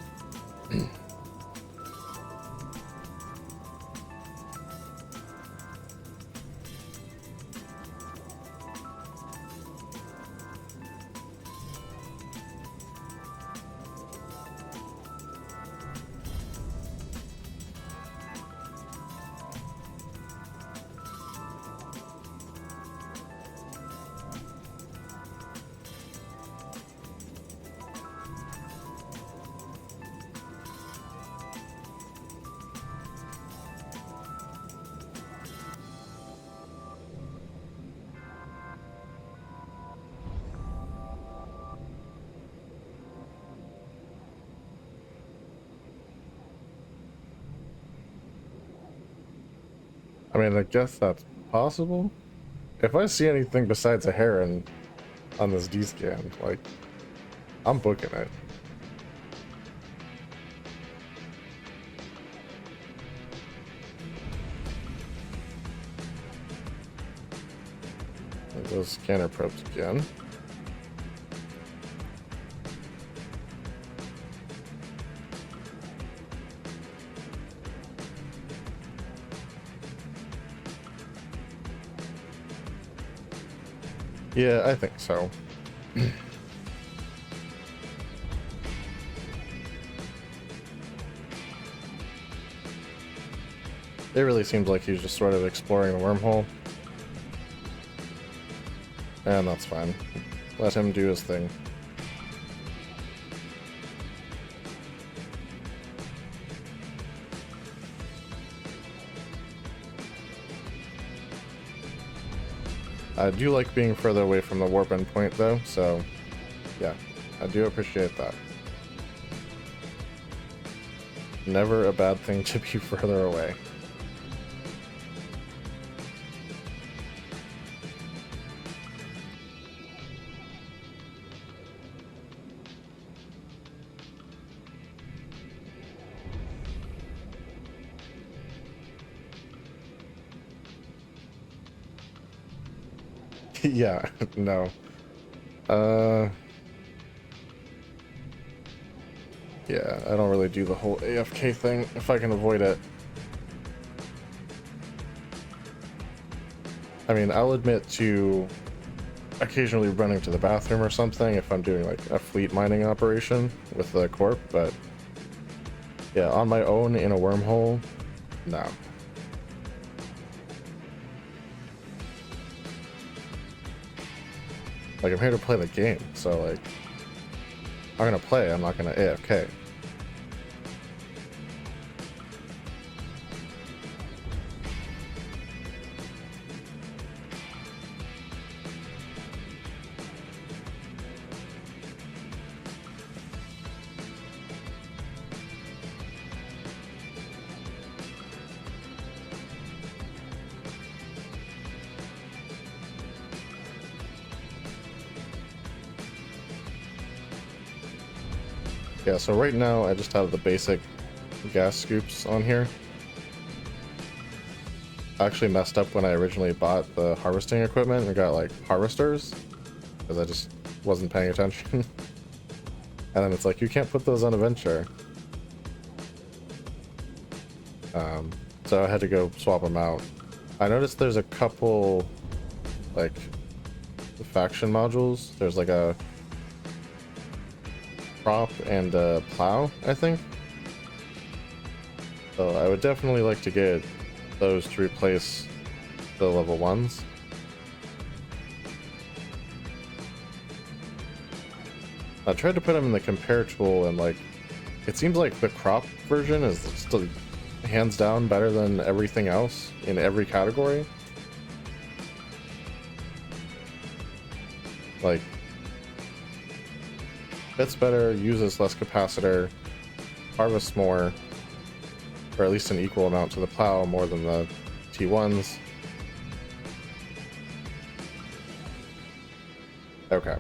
I mean, I guess that's possible. If I see anything besides a heron on this D-scan, like, I'm booking it. There goes scanner probes again. Yeah, I think so. It really seems like he's just sort of exploring the wormhole. And that's fine. Let him do his thing. I do like being further away from the warp endpoint though, so yeah, I do appreciate that. Never a bad thing to be further away. Yeah, no. Yeah, I don't really do the whole AFK thing if I can avoid it. I mean, I'll admit to occasionally running to the bathroom or something if I'm doing like a fleet mining operation with the corp, but yeah, on my own in a wormhole, no. Like, I'm here to play the game, so like, I'm gonna play, I'm not gonna AFK. Yeah, so right now I just have the basic gas scoops on here. I actually messed up when I originally bought the harvesting equipment and got like harvesters because I just wasn't paying attention. And then it's like, you can't put those on a venture. So I had to go swap them out. I noticed there's a couple like faction modules. There's like a prop and a plow, I think. So I would definitely like to get those to replace the level 1s. I tried to put them in the compare tool and like, it seems like the crop version is still hands down better than everything else in every category. Like, fits better, uses less capacitor, harvests more, or at least an equal amount to the plow, more than the T1s. Okay.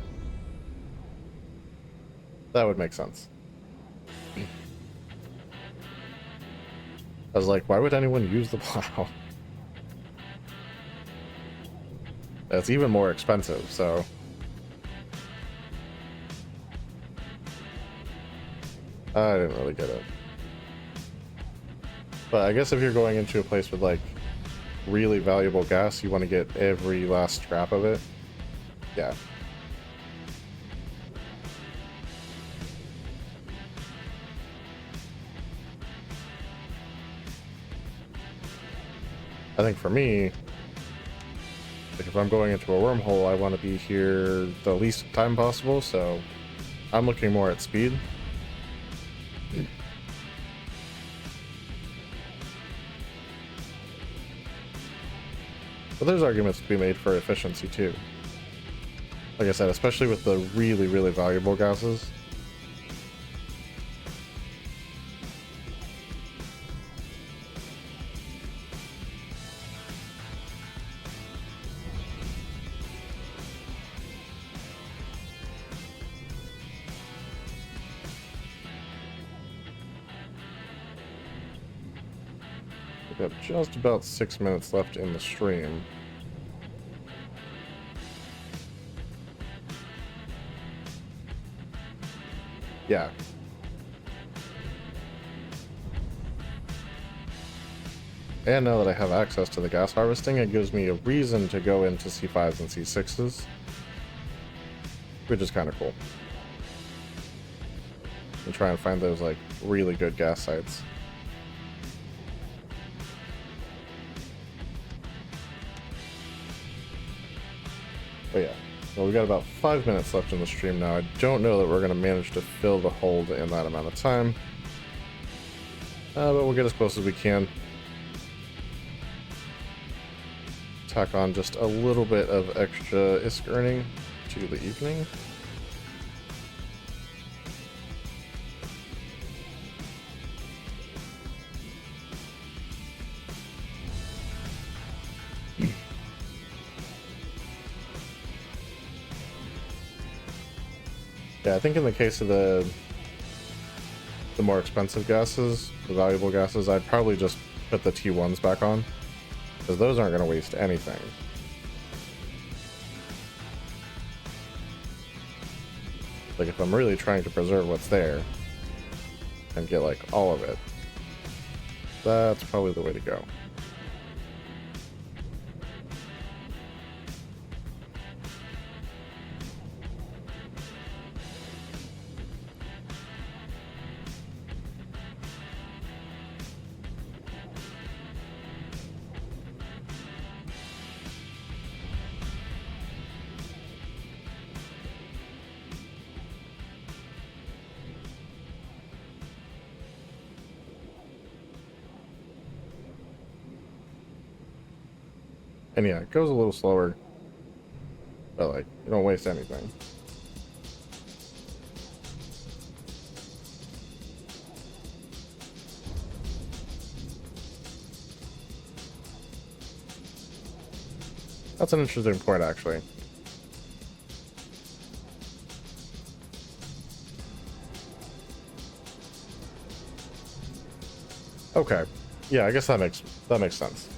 That would make sense. I was like, why would anyone use the plow? It's even more expensive, so... I didn't really get it. But I guess if you're going into a place with, like, really valuable gas, you want to get every last scrap of it. Yeah. I think for me, like if I'm going into a wormhole, I want to be here the least time possible, so I'm looking more at speed. But there's arguments to be made for efficiency too. Like I said, especially with the really, really valuable gases. We've got just about 6 minutes left in the stream. Yeah. And now that I have access to the gas harvesting, it gives me a reason to go into C5s and C6s, which is kind of cool. And try and find those, like, really good gas sites. But yeah, well, we got about 5 minutes left in the stream now. I don't know that we're going to manage to fill the hold in that amount of time. But we'll get as close as we can. Tack on just a little bit of extra ISK earning to the evening. Yeah, I think in the case of the more expensive gases, the valuable gases, I'd probably just put the T1s back on, because those aren't going to waste anything. Like, if I'm really trying to preserve what's there and get, like, all of it, that's probably the way to go. And yeah, it goes a little slower, but like, you don't waste anything. That's an interesting point, actually. Okay, yeah, I guess that makes sense.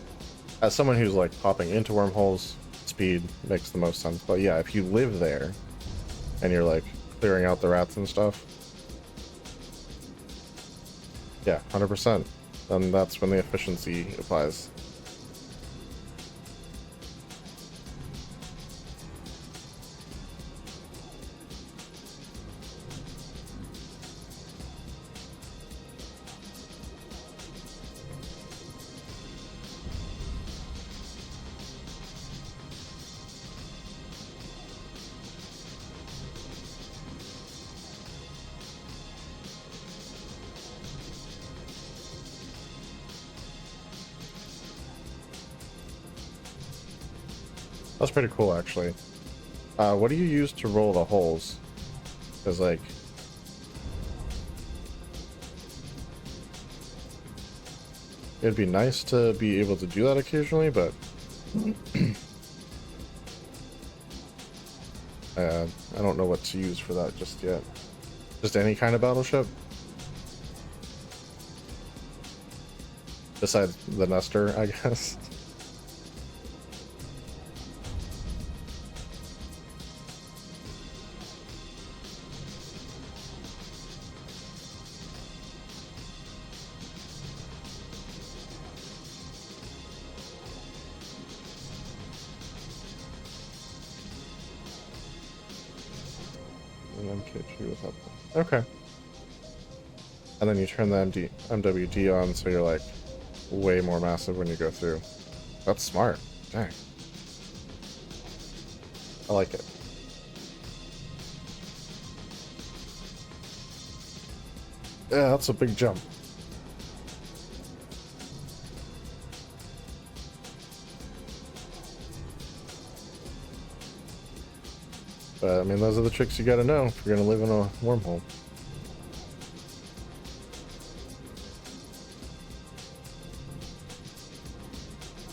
As someone who's like popping into wormholes, speed makes the most sense. But yeah, if you live there and you're like clearing out the rats and stuff, yeah, 100%. Then that's when the efficiency applies. That's pretty cool, actually. What do you use to roll the holes? Because, like... it'd be nice to be able to do that occasionally, but... I don't know what to use for that just yet. Just any kind of battleship? Besides the Nestor, I guess. And MKG was up there. Okay. And then you turn the MWD on, so you're like way more massive when you go through. That's smart. Dang. I like it. Yeah, that's a big jump. But I mean, those are the tricks you gotta know if you're gonna live in a wormhole.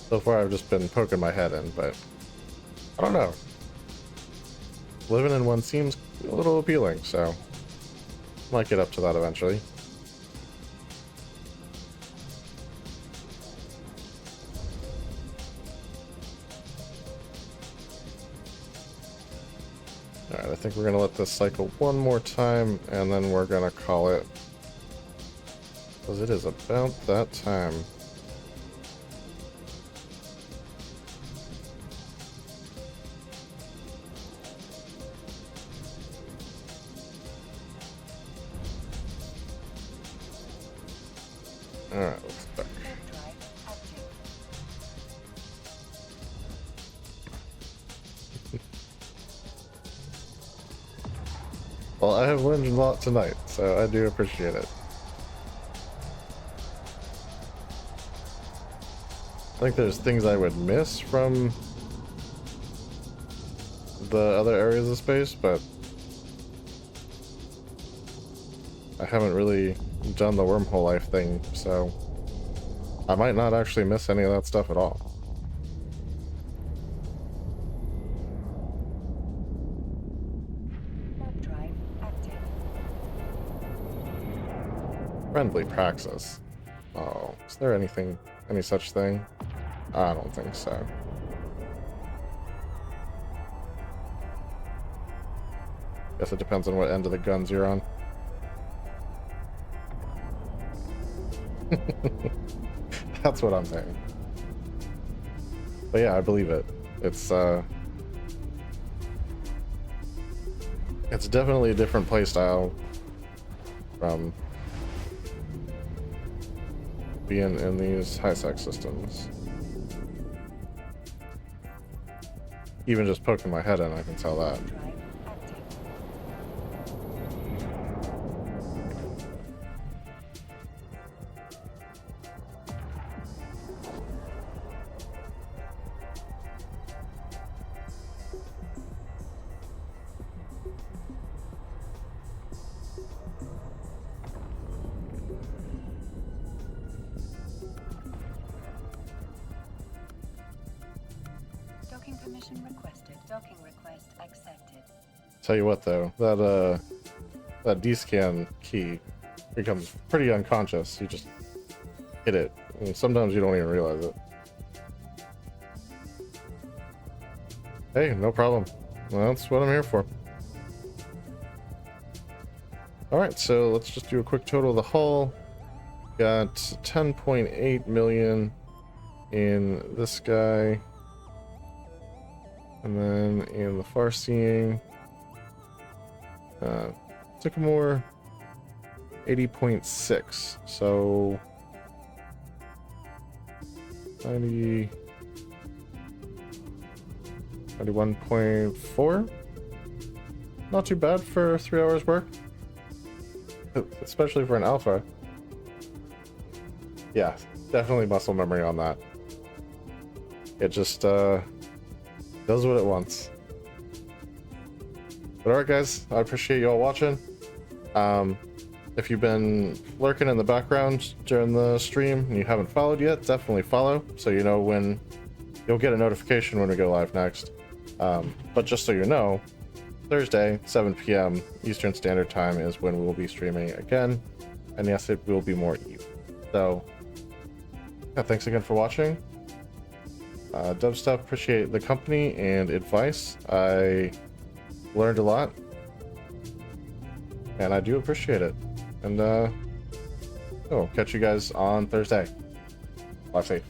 So far, I've just been poking my head in, but I don't know. Living in one seems a little appealing, so might get up to that eventually. Alright, I think we're gonna let this cycle one more time, and then we're gonna call it. Because it is about that time. Alright, let's start. Well, I have learned a lot tonight, so I do appreciate it. I think there's things I would miss from the other areas of space, but I haven't really done the wormhole life thing, so I might not actually miss any of that stuff at all. Warp drive active. Friendly praxis. Oh, is there any such thing? I don't think so. Guess it depends on what end of the guns you're on. That's what I'm saying. But yeah, I believe it. It's definitely a different playstyle from being in these high-sec systems. Even just poking my head in, I can tell that. Drive active. Docking permission requested. Docking request accepted. Tell you what though, that D-scan key becomes pretty unconscious. You just hit it, and sometimes you don't even realize it. Hey, no problem. Well, that's what I'm here for. Alright, so let's just do a quick total of the hull. Got 10.8 million in this guy. And then in the far-seeing, Sycamore, 80.6. So 91.4. Not too bad for 3 hours work, especially for an alpha. Yeah, definitely muscle memory on that. It just does what it wants. But alright guys, I appreciate you all watching. If you've been lurking in the background during the stream and you haven't followed yet, definitely follow so you know when you'll get a notification when we go live next. But just so you know, Thursday, 7 p.m. Eastern Standard Time is when we will be streaming again. And yes, it will be more Eve. So Yeah, thanks again for watching. Dub Stuff, appreciate the company and advice. I learned a lot, and I do appreciate it. And catch you guys on Thursday. Live safe.